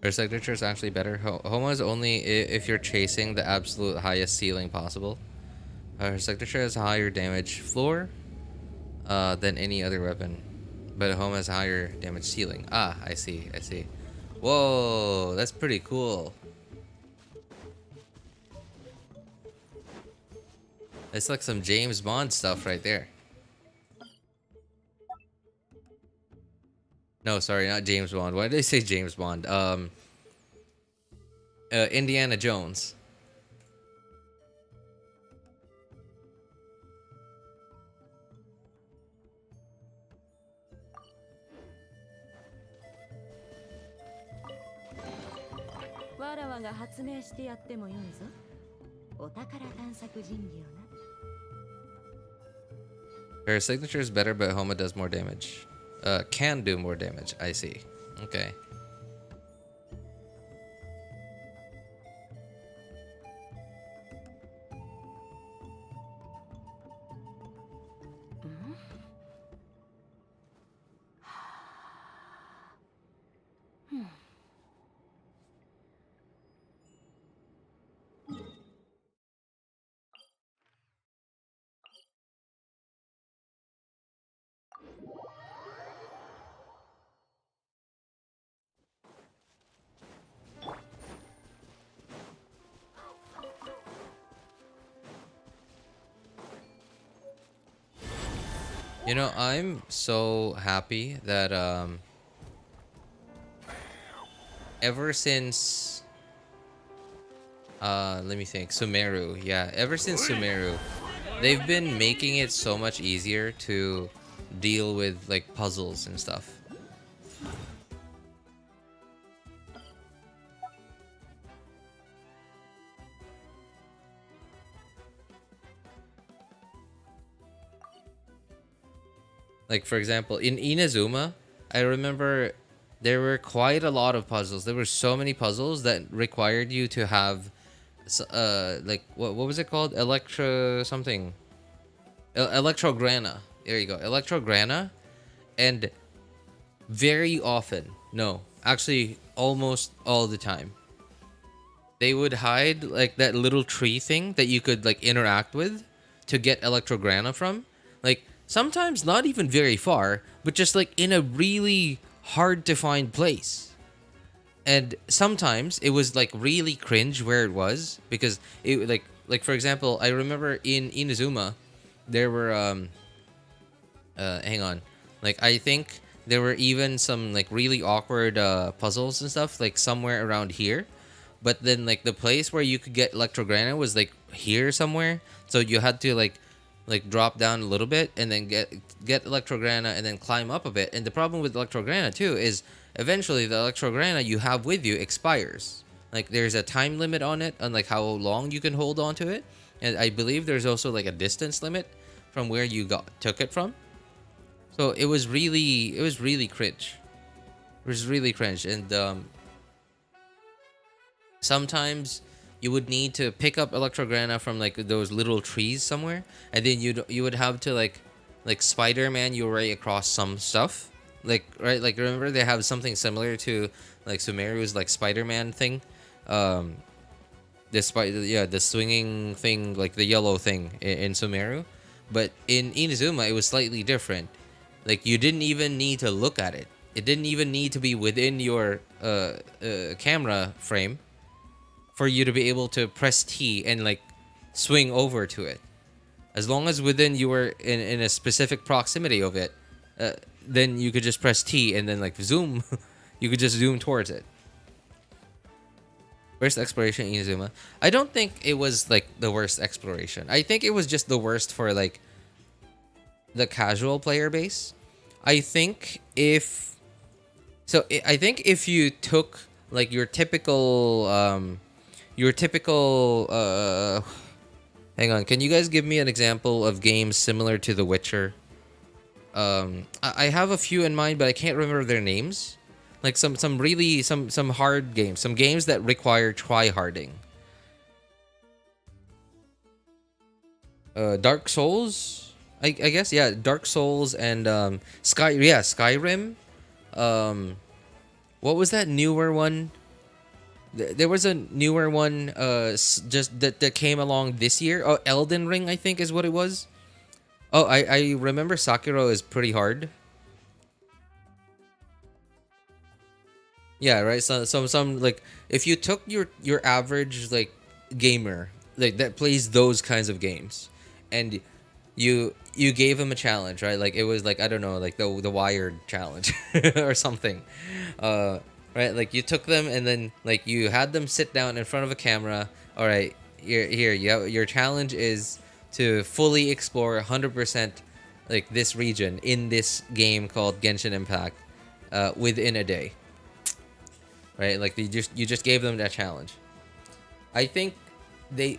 Her signature is actually better. Homa is only if you're chasing the absolute highest ceiling possible. Her signature has a higher damage floor than any other weapon. But Homa has a higher damage ceiling. Ah, I see. Whoa, that's pretty cool. It's like some James Bond stuff right there. No, sorry, not James Bond. Why did I say James Bond? Indiana Jones. Her signature is better, but Homa does more damage. Can do more damage. I see. Okay. You know, I'm so happy that ever since let me think, Sumeru, yeah, ever since Sumeru, they've been making it so much easier to deal with like puzzles and stuff. Like, for example, in Inazuma, I remember there were quite a lot of puzzles. There were so many puzzles that required you to have, like, what was it called? Electro something. Electrograna. There you go. Electrograna. And very often, no, actually almost all the time, they would hide, like, that little tree thing that you could, like, interact with to get Electrograna from. Like, sometimes not even very far, but just like in a really hard to find place. And sometimes it was like really cringe where it was, because it like for example, I remember in Inazuma there were hang on, like I think there were even some like really awkward puzzles and stuff like somewhere around here, but then like the place where you could get Electrograna was like here somewhere, so you had to like drop down a little bit and then get Electrograna and then climb up a bit. And the problem with Electrograna too is eventually the Electrograna you have with you expires. Like there's a time limit on it, on like how long you can hold on to it, and I believe there's also like a distance limit from where you took it from. So it was really cringe. It was really cringe, and sometimes you would need to pick up Electrograna from like those little trees somewhere, and then you would have to like Spider-Man your way across some stuff. Like, right, like remember they have something similar to like Sumeru's like Spider-Man thing, the swinging thing, like the yellow thing in Sumeru, but in Inazuma it was slightly different. Like you didn't even need to look at it. It didn't even need to be within your camera frame for you to be able to press T and like swing over to it. As long as within you were in a specific proximity of it, then you could just press T and then like zoom. You could just zoom towards it. Worst exploration in Inazuma. I don't think it was like the worst exploration. I think it was just the worst for like the casual player base. I think if you took like your typical hang on, can you guys give me an example of games similar to The Witcher? I have a few in mind, but I can't remember their names. Like some hard games, some games that require try-harding. Dark Souls, I guess, yeah, Dark Souls and Skyrim. What was that newer one? There was a newer one just that came along this year. Oh, Elden Ring, I think is what it was. Oh, I remember Sekiro is pretty hard. Yeah, right. So some like if you took your average like gamer like that plays those kinds of games, and you gave him a challenge, right? Like it was like, I don't know, like the Wired challenge or something. Right, like you took them and then like you had them sit down in front of a camera. All right, here your challenge is to fully explore 100% like this region in this game called Genshin Impact within a day. Right, like you just gave them that challenge. I think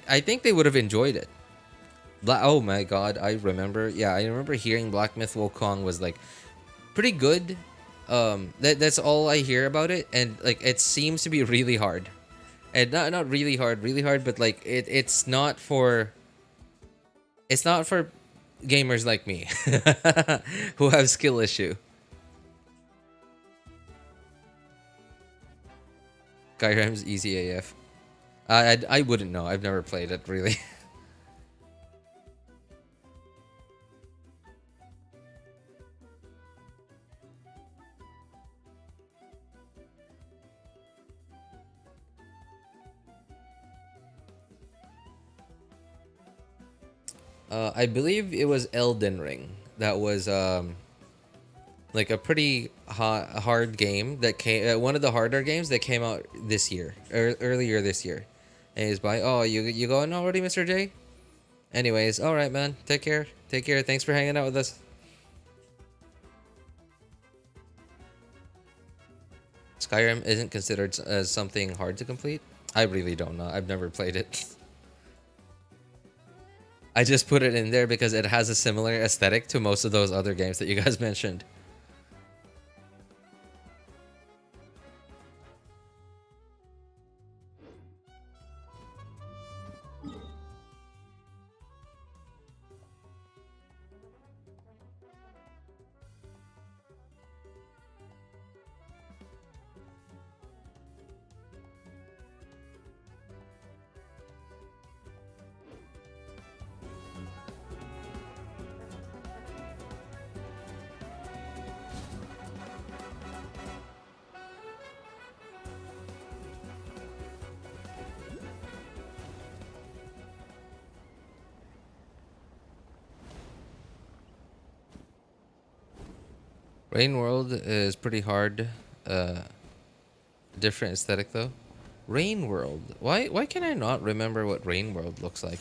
I think they would have enjoyed it. Oh my god, I remember. Yeah, I remember hearing Black Myth Wukong was like pretty good. That's all I hear about it, and like it seems to be really hard, and not really hard, but like it's not for gamers like me who have skill issue. Skyrim's easy AF. I wouldn't know. I've never played it really. I believe it was Elden Ring. That was like a pretty hard game that came. One of the harder games that came out this year, earlier this year. And he's by. Oh, you going already, Mr. J? Anyways, all right, man. Take care. Take care. Thanks for hanging out with us. Skyrim isn't considered as something hard to complete. I really don't know. I've never played it. I just put it in there because it has a similar aesthetic to most of those other games that you guys mentioned. Rain World is pretty hard. Different aesthetic though. Rain World. Why can I not remember what Rain World looks like?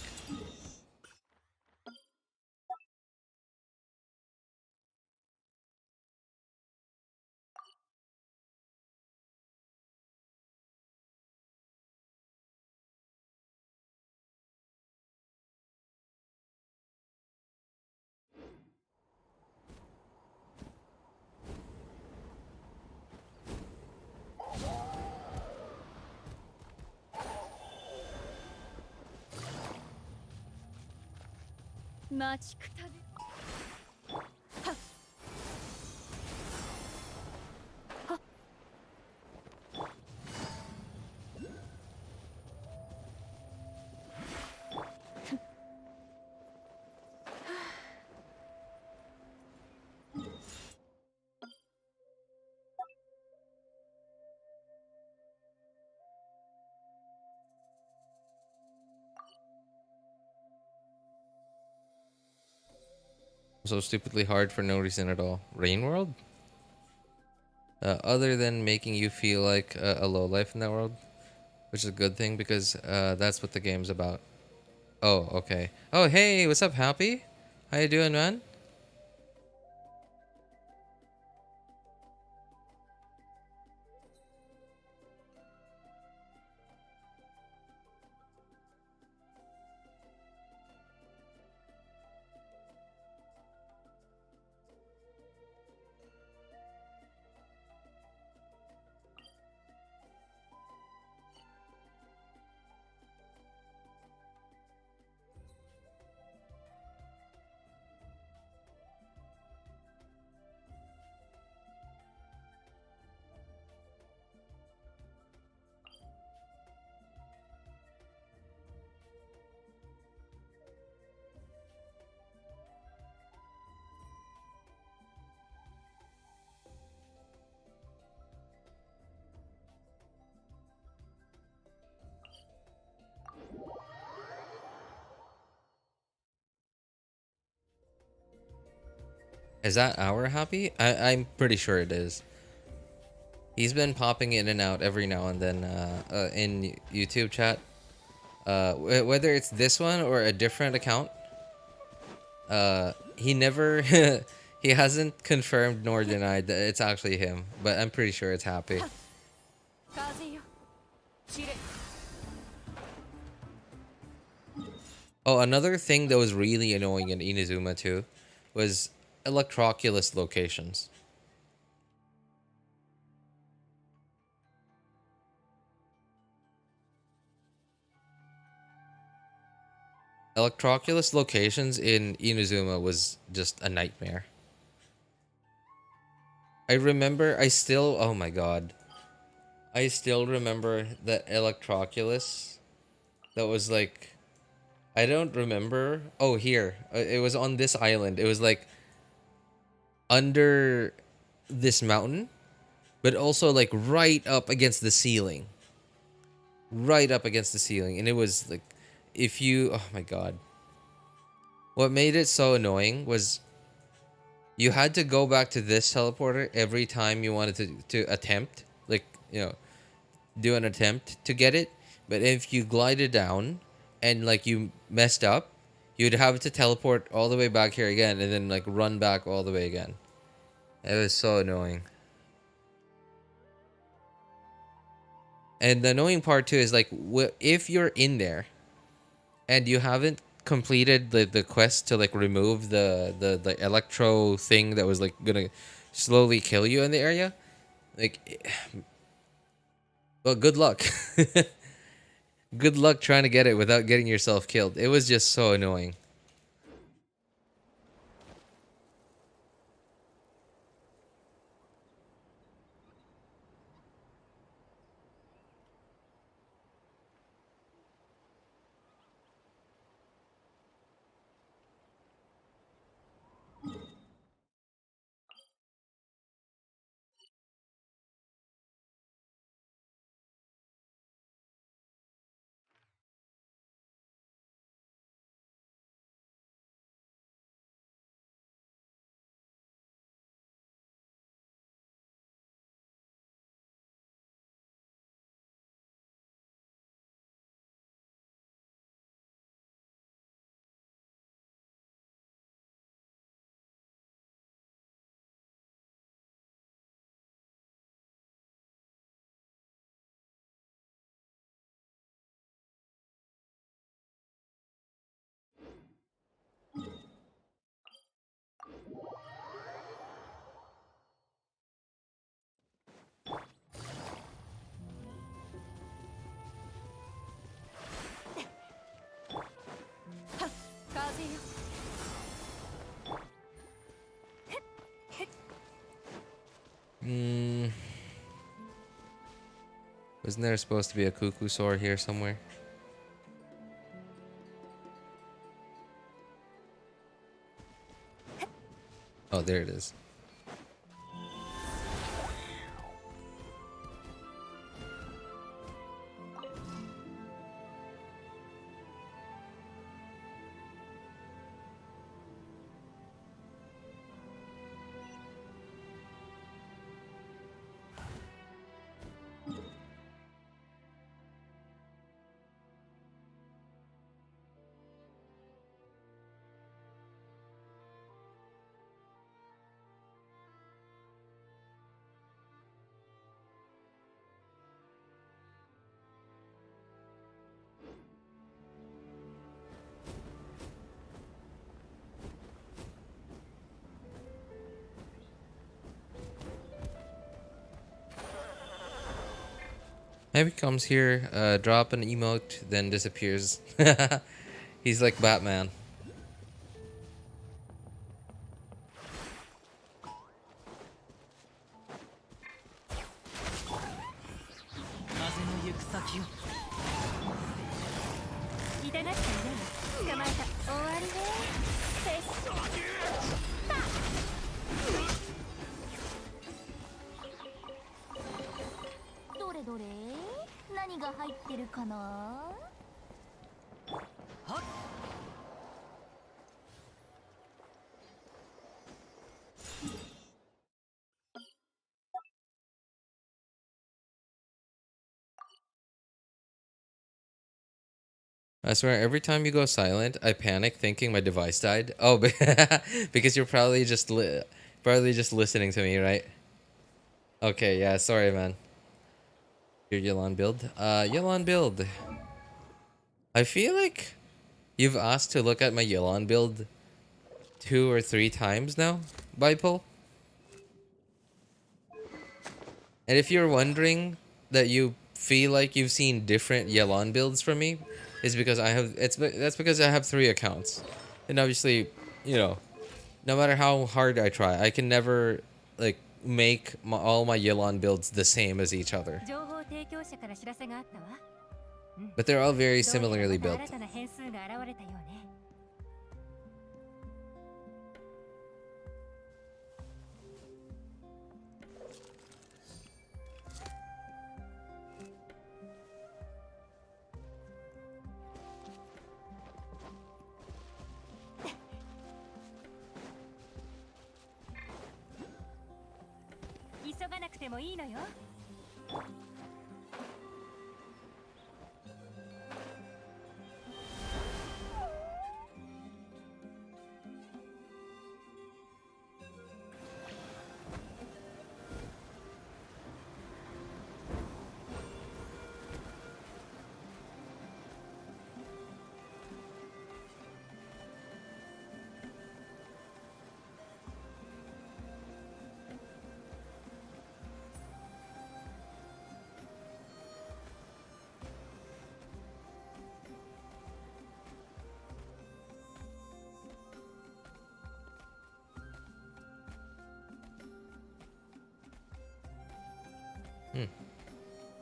So stupidly hard for no reason at all. Rain World? Other than making you feel like a low life in that world, which is a good thing because that's what the game's about. Oh, okay. Oh, hey, what's up, Happy? How you doing, man? Is that our Happy? I'm pretty sure it is. He's been popping in and out every now and then in YouTube chat. Whether it's this one or a different account. He never... he hasn't confirmed nor denied that it's actually him. But I'm pretty sure it's Happy. Oh, another thing that was really annoying in Inazuma too was Electroculus locations. Electroculus locations in Inazuma was just a nightmare. I remember, oh my god. I still remember that Electroculus that was like, I don't remember. Oh, here. It was on this island. It was like under this mountain, but also like right up against the ceiling. Right up against the ceiling. And it was like, if you, oh my god. What made it so annoying was you had to go back to this teleporter every time you wanted to attempt, like, you know, do an attempt to get it. But if you glided down and like you messed up, you'd have to teleport all the way back here again and then like run back all the way again. It was so annoying. And the annoying part too is like, if you're in there and you haven't completed the quest to like remove the electro thing that was like gonna slowly kill you in the area, like, well, good luck. Good luck trying to get it without getting yourself killed. It was just so annoying. Wasn't there supposed to be a cuckoo soar here somewhere? Oh, there it is. Maybe comes here, drop an emote, then disappears. He's like Batman. I swear, every time you go silent, I panic thinking my device died. Oh, because you're probably just listening to me, right? Okay, yeah, sorry, man. Your Yelan build. Yelan build. I feel like You've asked to look at my Yelan build 2 or 3 times now, Biple. And if you're wondering that you feel like you've seen different Yelan builds from me, is because that's because I have 3 accounts. And obviously, you know, no matter how hard I try, I can never like make all my Yelan builds the same as each other. 情報提供者から知らせがあったわ。 But they're all very どうやら similarly また built. 新たな変数が現れたようね。 急がなくてもいいのよ。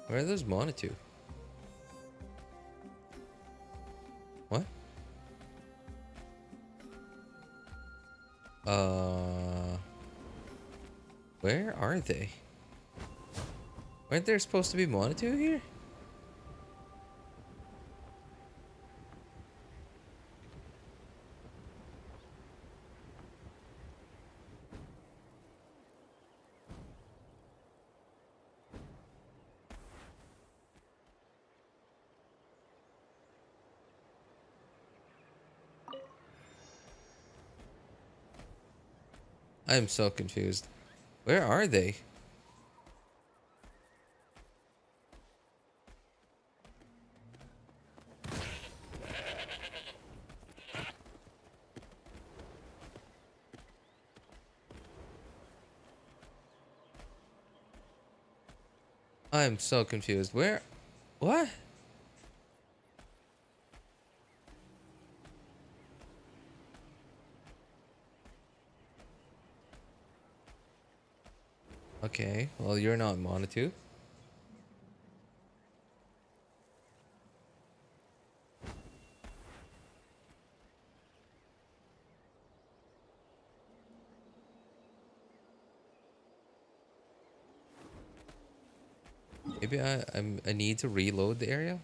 Where are those Mana to? What? Where are they? Aren't there supposed to be Mana to here? I am so confused. Where are they? I am so confused. Where? What? Okay, well, you're not Monatu. Maybe I need to reload the area.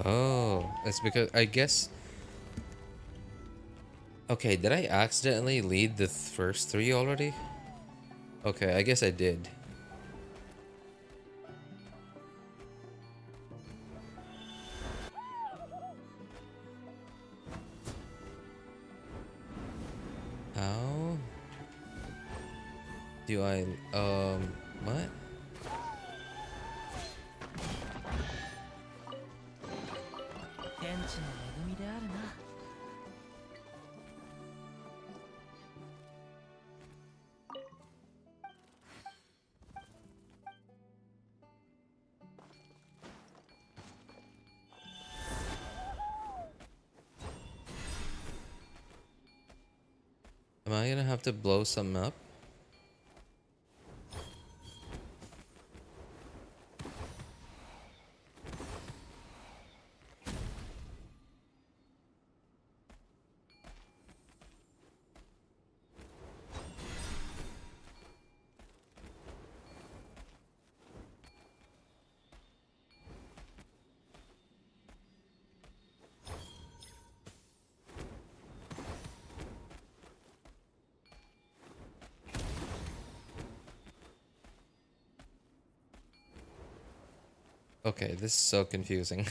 Oh, it's because I guess. Okay, did I accidentally lead the first 3 already? Okay, I guess I did. How do I what? Am I gonna have to blow something up? Okay, this is so confusing.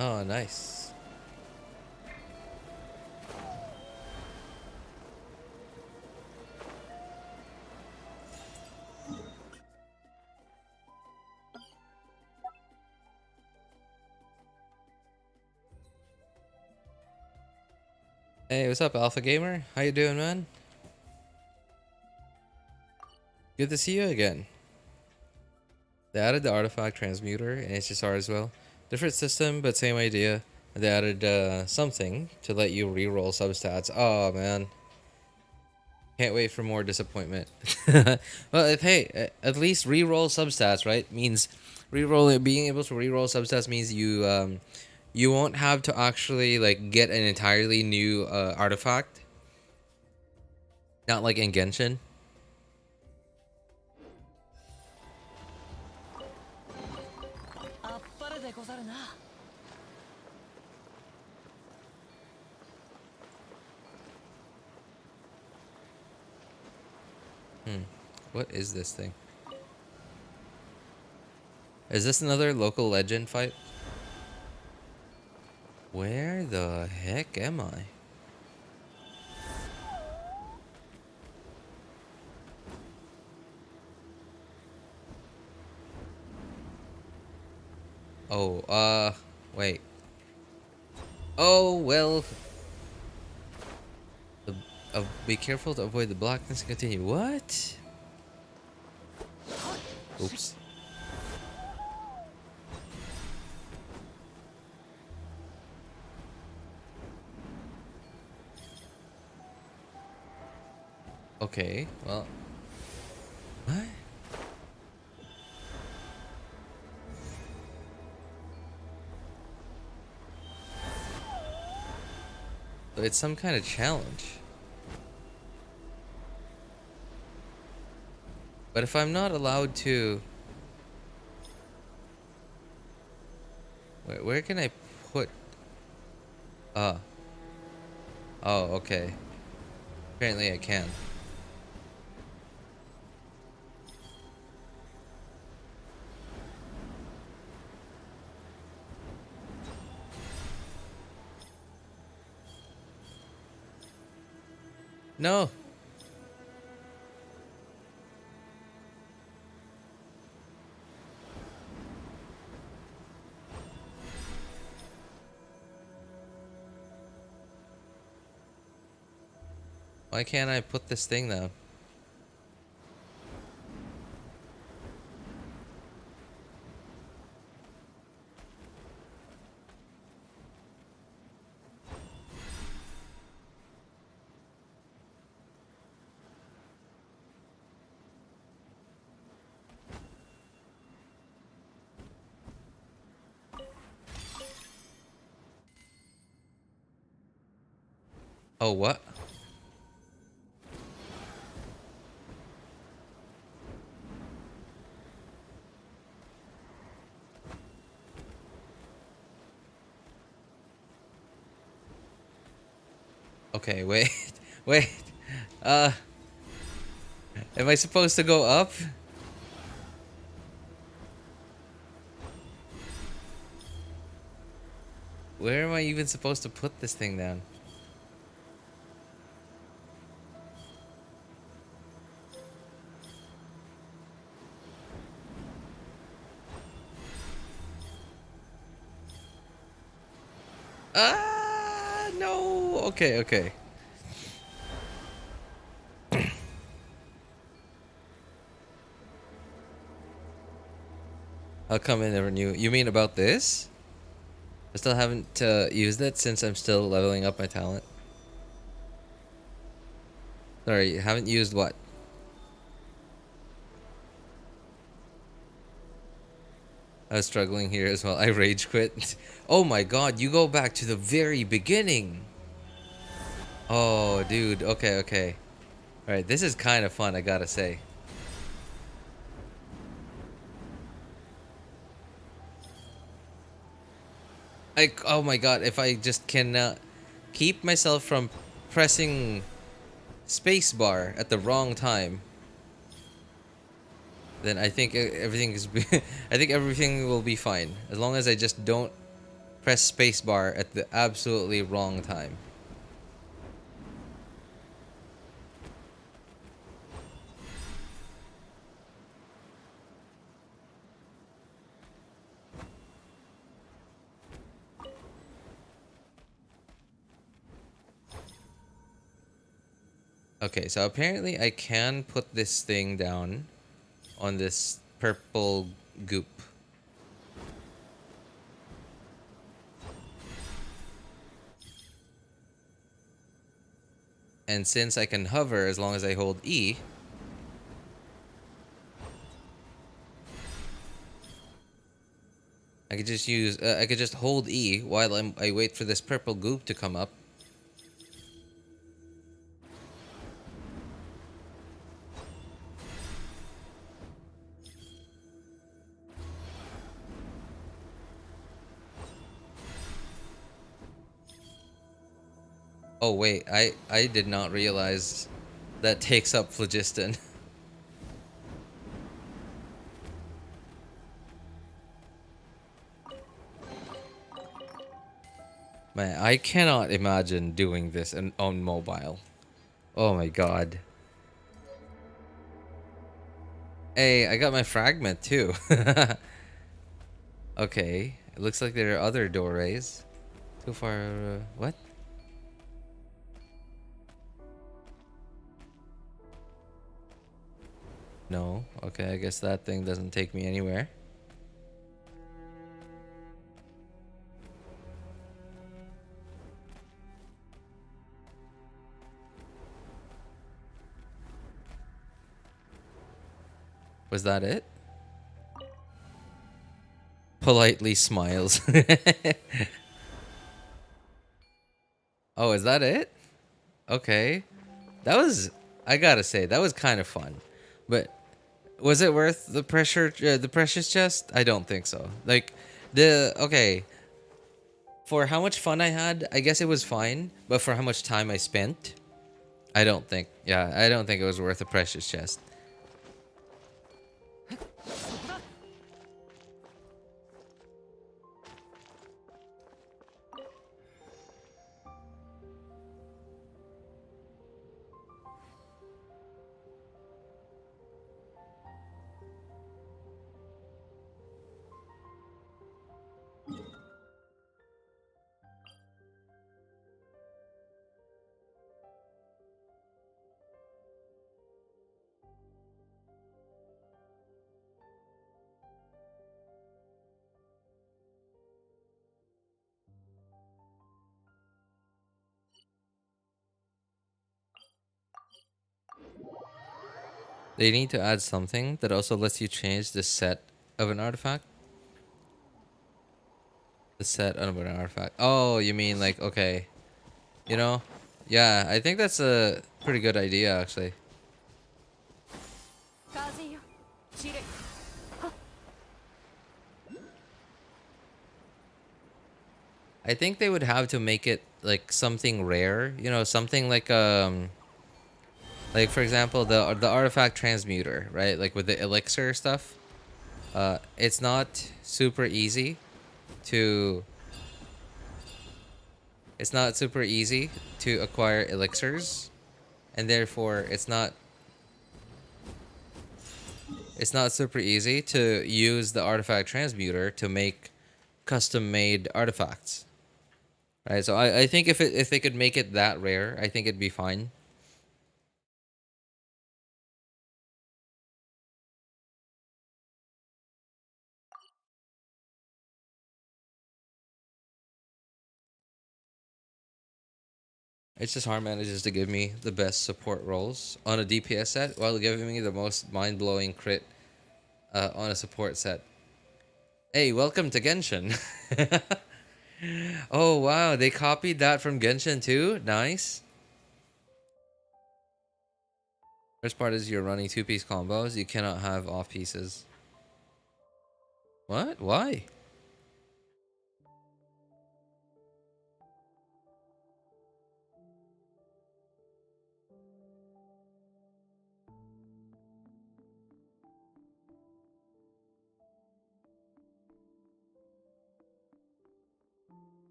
Oh, nice. Hey, what's up, Alpha Gamer? How you doing, man? Good to see you again. They added the artifact transmuter in HSR as well. Different system, but same idea. They added something to let you reroll substats. Oh man, can't wait for more disappointment. Well, hey, at least reroll substats, right? Means being able to reroll substats means you won't have to actually like get an entirely new artifact. Not like in Genshin. What is this thing? Is this another local legend fight? Where the heck am I? Oh, wait. Oh, well. Be careful to avoid the blackness and continue. What? Oops. Okay, well. What? So it's some kind of challenge. But if I'm not allowed to... Where can I put... Oh, okay. Apparently I can. No! Why can't I put this thing though? Oh, what? Okay, wait. Wait. Uh, am I supposed to go up? Where am I even supposed to put this thing down? Ah, no. Okay, okay. How come I never knew? You mean about this? I still haven't used it since I'm still leveling up my talent. Sorry, haven't used what? I was struggling here as well. I rage quit. Oh my god, you go back to the very beginning. Oh, dude. Okay, okay. Alright, this is kind of fun, I gotta say. Oh my god, if I just can keep myself from pressing spacebar at the wrong time, then I think everything is I think everything will be fine as long as I just don't press spacebar at the absolutely wrong time. Okay, so apparently I can put this thing down on this purple goop. And since I can hover as long as I hold E, I could just use I could just hold E while I wait for this purple goop to come up. Oh wait, I did not realize that takes up phlogiston. Man, I cannot imagine doing this on mobile. Oh my god. Hey, I got my fragment too. Okay, it looks like there are other doorways. Too far, what? No. Okay, I guess that thing doesn't take me anywhere. Was that it? Politely smiles. Oh, is that it? Okay. That was, I gotta say, that was kind of fun. But was it worth the the precious chest? I don't think so. Like, okay. For how much fun I had, I guess it was fine. But for how much time I spent, I don't think, yeah, I don't think it was worth the precious chest. They need to add something that also lets you change the set of an artifact. The set of an artifact. Oh, you mean like, okay. You know, Yeah, I think that's a pretty good idea, actually. 風よ散れ I think they would have to make it like something rare, you know, something like for example the artifact transmuter, right? Like with the elixir stuff. It's not super easy to acquire elixirs, and therefore it's not super easy to use the artifact transmuter to make custom made artifacts. Right, so I think if they could make it that rare, I think it'd be fine. It's just hard manages to give me the best support roles on a DPS set while giving me the most mind-blowing crit on a support set. Hey, welcome to Genshin. Oh wow, they copied that from Genshin too? Nice. First part is you're running two-piece combos. You cannot have off pieces. What? Why?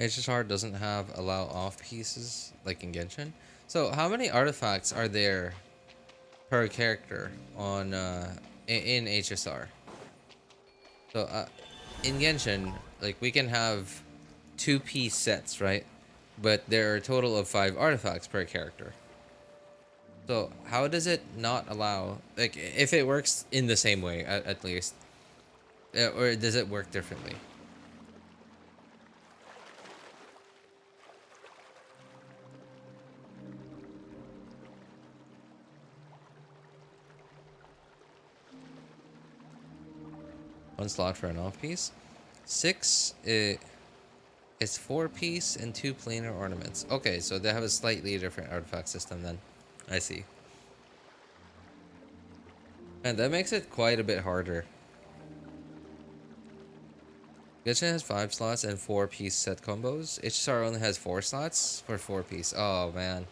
It's just hard doesn't have allow off pieces like in Genshin. So how many artifacts are there per character on in HSR? So in Genshin, like we can have two-piece sets, right? But there are a total of 5 artifacts per character. So how does it not allow, like if it works in the same way at least, or does it work differently? One slot for an off piece. 6 is 4-piece and 2 planar ornaments. Okay, so they have a slightly different artifact system then. I see. And that makes it quite a bit harder. Genshin has 5 slots and 4-piece set combos. HSR only has 4 slots for 4-piece. Oh man.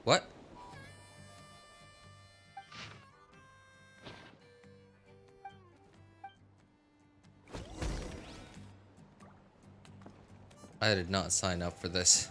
What? I did not sign up for this.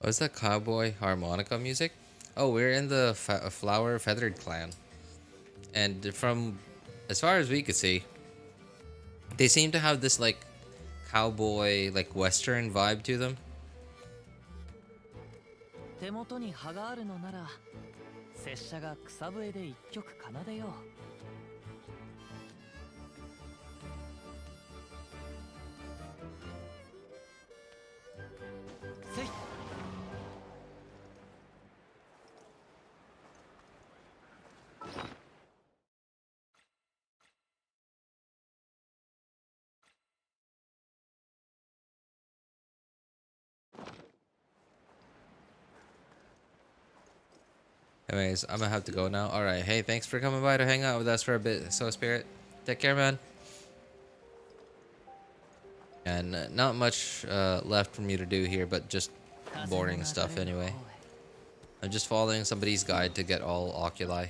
What's that cowboy harmonica music? Oh, we're in the flower feathered clan. And from as far as we could see, they seem to have this like cowboy, like western vibe to them. 手元に葉があるのなら拙者が草笛で一曲奏でよう。せい。Anyways, I'm gonna have to go now. Alright, hey, thanks for coming by to hang out with us for a bit, So Spirit. Take care, man. And not much left for me to do here, but just boring stuff anyway. I'm just following somebody's guide to get all oculi.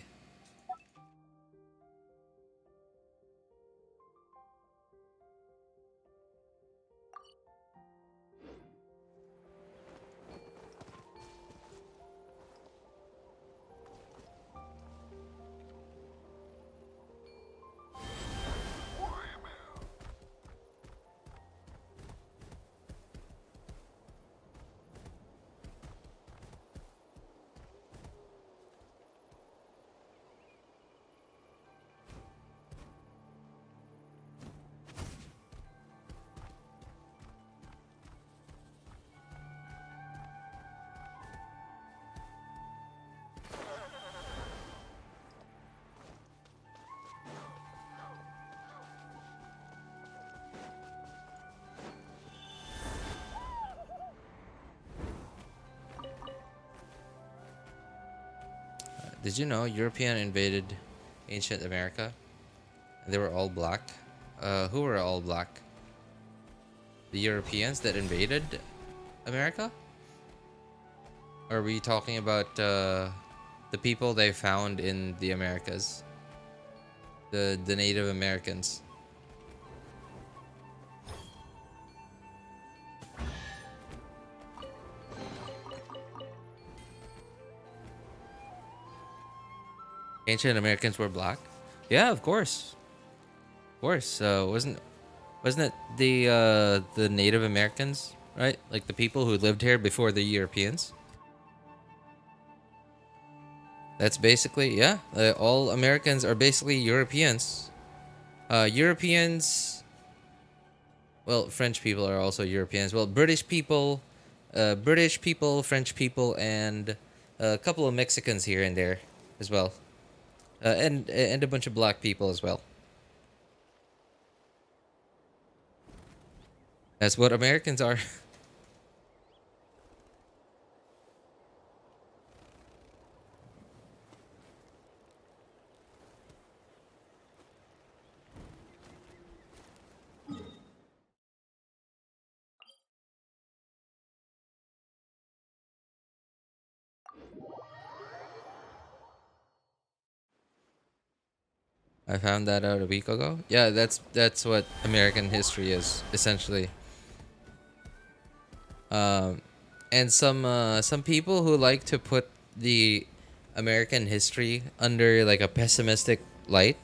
Did you know European invaded ancient America? They were all black. Who were all black? The Europeans that invaded America? Or are we talking about the people they found in the Americas? The Native Americans. Ancient Americans were black? Yeah, of course. Of course. Wasn't it the Native Americans, right? Like the people who lived here before the Europeans? That's basically, yeah. All Americans are basically Europeans. Europeans. Well, French people are also Europeans. Well, British people, French people, and a couple of Mexicans here and there as well, and a bunch of black people as well. That's what Americans are. I found that out a week ago. Yeah, that's what American history is essentially. And some people who like to put the American history under like a pessimistic light,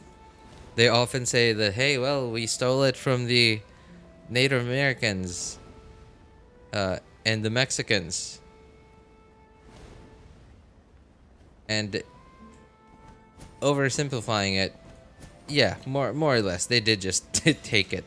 they often say that, hey, well, we stole it from the Native Americans, and the Mexicans, and oversimplifying it, yeah, more or less, they did just take it.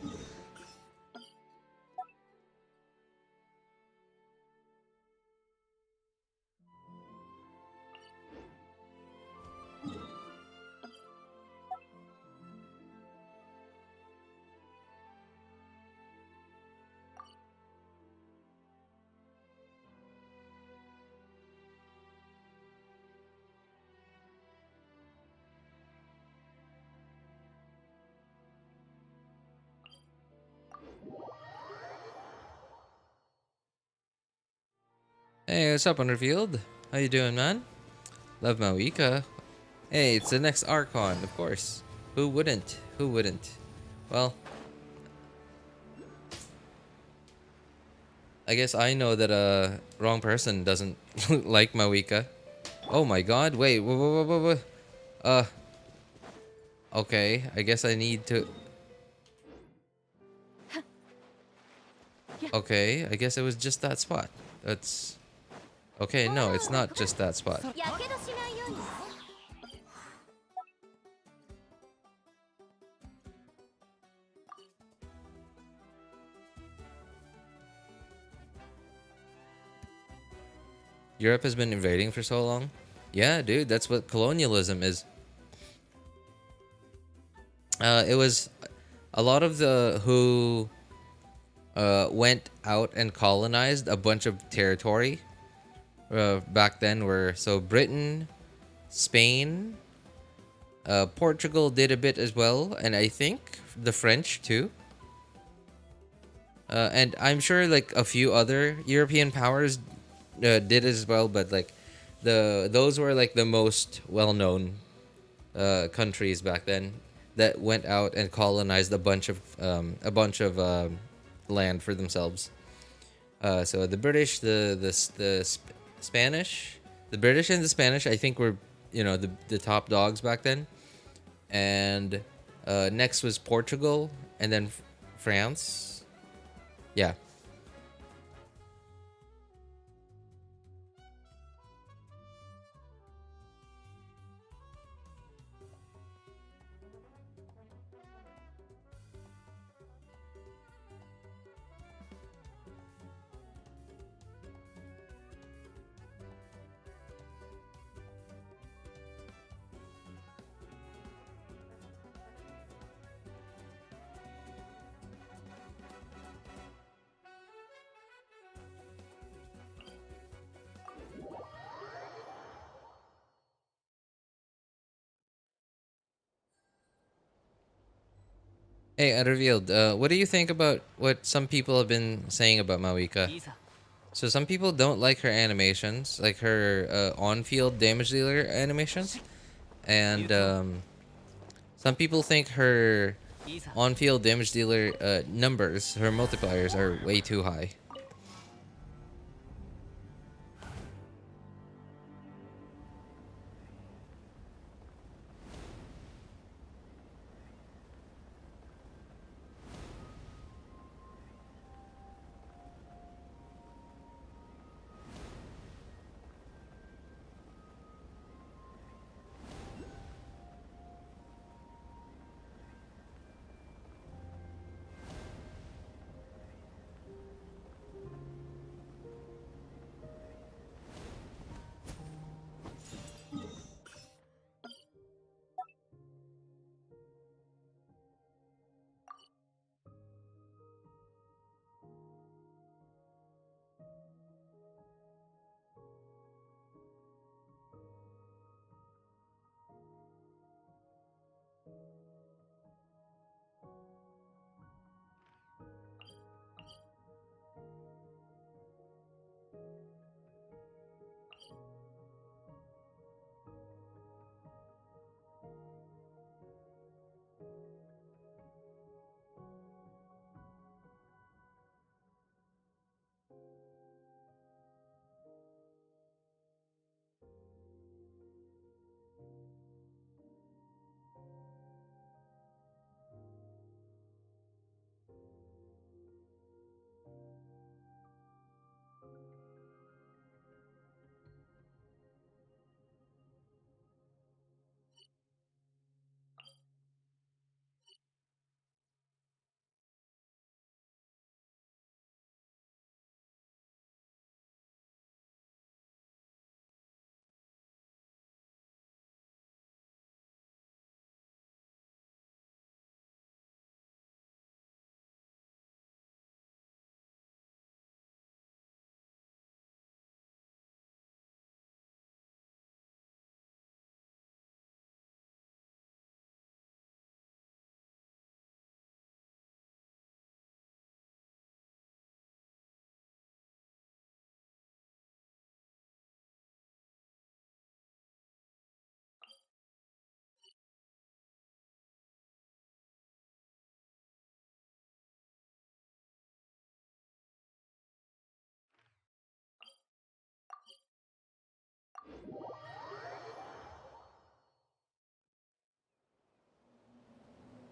Hey, what's up, Underfield? How you doing, man? Love Mavuika. Hey, it's the next Archon, of course. Who wouldn't? Who wouldn't? Well, I guess I know that wrong person doesn't like Mavuika. Oh my god, wait, whoa. Okay, I guess I need to... Okay, I guess it was just that spot. That's... Okay, no, it's not just that spot. Europe has been invading for so long. Yeah, dude, that's what colonialism is. It was a lot of the who went out and colonized a bunch of territory back then were so Britain, Spain, Portugal did a bit as well, and I think the French too. And I'm sure like a few other European powers did as well, but like those were like the most well-known countries back then that went out and colonized a bunch of land for themselves. So the British, Spanish, the British and the Spanish, I think were the top dogs back then, and next was Portugal, and then France. Yeah. Hey, Unrevealed, what do you think about what some people have been saying about Mavuika? So some people don't like her animations, like her on-field damage dealer animations, and some people think her on-field damage dealer numbers, her multipliers, are way too high.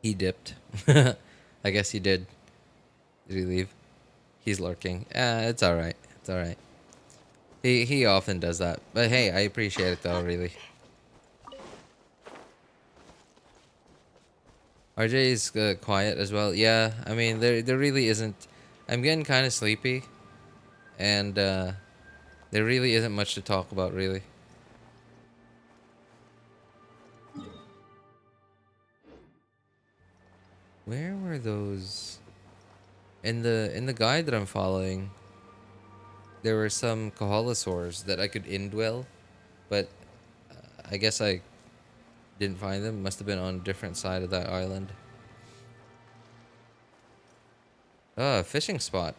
He dipped. I guess he did. Did he leave? He's lurking. It's alright. It's alright. He often does that. But hey, I appreciate it though, really. RJ is quiet as well. Yeah, I mean, there really isn't... I'm getting kind of sleepy. And there really isn't much to talk about, really. Where were those? In the guide that I'm following, there were some Koholosaurs that I could indwell, but I guess I didn't find them. Must have been on a different side of that island. Oh, a fishing spot.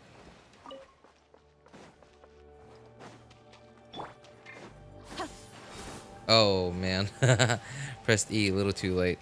Oh man, pressed E a little too late.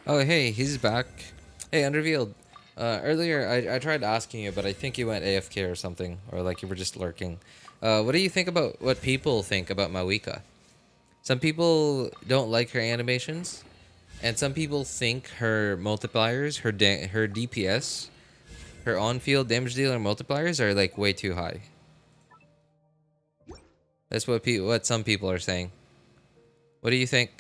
Oh, hey, he's back. Hey, Unrevealed. Earlier, I tried asking you, but I think you went AFK or something, or like you were just lurking. What do you think about what people think about Mavuika? Some people don't like her animations, and some people think her multipliers, her DPS, her on-field damage dealer multipliers are like way too high. That's what some people are saying. What do you think?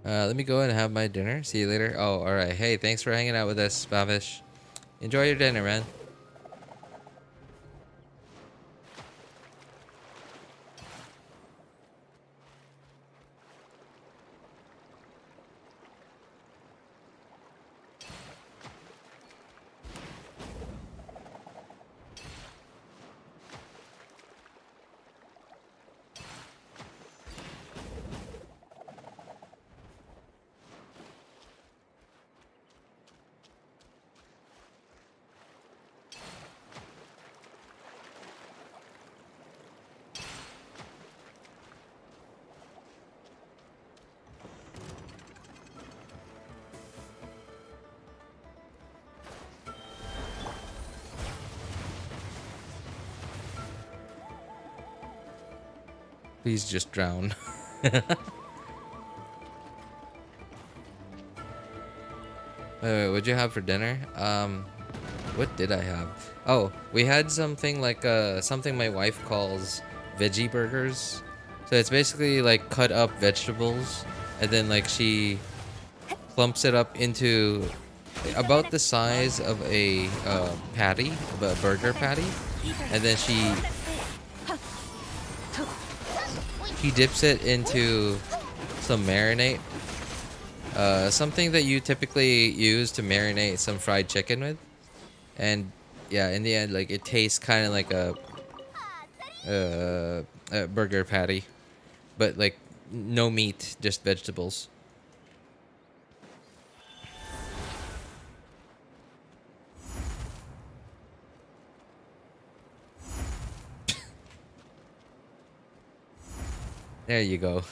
Let me go and have my dinner. See you later. Oh, alright. Hey, thanks for hanging out with us, Bavish. Enjoy your dinner, man. Please just drown. Wait, what'd you have for dinner? What did I have? Oh, we had something like something my wife calls veggie burgers. So it's basically like cut up vegetables, and then like she clumps it up into about the size of a patty, of a burger patty, and then she dips it into some marinade. Something that you typically use to marinate some fried chicken with. And yeah, in the end, like it tastes kind of like a burger patty, but like no meat, just vegetables. There you go.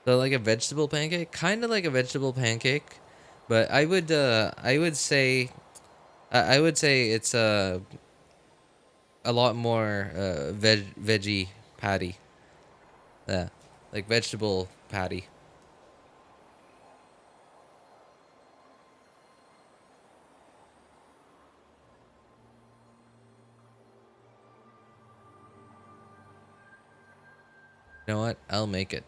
So like a vegetable pancake, kind of like a vegetable pancake, but I would say it's a lot more veggie patty. Yeah, like vegetable patty. You know what? I'll make it.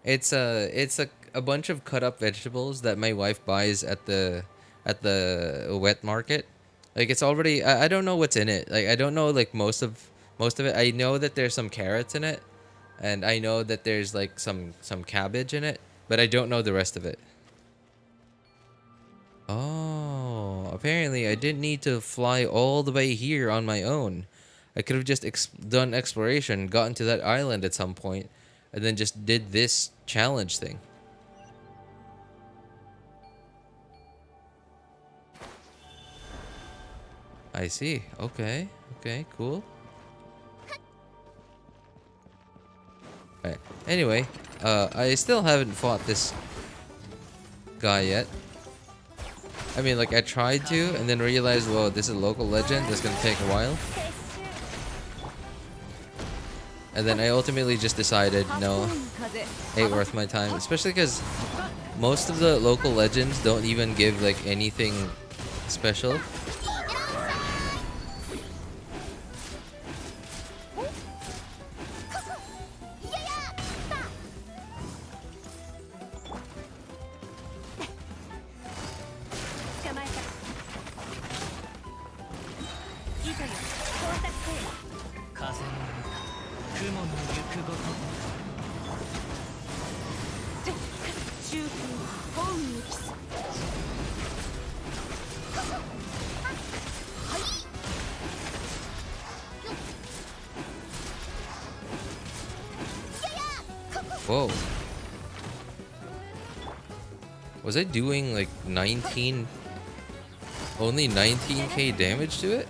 It's a bunch of cut up vegetables that my wife buys at the wet market. Like it's already I don't know what's in it. Like I don't know like most of it. I know that there's some carrots in it, and I know that there's like some cabbage in it, but I don't know the rest of it. Oh, apparently I didn't need to fly all the way here on my own. I could have just done exploration, gotten to that island at some point, and then just did this challenge thing. I see. Okay. Okay, cool. Alright. Anyway, I still haven't fought this guy yet. I mean, like, I tried to, and then realized, whoa, this is a local legend. That's gonna take a while. And then I ultimately just decided, no, ain't worth my time. Especially because most of the local legends don't even give, like, anything special. Whoa. Was I doing like 19... only 19k damage to it?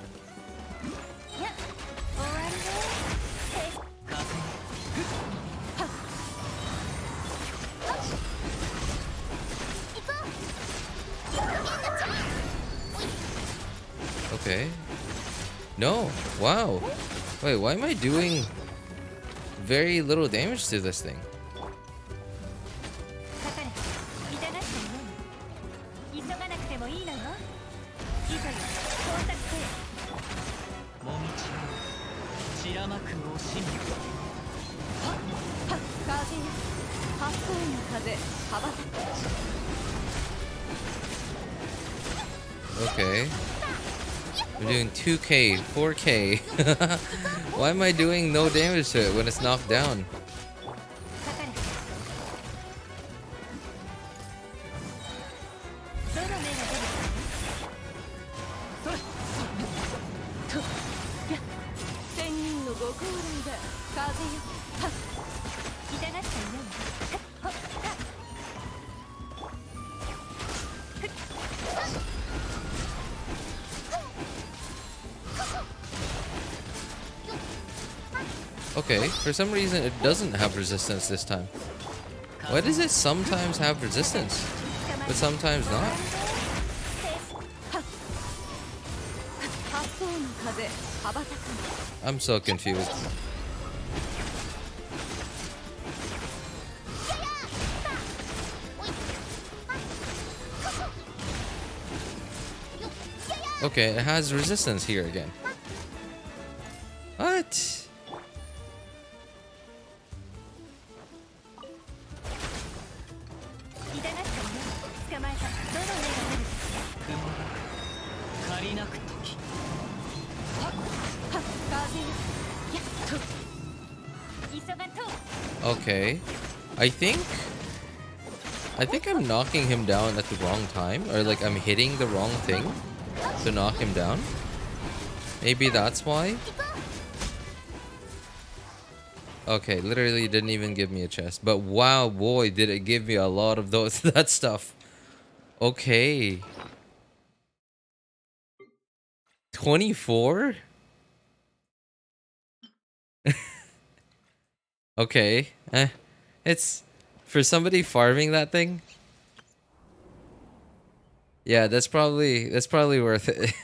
Okay. No. Wow. Wait, why am I doing very little damage to this thing? Okay. I'm doing 2k, 4k. Why am I doing no damage to it when it's knocked down? Okay, for some reason it doesn't have resistance this time. Why does it sometimes have resistance, but sometimes not? I'm so confused. Okay, it has resistance here again. What? Okay. I think I'm knocking him down at the wrong time, or like I'm hitting the wrong thing to knock him down. Maybe that's why. Okay, literally didn't even give me a chest. But wow, boy, did it give me a lot of those that stuff. Okay. 24? Okay. It's for somebody farming that thing. Yeah, that's probably worth it.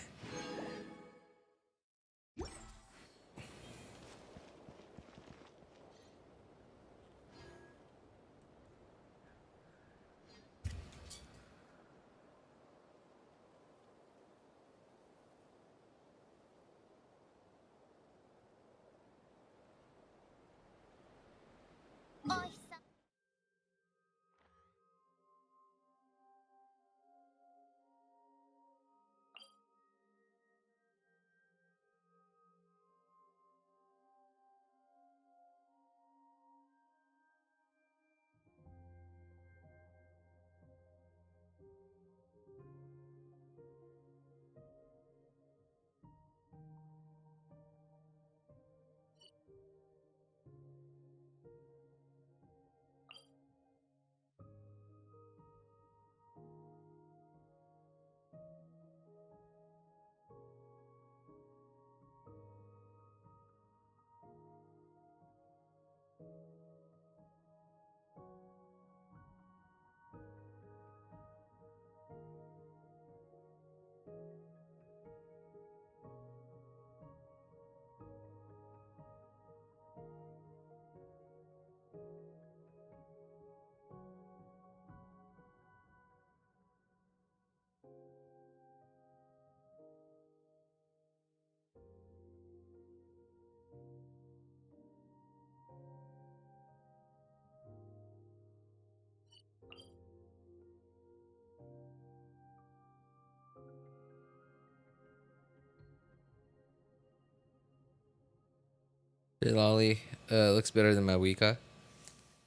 Lolly looks better than Mavuika.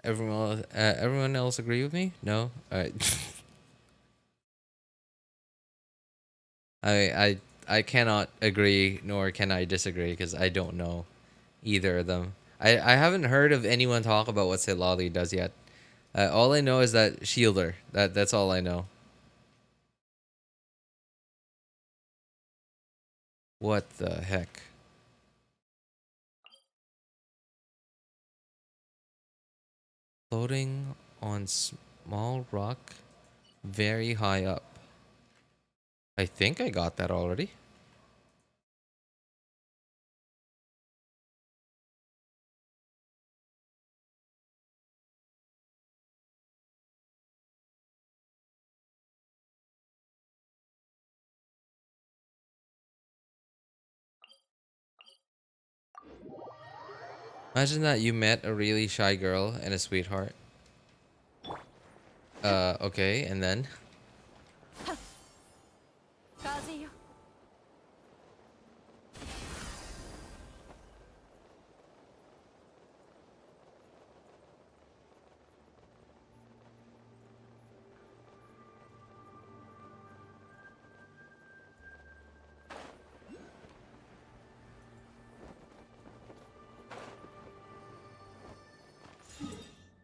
Everyone else agree with me? No? Alright. I cannot agree nor can I disagree because I don't know either of them. I haven't heard of anyone talk about what Lolly does yet. All I know is that Shielder. That's all I know. What the heck? Floating on small rock very high up. I think I got that already. Imagine that you met a really shy girl and a sweetheart. Okay, and then?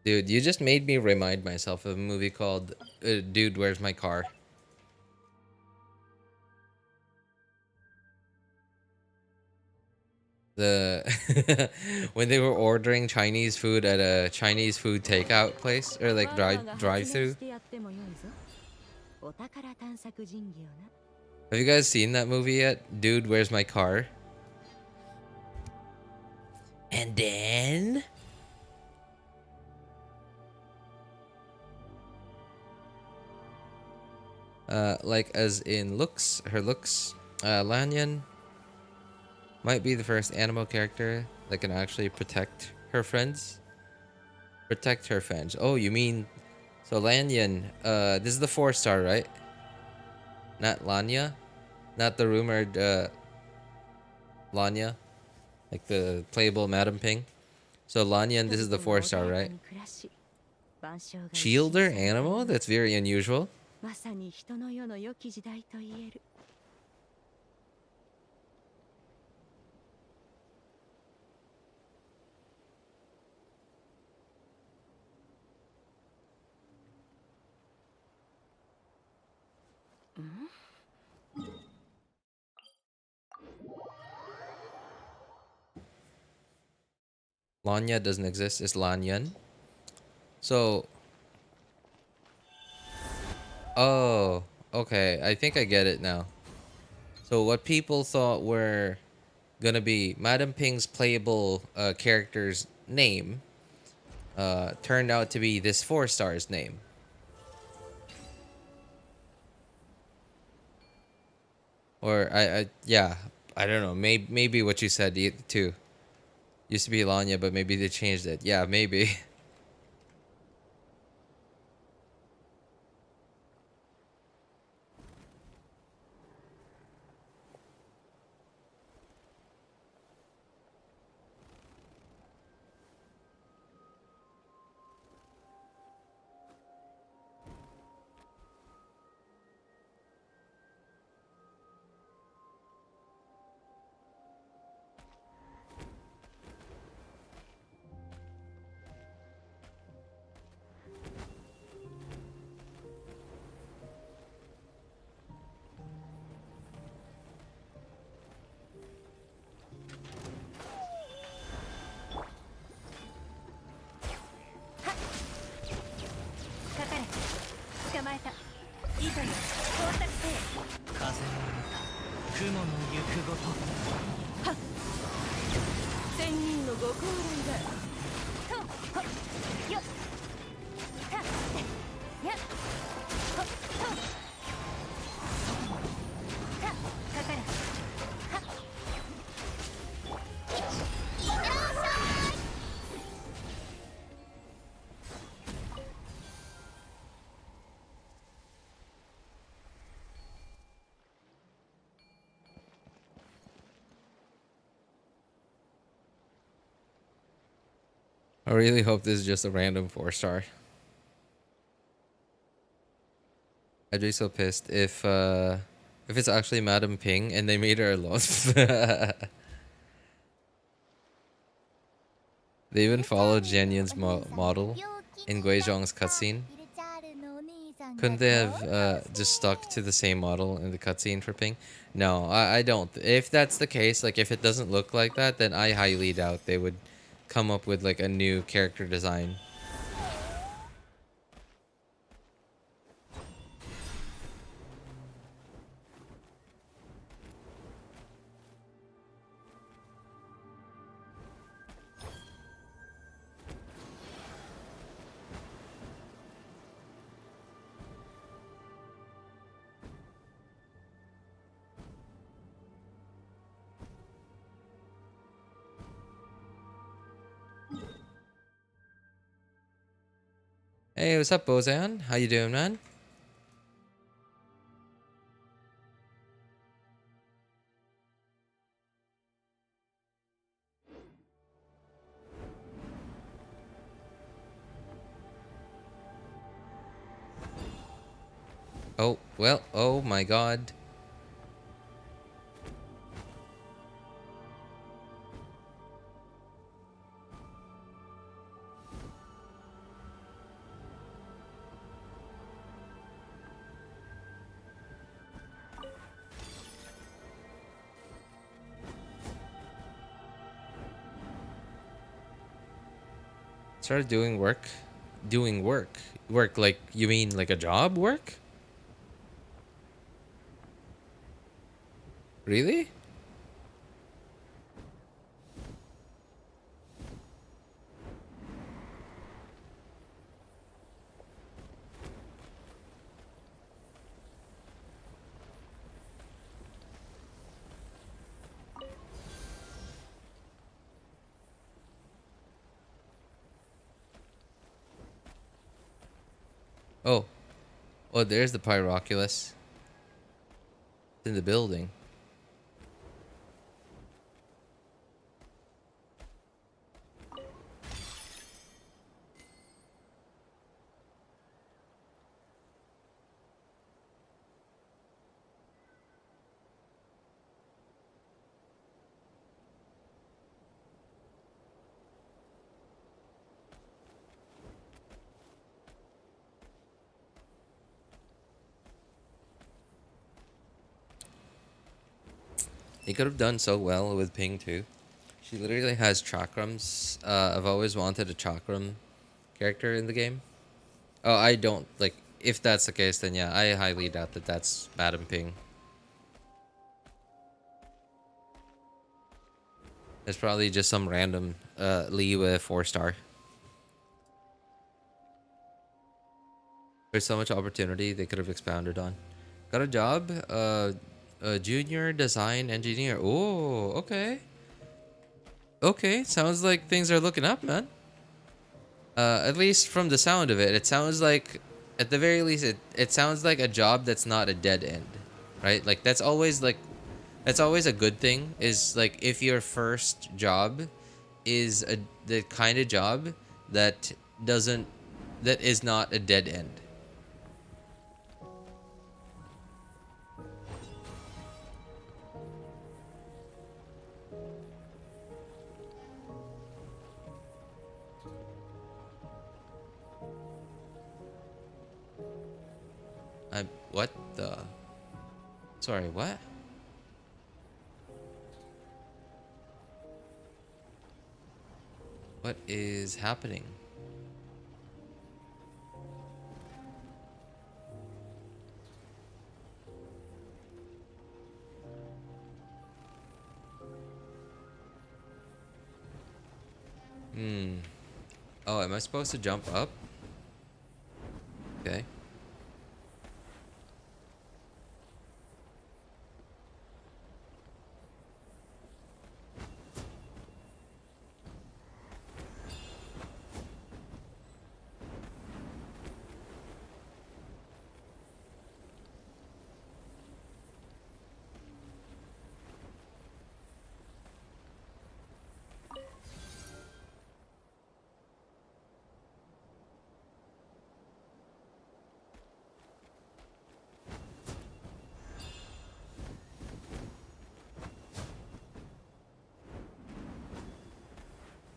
Dude, you just made me remind myself of a movie called Dude, Where's My Car? The when they were ordering Chinese food at a Chinese food takeout place or like drive-through. Have you guys seen that movie yet? Dude, Where's My Car? And then like as in looks, her looks Lanyan might be the first animal character that can actually protect her friends. Protect her friends. Oh, you mean... So Lanyan, this is the 4-star, right? Not Lanya? Not the rumored, Lanya? Like the playable Madam Ping? So Lanyan, this is the 4-star, right? Shielder animal? That's very unusual. まさに人の世の良き時代と言える。Lanya doesn't exist. It's Lanyan. So... Oh, okay. I think I get it now. So what people thought were gonna be Madam Ping's playable character's name turned out to be this 4-star's name. Or yeah, I don't know. Maybe what you said too. Used to be Lanya, but maybe they changed it. Yeah, maybe. I really hope this is just a random 4-star. I'd be so pissed if it's actually Madam Ping and they made her alone. They even followed Jianyin's model in Guizhong's cutscene. Couldn't they have just stuck to the same model in the cutscene for Ping? No, I don't. If that's the case, like if it doesn't look like that, then I highly doubt they would come up with like a new character design. Hey, what's up, Bozan? How you doing, man? Oh, well, oh my god. Started doing work? Doing work? Work like, you mean like a job work? Really? Oh, there's the Pyroculus. It's in the building. They could have done so well with Ping too. She literally has chakrams. I've always wanted a chakram character in the game. Oh, I don't like. If that's the case, then yeah, I highly doubt that that's Madam Ping. It's probably just some random Lee with 4-star. There's so much opportunity they could have expounded on. Got a job. A junior design engineer. Oh, okay. Okay, sounds like things are looking up, man. At least from the sound of it, it sounds like, at the very least, it sounds like a job that's not a dead end, right? Like that's always a good thing. Is like if your first job is the kind of job that is not a dead end. What the? Sorry, what? What is happening? Oh, am I supposed to jump up? Okay.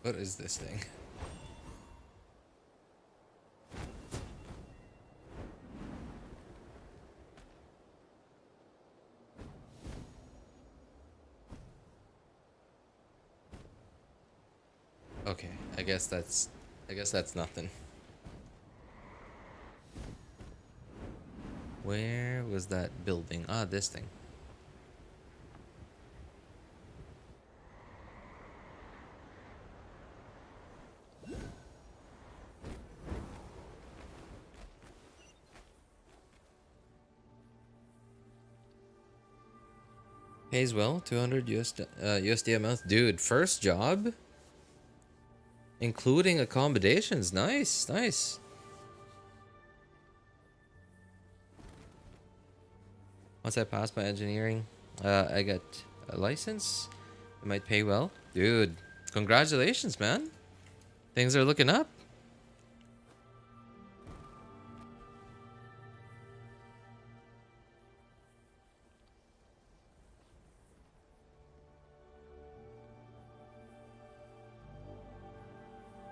What is this thing? Okay, I guess that's nothing. Where was that building? Ah, this thing. Pays well, 200 USD a month. Dude, first job? Including accommodations. Nice, nice. Once I pass my engineering, I get a license. It might pay well. Dude, congratulations, man. Things are looking up.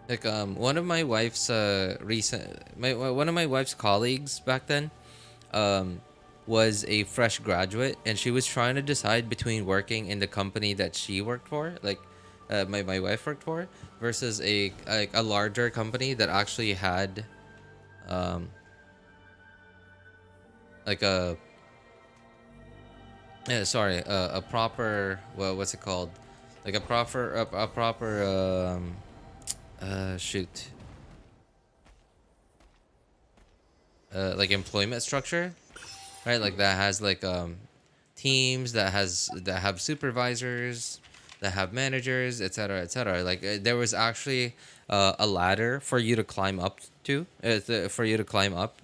Like one of my wife's one of my wife's colleagues back then was a fresh graduate, and she was trying to decide between working in the company that she worked for, like my wife worked for, versus a larger company that actually had like a a proper, well, what's it called, like a proper shoot. Like employment structure, right? Like that has like teams that have supervisors, that have managers, etc., etc. Like there was actually a ladder for you to climb up to, for you to climb up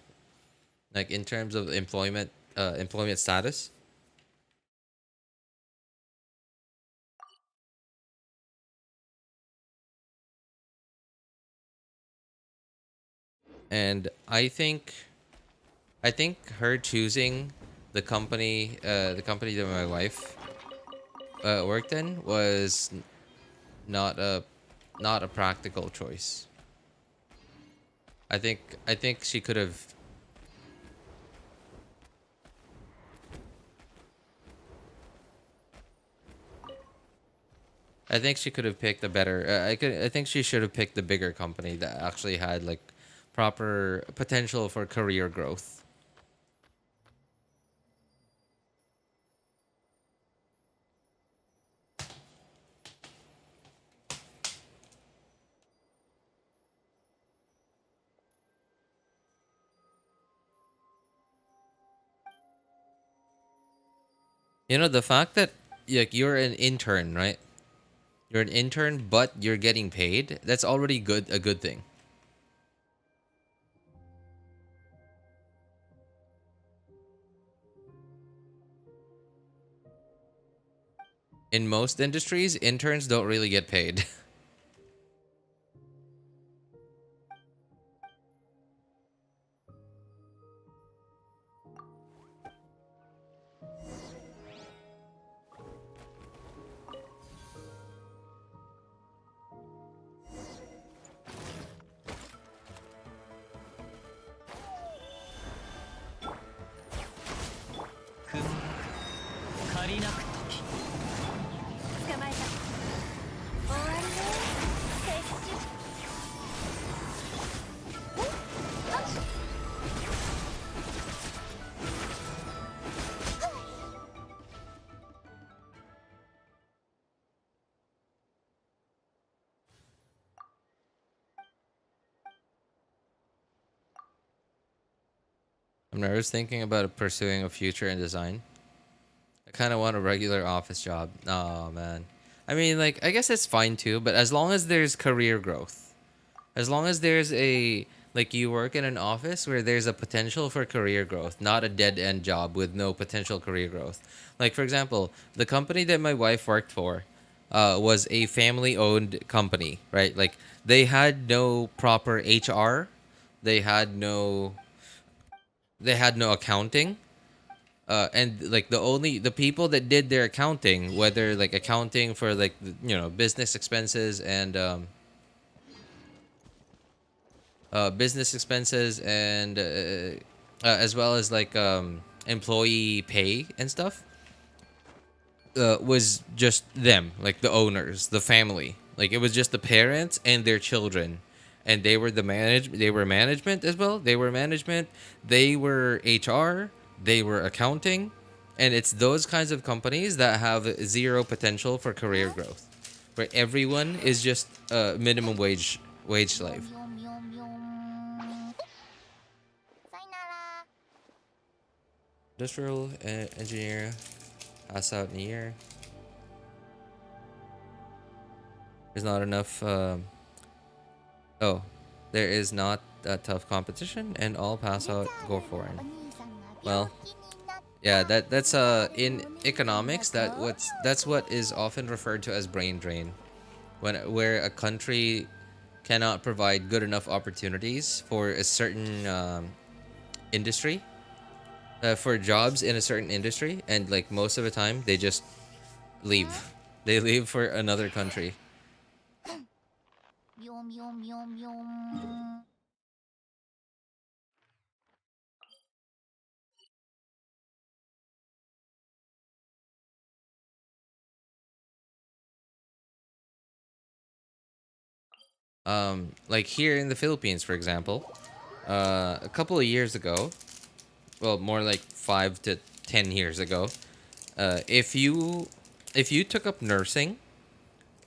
like in terms of employment status. And I think her choosing the company that my wife worked in was not a not a practical choice. I think she could have. I think she could have picked a better. I think she should have picked the bigger company that actually had like proper potential for career growth. You know, the fact that like you're an intern, right? You're an intern, but you're getting paid. That's already good. A good thing. In most industries, interns don't really get paid. I'm nervous thinking about pursuing a future in design. I kind of want a regular office job. Oh man. I mean, like, I guess it's fine too, but as long as there's career growth, as long as there's a like you work in an office where there's a potential for career growth, not a dead end job with no potential career growth. Like for example, the company that my wife worked for was a family owned company, right? Like they had no proper HR, they had no accounting, and like the people that did their accounting, whether like accounting for like business expenses and as well as like employee pay and stuff, was just them, like the owners, the family. Like it was just the parents and their children, and they were they were management as well. They were management. They were HR. They were accounting, and it's those kinds of companies that have zero potential for career growth, where everyone is just a minimum wage slave. Industrial engineer, pass out in a year. There's not enough. Oh, there is not that tough competition, and all pass out go foreign. Well, yeah, that's in economics that's what is often referred to as brain drain, where a country cannot provide good enough opportunities for a certain industry, for jobs in a certain industry, and like most of the time they just leave. They leave for another country. Like here in the Philippines, for example, a couple of years ago, well, more like 5 to 10 years ago, if you took up nursing,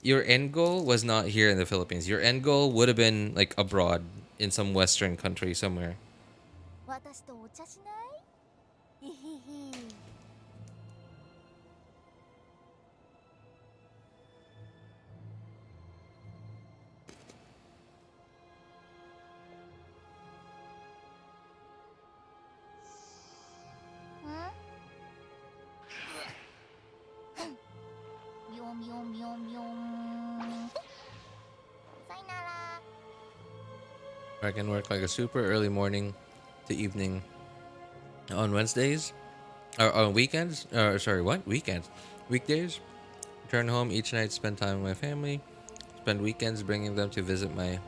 your end goal was not here in the Philippines. Your end goal would have been like abroad in some Western country somewhere. I can work like a super early morning to evening on Wednesdays or on weekends. Sorry, what? Weekends. Weekdays. Return home each night, spend time with my family. Spend weekends bringing them to visit my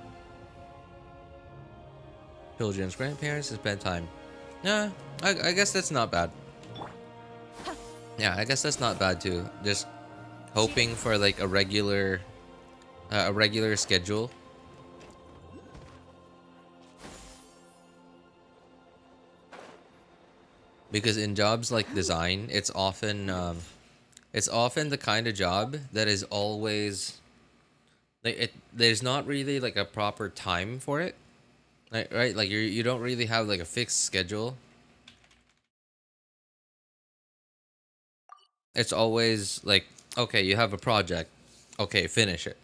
children's grandparents and spend time. Yeah, I guess that's not bad. Yeah, I guess that's not bad too. Just hoping for like a regular schedule. Because in jobs like design, it's often the kind of job that is always like it. There's not really like a proper time for it, right? Like you don't really have like a fixed schedule. It's always like, okay, you have a project, okay, finish it.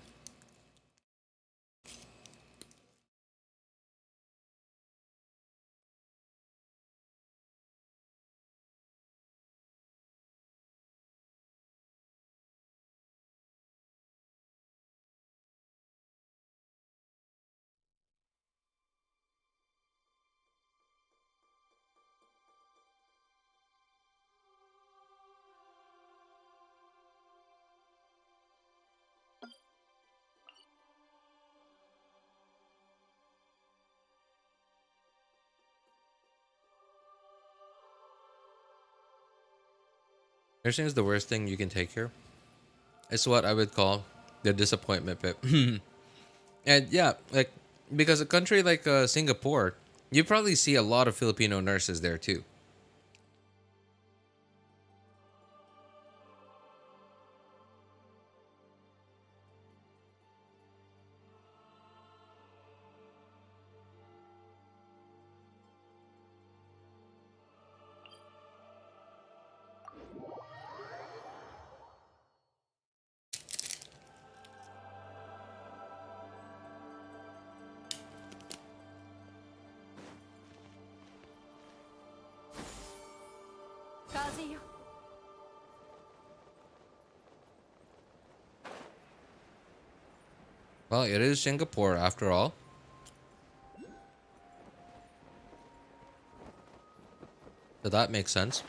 Nursing is the worst thing you can take here. It's what I would call the disappointment pit. And yeah, like because a country like Singapore, you probably see a lot of Filipino nurses there too. Well, it is Singapore after all. So that makes sense.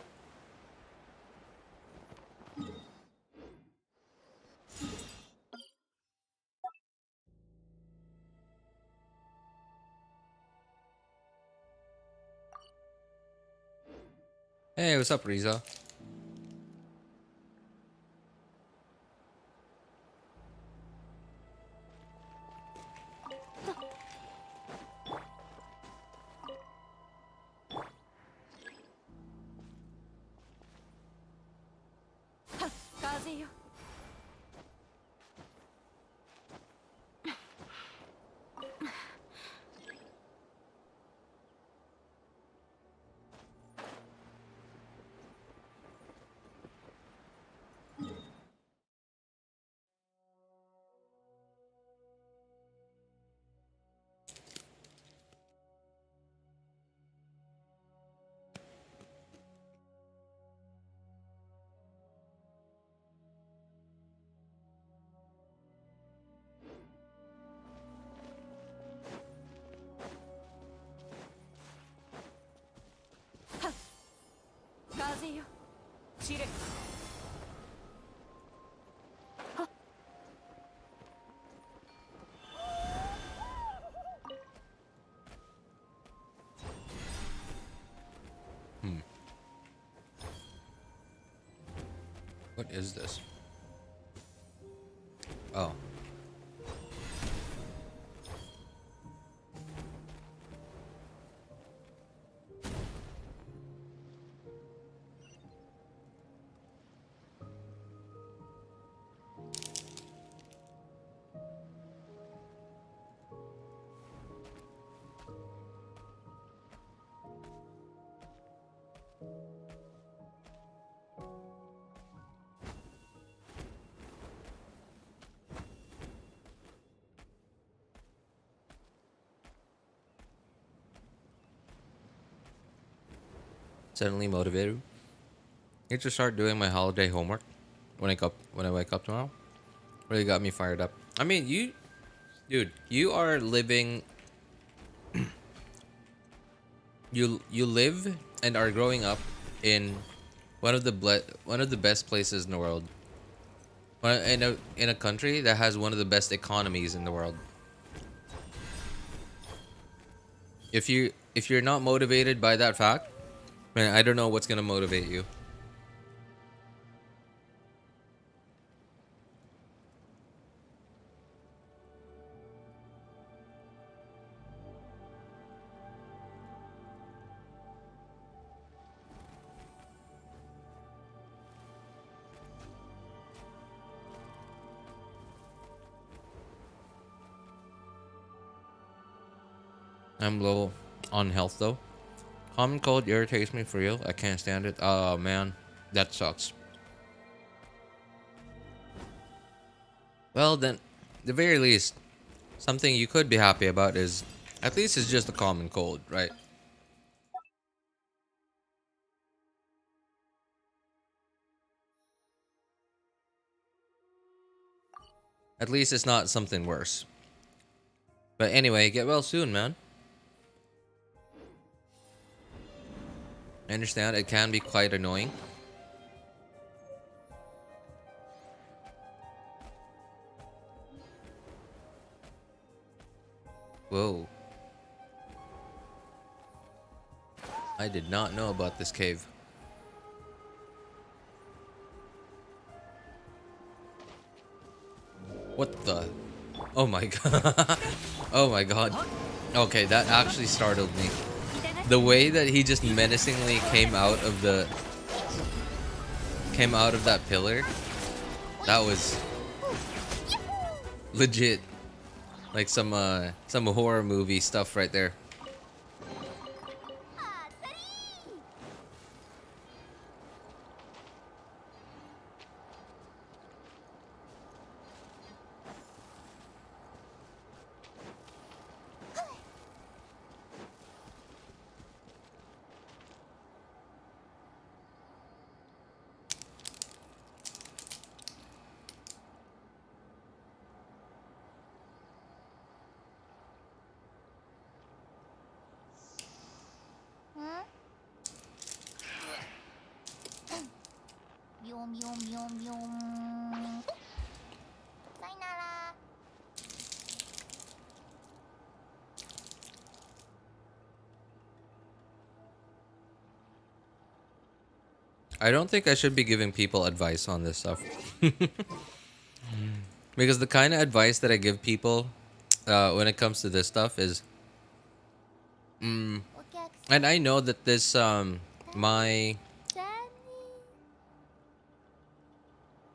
Hey, what's up, Riza? What is this? Oh. Suddenly motivated. Need to start doing my holiday homework when I wake up tomorrow. Really got me fired up. I mean, dude, you are living you live and are growing up in one of the best places in the world. In a country that has one of the best economies in the world. If you're not motivated by that fact, man, I don't know what's gonna motivate you. I'm low on health though. Common cold irritates me for real. I can't stand it. Oh man, that sucks. Well then, the very least, something you could be happy about is at least it's just a common cold, right? At least it's not something worse. But anyway, get well soon, man. I understand it can be quite annoying. Whoa. I did not know about this cave. What the? Oh my god. Oh my god. Okay, that actually startled me. The way that he just menacingly came out of that pillar, that was legit like some horror movie stuff right there. I don't think I should be giving people advice on this stuff. Because the kind of advice that I give people when it comes to this stuff is... and I know that this, my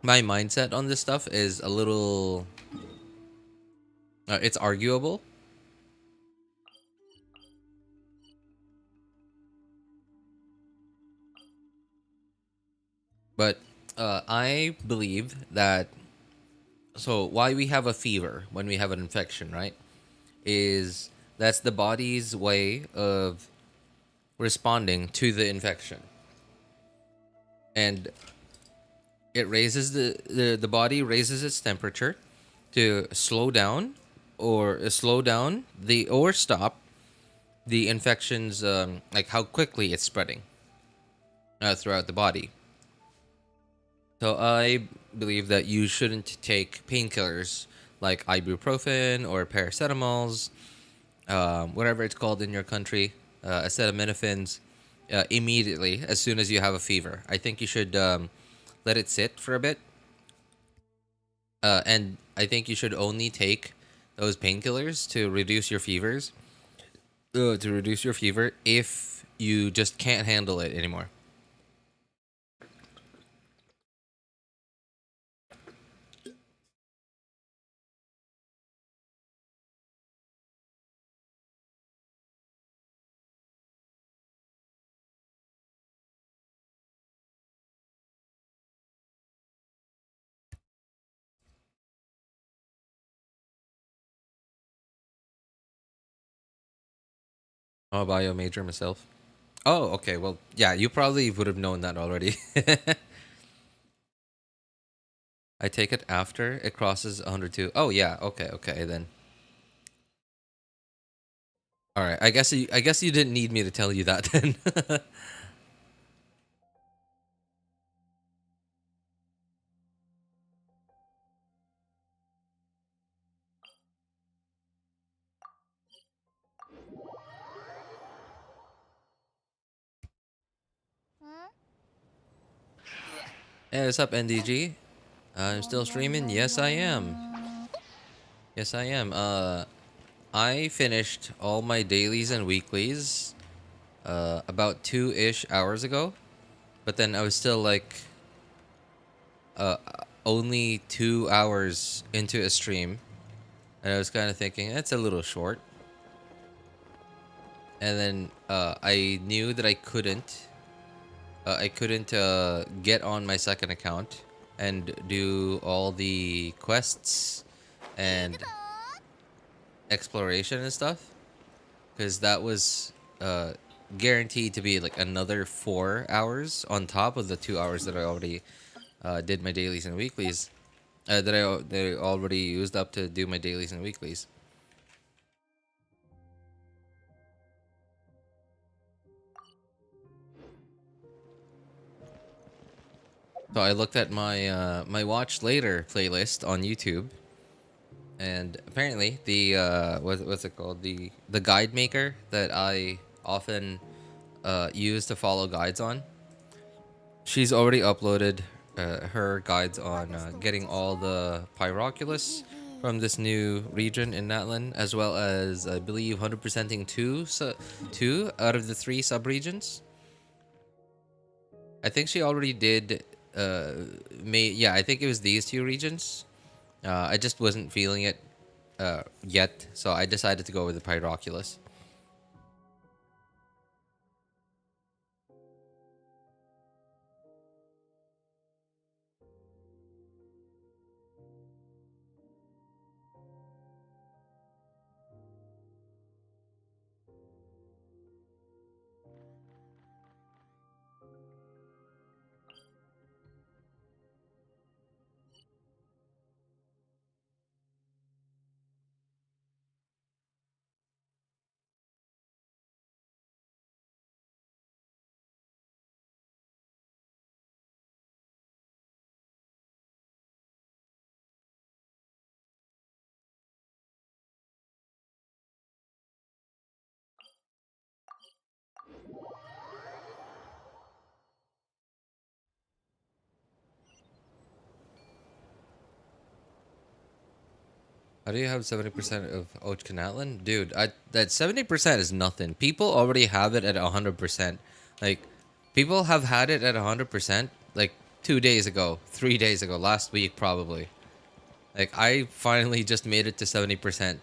mindset on this stuff is a little... it's arguable. But I believe that... So why we have a fever when we have an infection, right? Is that's the body's way of responding to the infection. And it raises the body raises its temperature to slow down or stop the infection's like how quickly it's spreading throughout the body. So I believe that you shouldn't take painkillers like ibuprofen or paracetamols, whatever it's called in your country, acetaminophen, immediately as soon as you have a fever. I think you should let it sit for a bit. And I think you should only take those painkillers to reduce your fevers. To reduce your fever if you just can't handle it anymore. I'm a bio major myself. Oh, okay. Well, yeah, you probably would have known that already. I take it after it crosses 102. Oh, yeah. Okay, okay, then. All right. I guess you didn't need me to tell you that then. Hey, what's up, NDG? I'm still streaming. Yes, I am. Yes, I am. I finished all my dailies and weeklies about 2-ish hours ago, but then I was still like uh only 2 hours into a stream, and I was kind of thinking that's a little short. And then I knew that I couldn't get on my second account and do all the quests and exploration and stuff, because that was guaranteed to be like another 4 hours on top of the 2 hours that I already did my dailies and weeklies, that I already used up to do my dailies and weeklies. So I looked at my watch later playlist on YouTube, and apparently the what's it called, the guide maker that I often use to follow guides on, she's already uploaded her guides on getting all the Pyroculus from this new region in Natlan, as well as I believe 100%ing two out of the 3 subregions. I think she already did. Yeah, I think it was these 2 regions. I just wasn't feeling it yet, so I decided to go with the Pyroculus. How do you have 70% of Natlan? Dude, that 70% is nothing. People already have it at 100%. Like, people have had it at 100% like 2 days ago, 3 days ago, last week probably. Like, I finally just made it to 70%.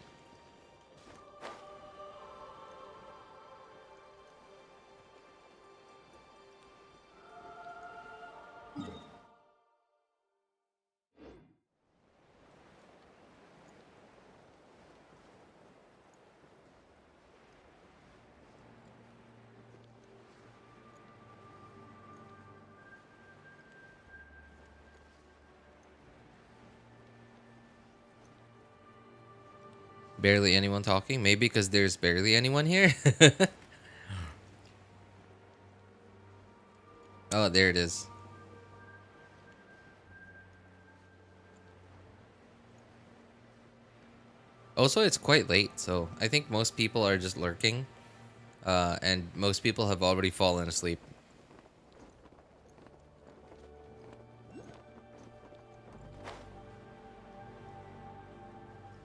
Barely anyone talking? Maybe because there's barely anyone here? Oh, there it is. Also, it's quite late, so I think most people are just lurking. And most people have already fallen asleep.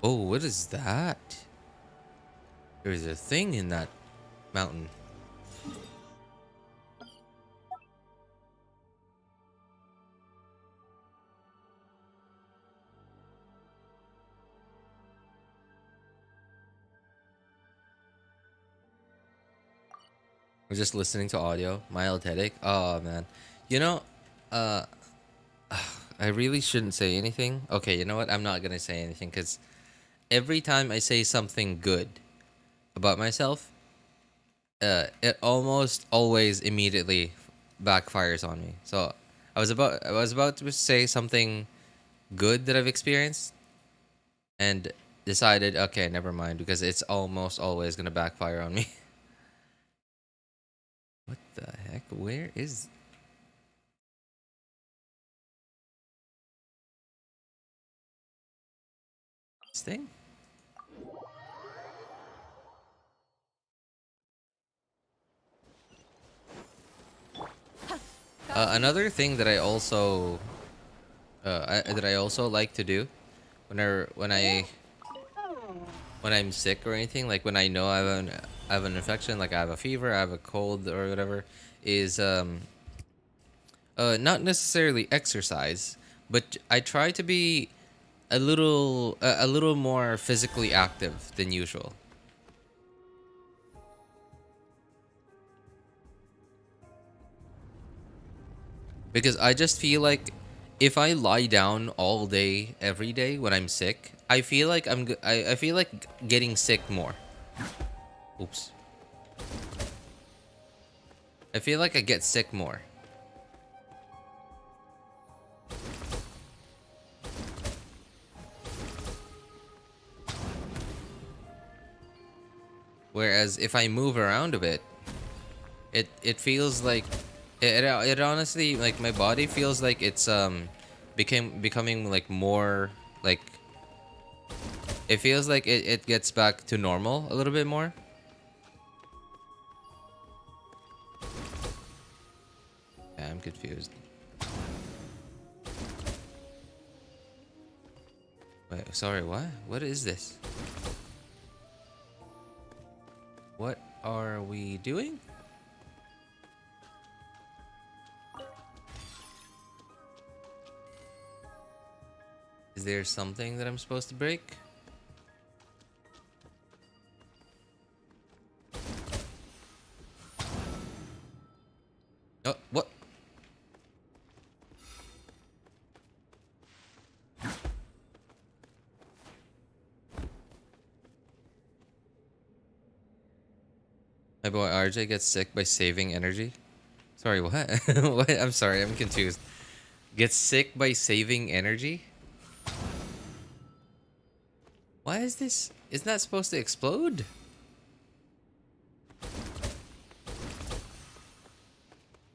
Oh, what is that? There's a thing in that mountain. We're just listening to audio. Mild headache. Oh man. You know, uh I really shouldn't say anything. Okay, you know what? I'm not gonna say anything because every time I say something good about myself, it almost always immediately backfires on me. So I was about to say something good that I've experienced, and decided, okay, never mind, because it's almost always gonna backfire on me. What the heck? Where is this thing? Another thing that I also like to do when I'm sick or anything, like when I know I have an infection, like I have a fever, I have a cold or whatever, is not necessarily exercise, but I try to be a little more physically active than usual. Because I just feel like if I lie down all day every day when I'm sick, I feel like I feel like getting sick more. Oops. I feel like I get sick more. Whereas if I move around a bit, it feels like it honestly, like, my body feels like it's becoming like more like, it feels like it gets back to normal a little bit more. Yeah, I'm confused. Wait, sorry, what? What is this? What are we doing? Is there something that I'm supposed to break? Oh, what? My boy RJ gets sick by saving energy. Sorry, what? What? I'm sorry, I'm confused. Gets sick by saving energy? Why is this? Isn't that supposed to explode?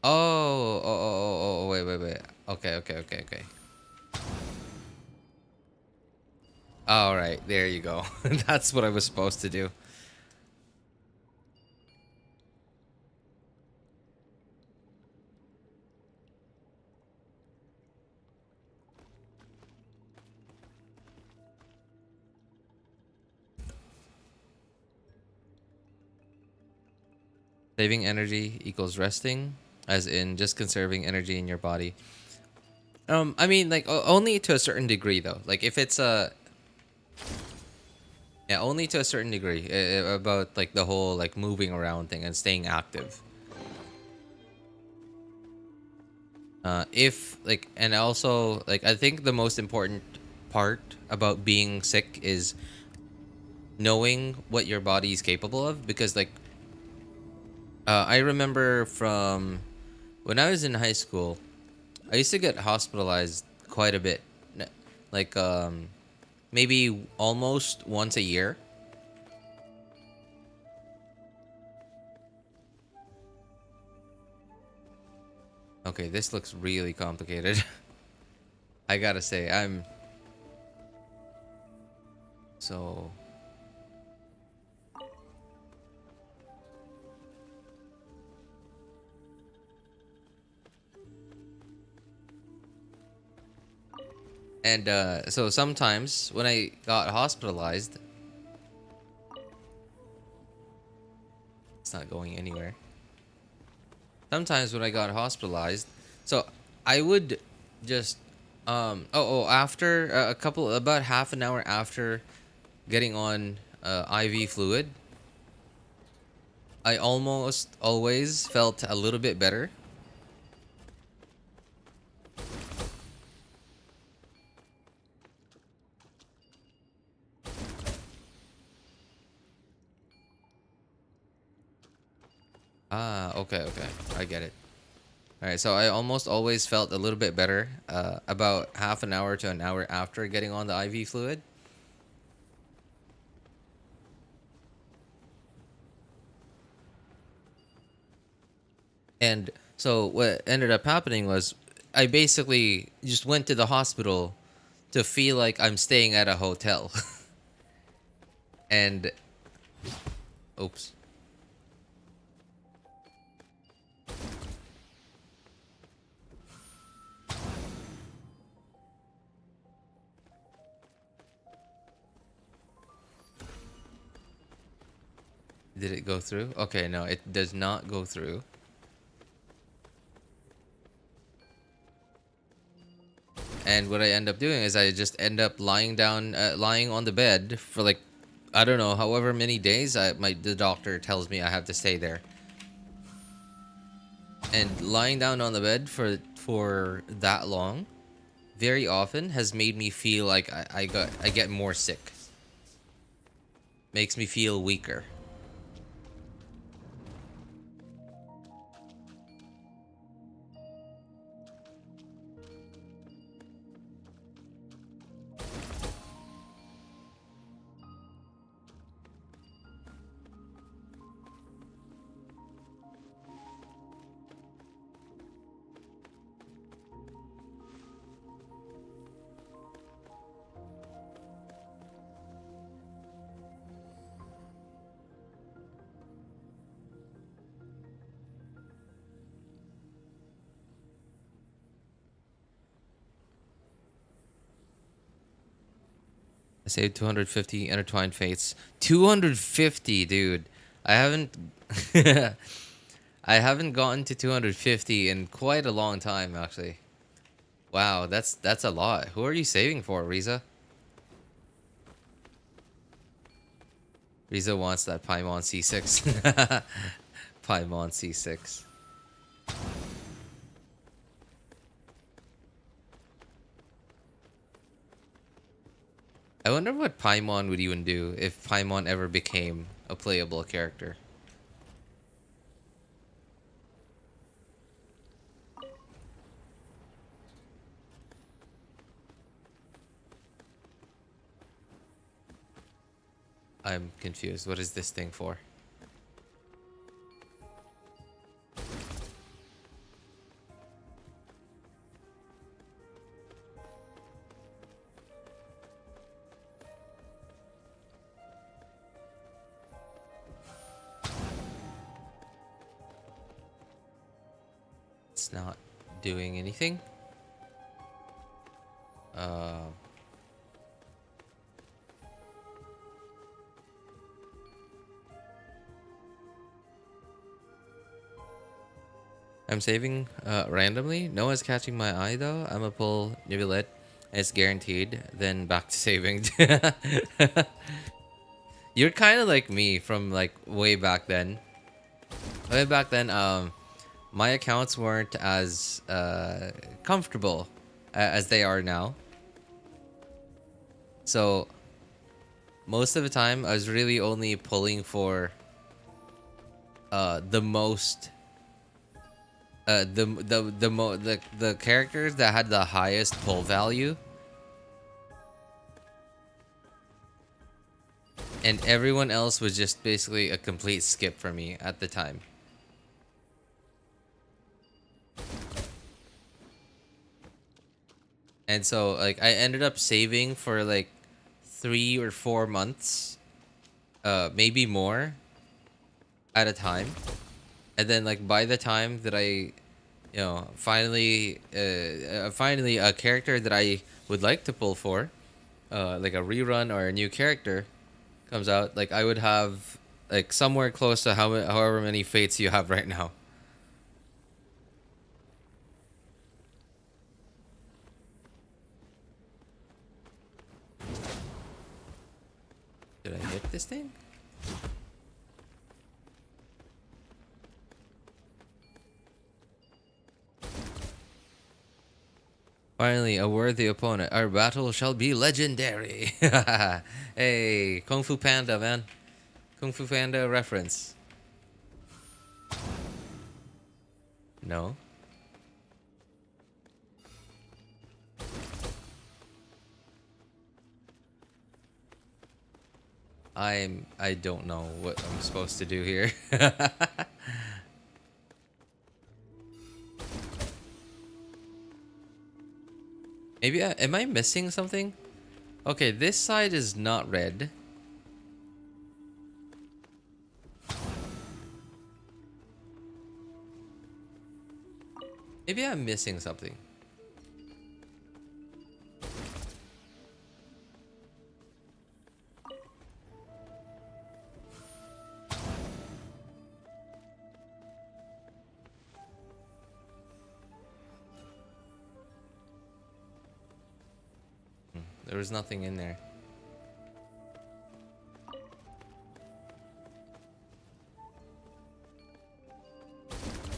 Oh, wait. Okay. All right, there you go. That's what I was supposed to do. Saving energy equals resting, as in just conserving energy in your body. I mean, like, only to a certain degree, though. Like, if it's yeah, only to a certain degree, about like the whole like moving around thing and staying active. If like, and also like, I think the most important part about being sick is knowing what your body is capable of, because like, I remember from when I was in high school, I used to get hospitalized quite a bit. Like, maybe almost once a year. Okay, this looks really complicated. I gotta say, I'm so... And so sometimes when I got hospitalized, it's not going anywhere. Sometimes when I got hospitalized, so I would just after about half an hour after getting on IV fluid, I almost always felt a little bit better. Ah, okay. I get it. All right, so I almost always felt a little bit better about half an hour to an hour after getting on the IV fluid. And so what ended up happening was I basically just went to the hospital to feel like I'm staying at a hotel. And oops. Did it go through? Okay, no, it does not go through. And what I end up doing is I just end up lying down, lying on the bed for like, I don't know, however many days. The doctor tells me I have to stay there. And lying down on the bed for that long, very often has made me feel like I get more sick. Makes me feel weaker. I saved 250 intertwined fates. 250, dude. I haven't I haven't gotten to 250 in quite a long time, actually. Wow, that's a lot. Who are you saving for, Riza? Riza wants that Paimon C6. Paimon C6. I wonder what Paimon would even do if Paimon ever became a playable character. I'm confused. What is this thing for? It's not doing anything. I'm saving randomly. No one's catching my eye though. I'm gonna pull Neuvillette. It's guaranteed. Then back to saving. You're kind of like me from like way back then. Way back then, my accounts weren't as comfortable as they are now. So most of the time, I was really only pulling for the most. The characters that had the highest pull value, and everyone else was just basically a complete skip for me at the time. And so like I ended up saving for like 3 or 4 months, maybe more at a time. And then like by the time that I finally a character that I would like to pull for, like a rerun or a new character comes out, like I would have like somewhere close to however many fates you have right now. Did I hit this thing? Finally, a worthy opponent. Our battle shall be legendary. Hey, Kung Fu Panda, man. Kung Fu Panda reference. No. I don't know what I'm supposed to do here. Maybe am I missing something? Okay, this side is not red. Maybe I'm missing something. There was nothing in there.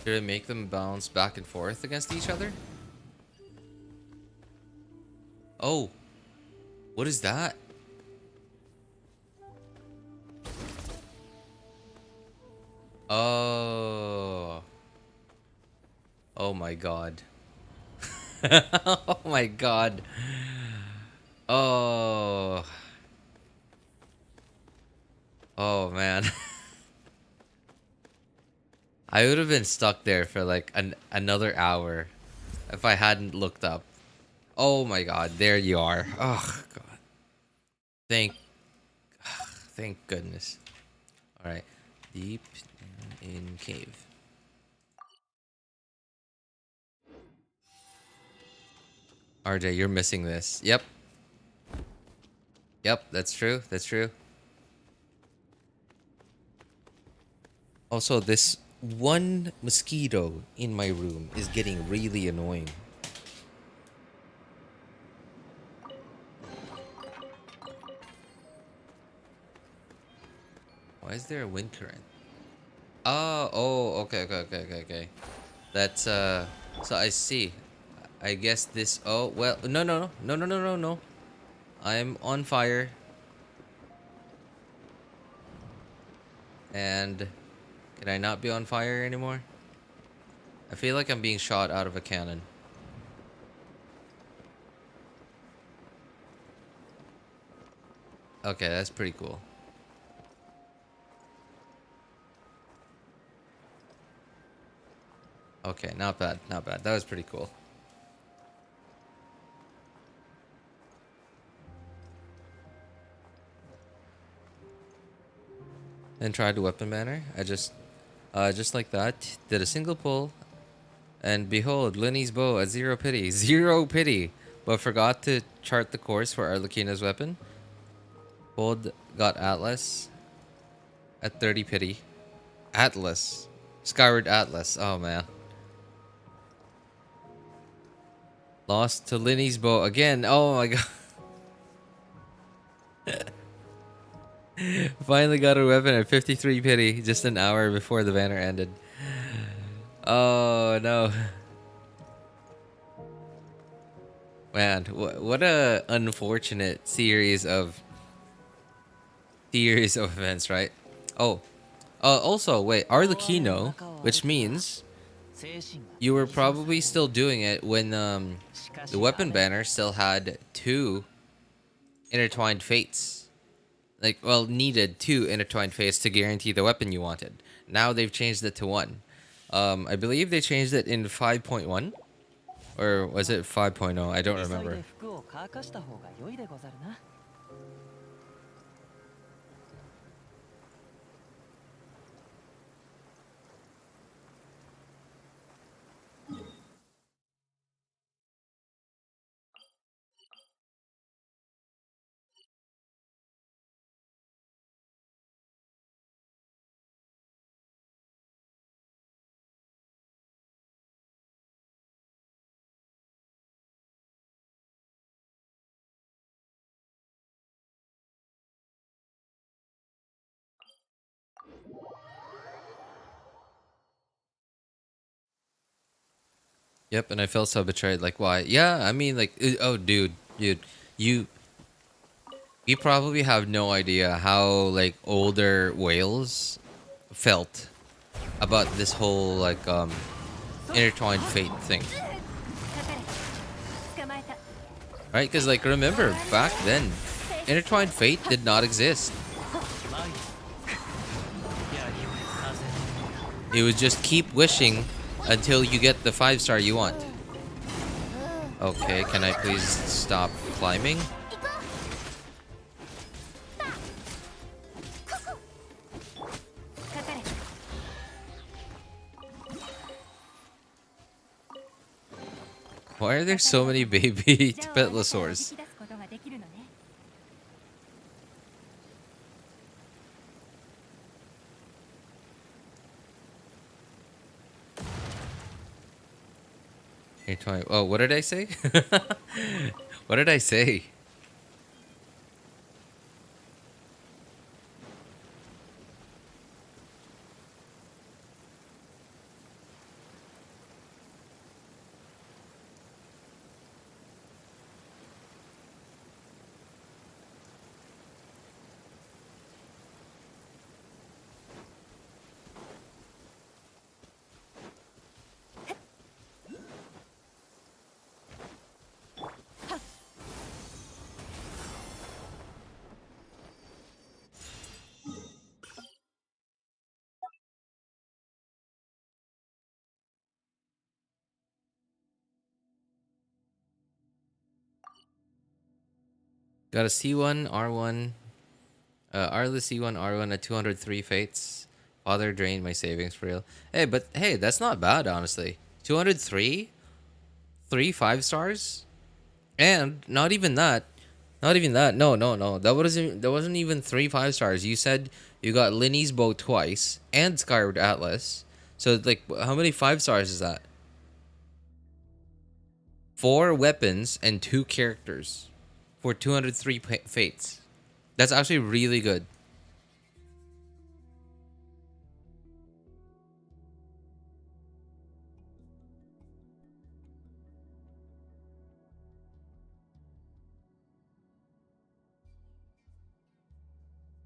Did it make them bounce back and forth against each other? Oh. What is that? Oh. Oh my god. Oh my god. Oh. Oh man. I would have been stuck there for like another hour if I hadn't looked up. Oh my god, there you are. Oh god. Thank goodness. Alright. Deep down in cave. RJ, you're missing this. Yep. Yep, that's true. That's true. Also, this one mosquito in my room is getting really annoying. Why is there a wind current? Oh, okay. That's so I see. I guess this. Oh well, no. I'm on fire. And can I not be on fire anymore? I feel like I'm being shot out of a cannon. Okay, that's pretty cool. Okay, not bad, not bad. That was pretty cool. And tried the weapon banner. I just like that, did a single pull, and behold, Lyney's bow at 0 pity. 0 pity! But forgot to chart the course for Arlecchino's weapon. Pulled, got Atlas at 30 pity. Atlas. Skyward Atlas. Oh man. Lost to Lyney's bow again. Oh my god. Finally got a weapon at 53 pity just an hour before the banner ended. Oh no. Man, what a unfortunate series of events, right? Oh. Also, wait, Arlecchino, which means you were probably still doing it when the weapon banner still had 2 intertwined fates. Like, well, needed 2 intertwined fates to guarantee the weapon you wanted. Now they've changed it to 1. I believe they changed it in 5.1? Or was it 5.0? I don't remember. Yep, and I felt so betrayed. Like, why? Yeah, I mean, like, oh, dude, you probably have no idea how like older whales felt about this whole like intertwined fate thing, right? Because like, remember back then, intertwined fate did not exist. It was just keep wishing until you get the 5-star you want. Okay, can I please stop climbing? Why are there so many baby Petlosaurs? Oh, what did I say? What did I say? Got a C1, R1. Arlis C1, R1 at 203 fates. Father drained my savings for real. Hey, but hey, that's not bad, honestly. 203? 3 5-stars? And not even that. Not even that. No, no, no. That wasn't even 3 5-stars. You said you got Lyney's bow twice and Skyward Atlas. So like how many 5-stars is that? 4 weapons and 2 characters for 203 fates. That's actually really good.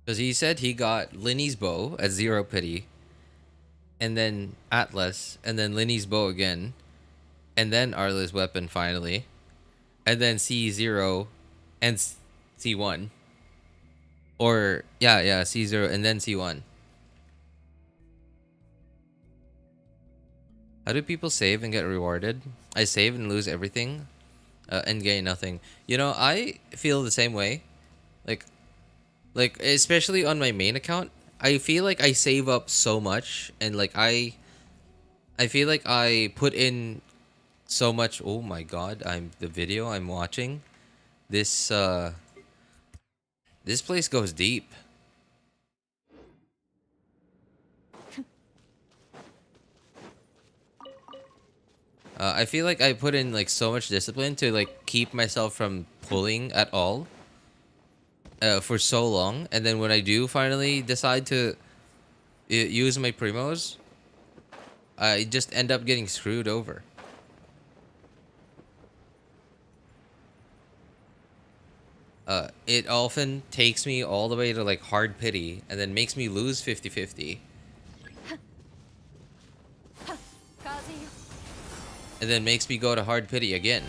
Because he said he got Lyney's bow at 0 pity, and then Atlas, and then Lyney's bow again, and then Arla's weapon finally, and then C0 and C1. Or, yeah, C0 and then C1. How do people save and get rewarded? I save and lose everything and gain nothing. You know, I feel the same way. Like especially on my main account, I feel like I save up so much, and like I feel like I put in so much. Oh my god, the video I'm watching. This this place goes deep. I feel like I put in like so much discipline to like keep myself from pulling at all for so long, and then when I do finally decide to use my primos, I just end up getting screwed over. It often takes me all the way to like hard pity and then makes me lose 50-50. And then makes me go to hard pity again.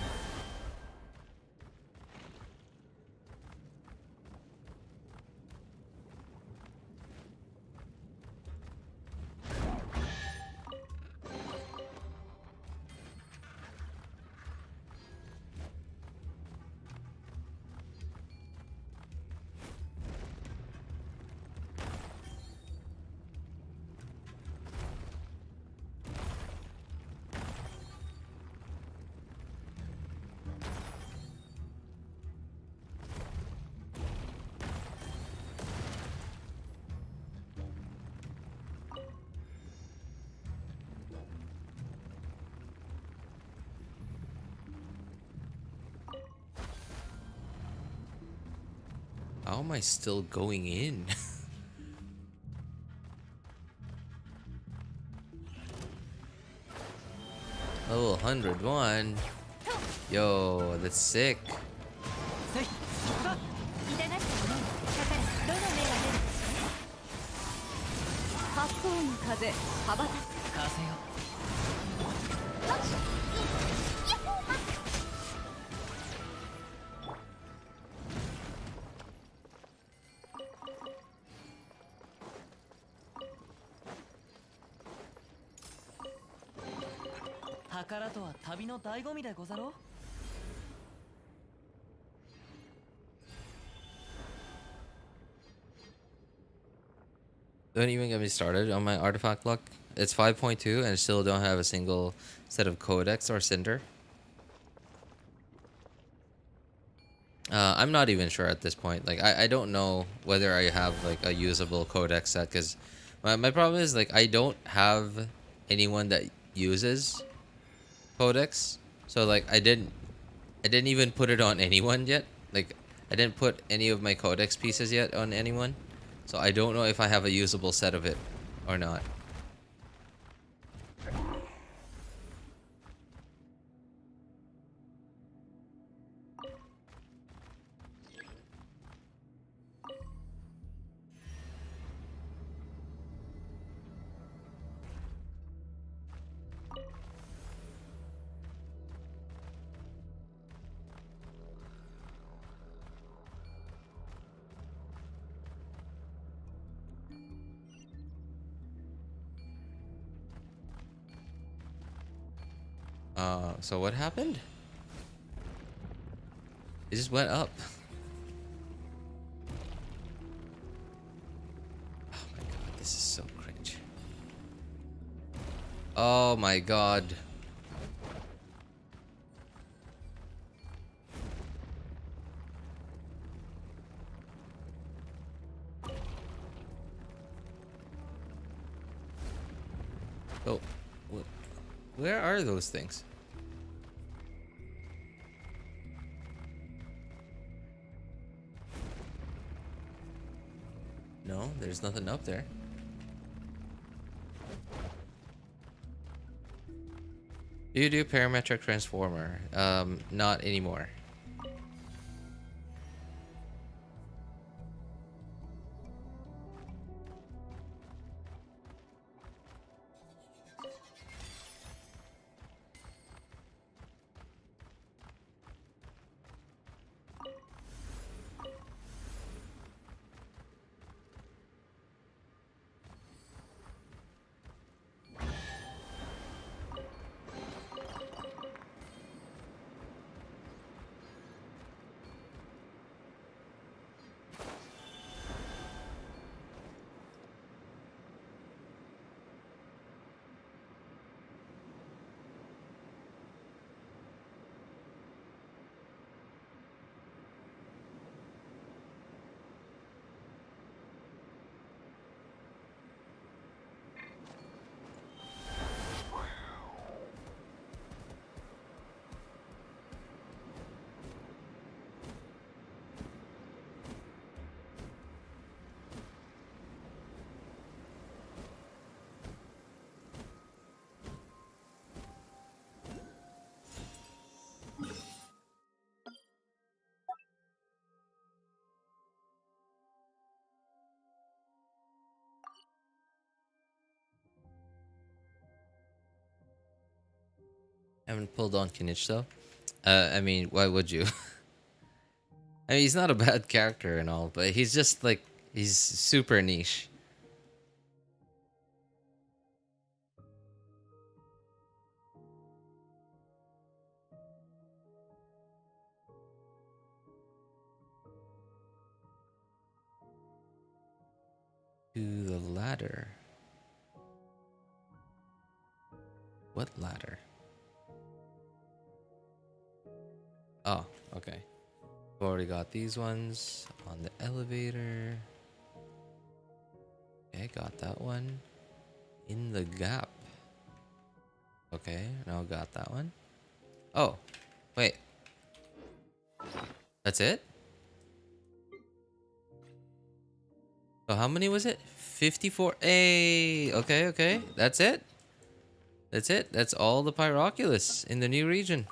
How am I still going in? Level 101. Yo, that's sick. Don't even get me started on my artifact luck. It's 5.2 and I still don't have a single set of Codex or Cinder. I'm not even sure at this point. Like, I don't know whether I have like a usable Codex set, because my problem is like I don't have anyone that uses Codex. So like I didn't even put it on anyone yet. Like I didn't put any of my Codex pieces yet on anyone. So I don't know if I have a usable set of it or not. So what happened? It just went up. Oh my god, this is so cringe. Oh my god. Oh, where are those things? No, there's nothing up there. Do you do parametric transformer? Not anymore. I haven't pulled on Kinich though. I mean, why would you? I mean, he's not a bad character and all, but he's just like, he's super niche. To the ladder. What ladder? Oh, okay. We've already got these ones on the elevator. Okay, got that one. In the gap. Okay, now got that one. Oh, wait. That's it? So how many was it? 54. Hey, okay, okay. That's it. That's it. That's all the Pyroculus in the new region.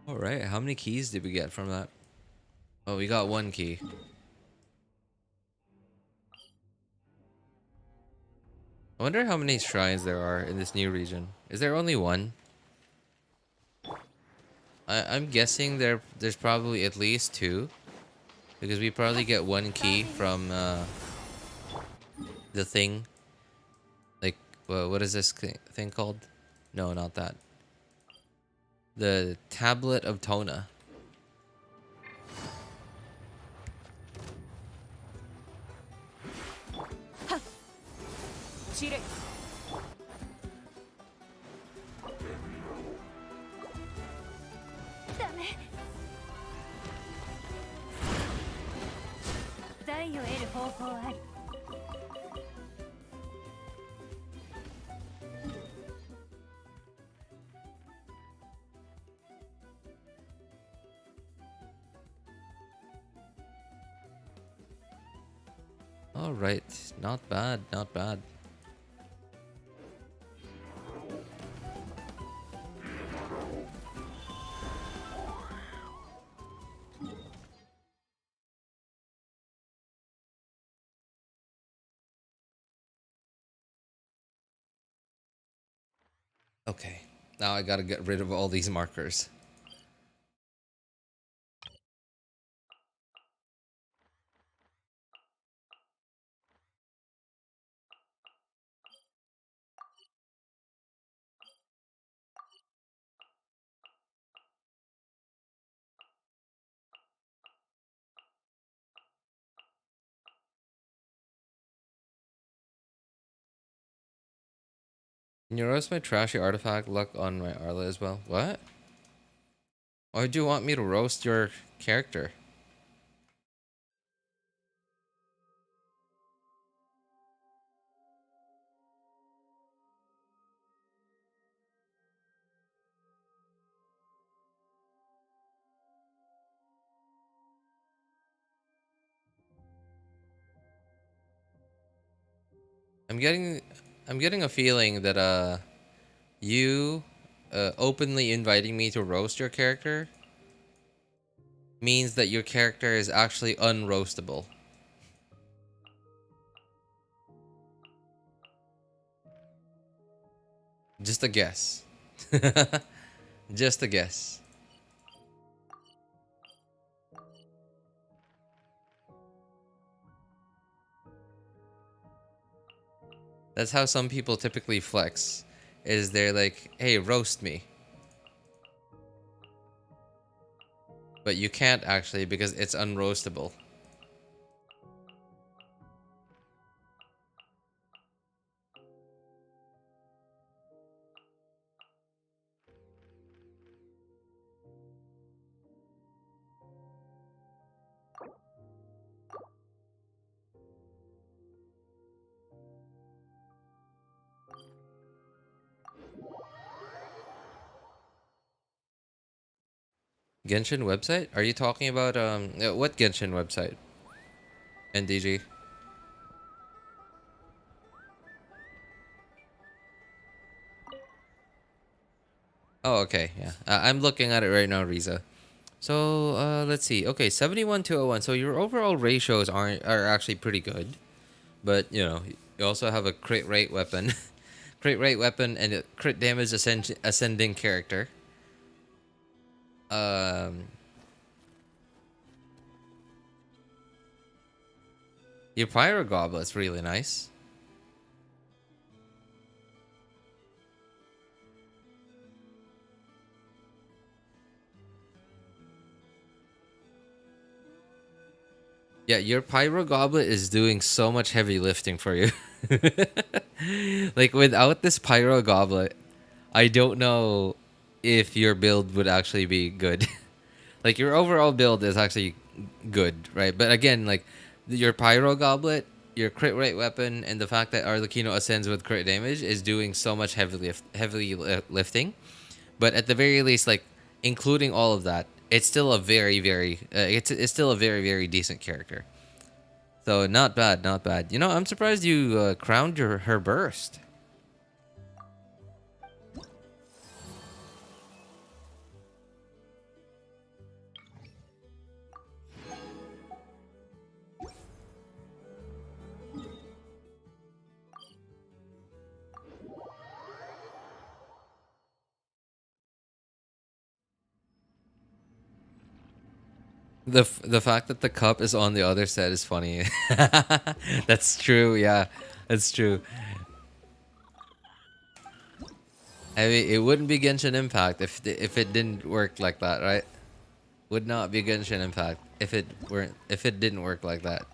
All right, how many keys did we get from that? Oh, we got one key. I wonder how many shrines there are in this new region. Is there only one? I'm guessing there's probably at least two, because we probably get one key from the thing. Like, what is this thing called? No, not that. The Tablet of Tona. Chile. ダメ。財を得る方法あり。All right, not bad, not bad. Okay, now I gotta get rid of all these markers. Can you roast my trashy artifact luck on my Arla as well? What? Why do you want me to roast your character? I'm getting a feeling that you openly inviting me to roast your character means that your character is actually unroastable. Just a guess. Just a guess. That's how some people typically flex. Is they're like, hey, roast me. But you can't actually because it's unroastable. Genshin website? Are you talking about what Genshin website? NDG. Oh, okay, yeah. I'm looking at it right now, Riza. So let's see. Okay, 71 to 01. So your overall ratios are actually pretty good, but you know you also have a crit rate weapon, crit rate weapon, and a crit damage ascending character. Your Pyro Goblet's really nice. Yeah, your Pyro Goblet is doing so much heavy lifting for you. Like, without this Pyro Goblet, I don't know if your build would actually be good. Like, your overall build is actually good, right? But again, like, your Pyro Goblet, your crit rate weapon, and the fact that Arlecchino ascends with crit damage is doing so much heavy lifting. But at the very least, like, including all of that, it's still a it's still a very decent character. So not bad, not bad. You know, I'm surprised you crowned her burst. The fact that the cup is on the other set is funny. That's true. Yeah, that's true. I mean, it wouldn't be Genshin Impact if it didn't work like that, right? Would not be Genshin Impact if it didn't work like that.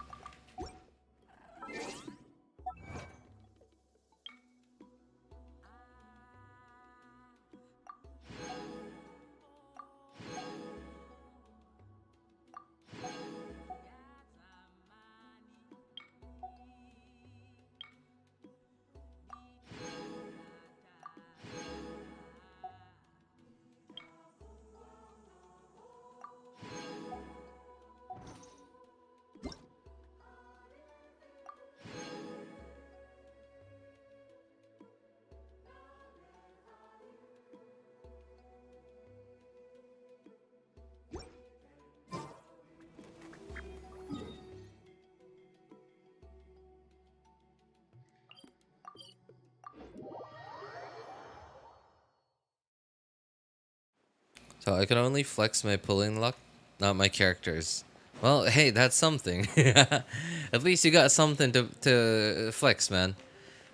So I can only flex my pulling luck, not my characters. Well, hey, that's something. At least you got something to flex, man.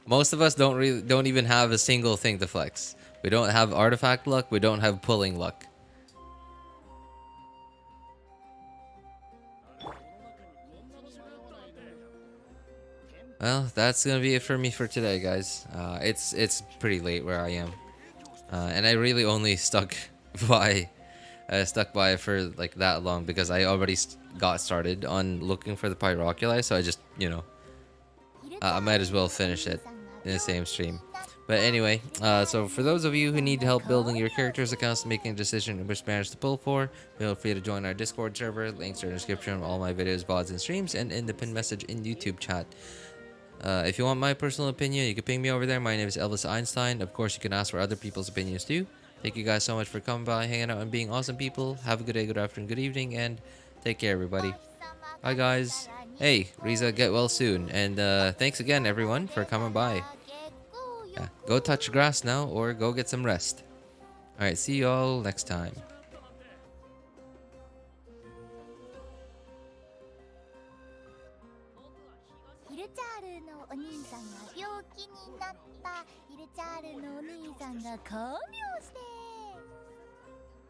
Most of us don't even have a single thing to flex. We don't have artifact luck, we don't have pulling luck. Well, that's gonna be it for me for today, guys. It's pretty late where I am, and I really only stuck by for like that long because I already got started on looking for the Pyroculus, so I just I might as well finish it in the same stream. But anyway, so for those of you who need help building your characters' accounts and making a decision in which banners to pull for, feel free to join our Discord server. Links are in the description of all my videos, VODs, and streams, and in the pinned message in YouTube chat. If you want my personal opinion, you can ping me over there. My name is Elvis Einstein. Of course, you can ask for other people's opinions too. Thank you guys so much for coming by, hanging out, and being awesome people. Have a good day, good afternoon, good evening, and take care, everybody. Bye, guys. Hey, Riza, get well soon. And thanks again, everyone, for coming by. Yeah, go touch grass now, or go get some rest. Alright, see you all next time. ヒルチャールのお兄さんが病気になった。ヒルチャールのお兄さんが看病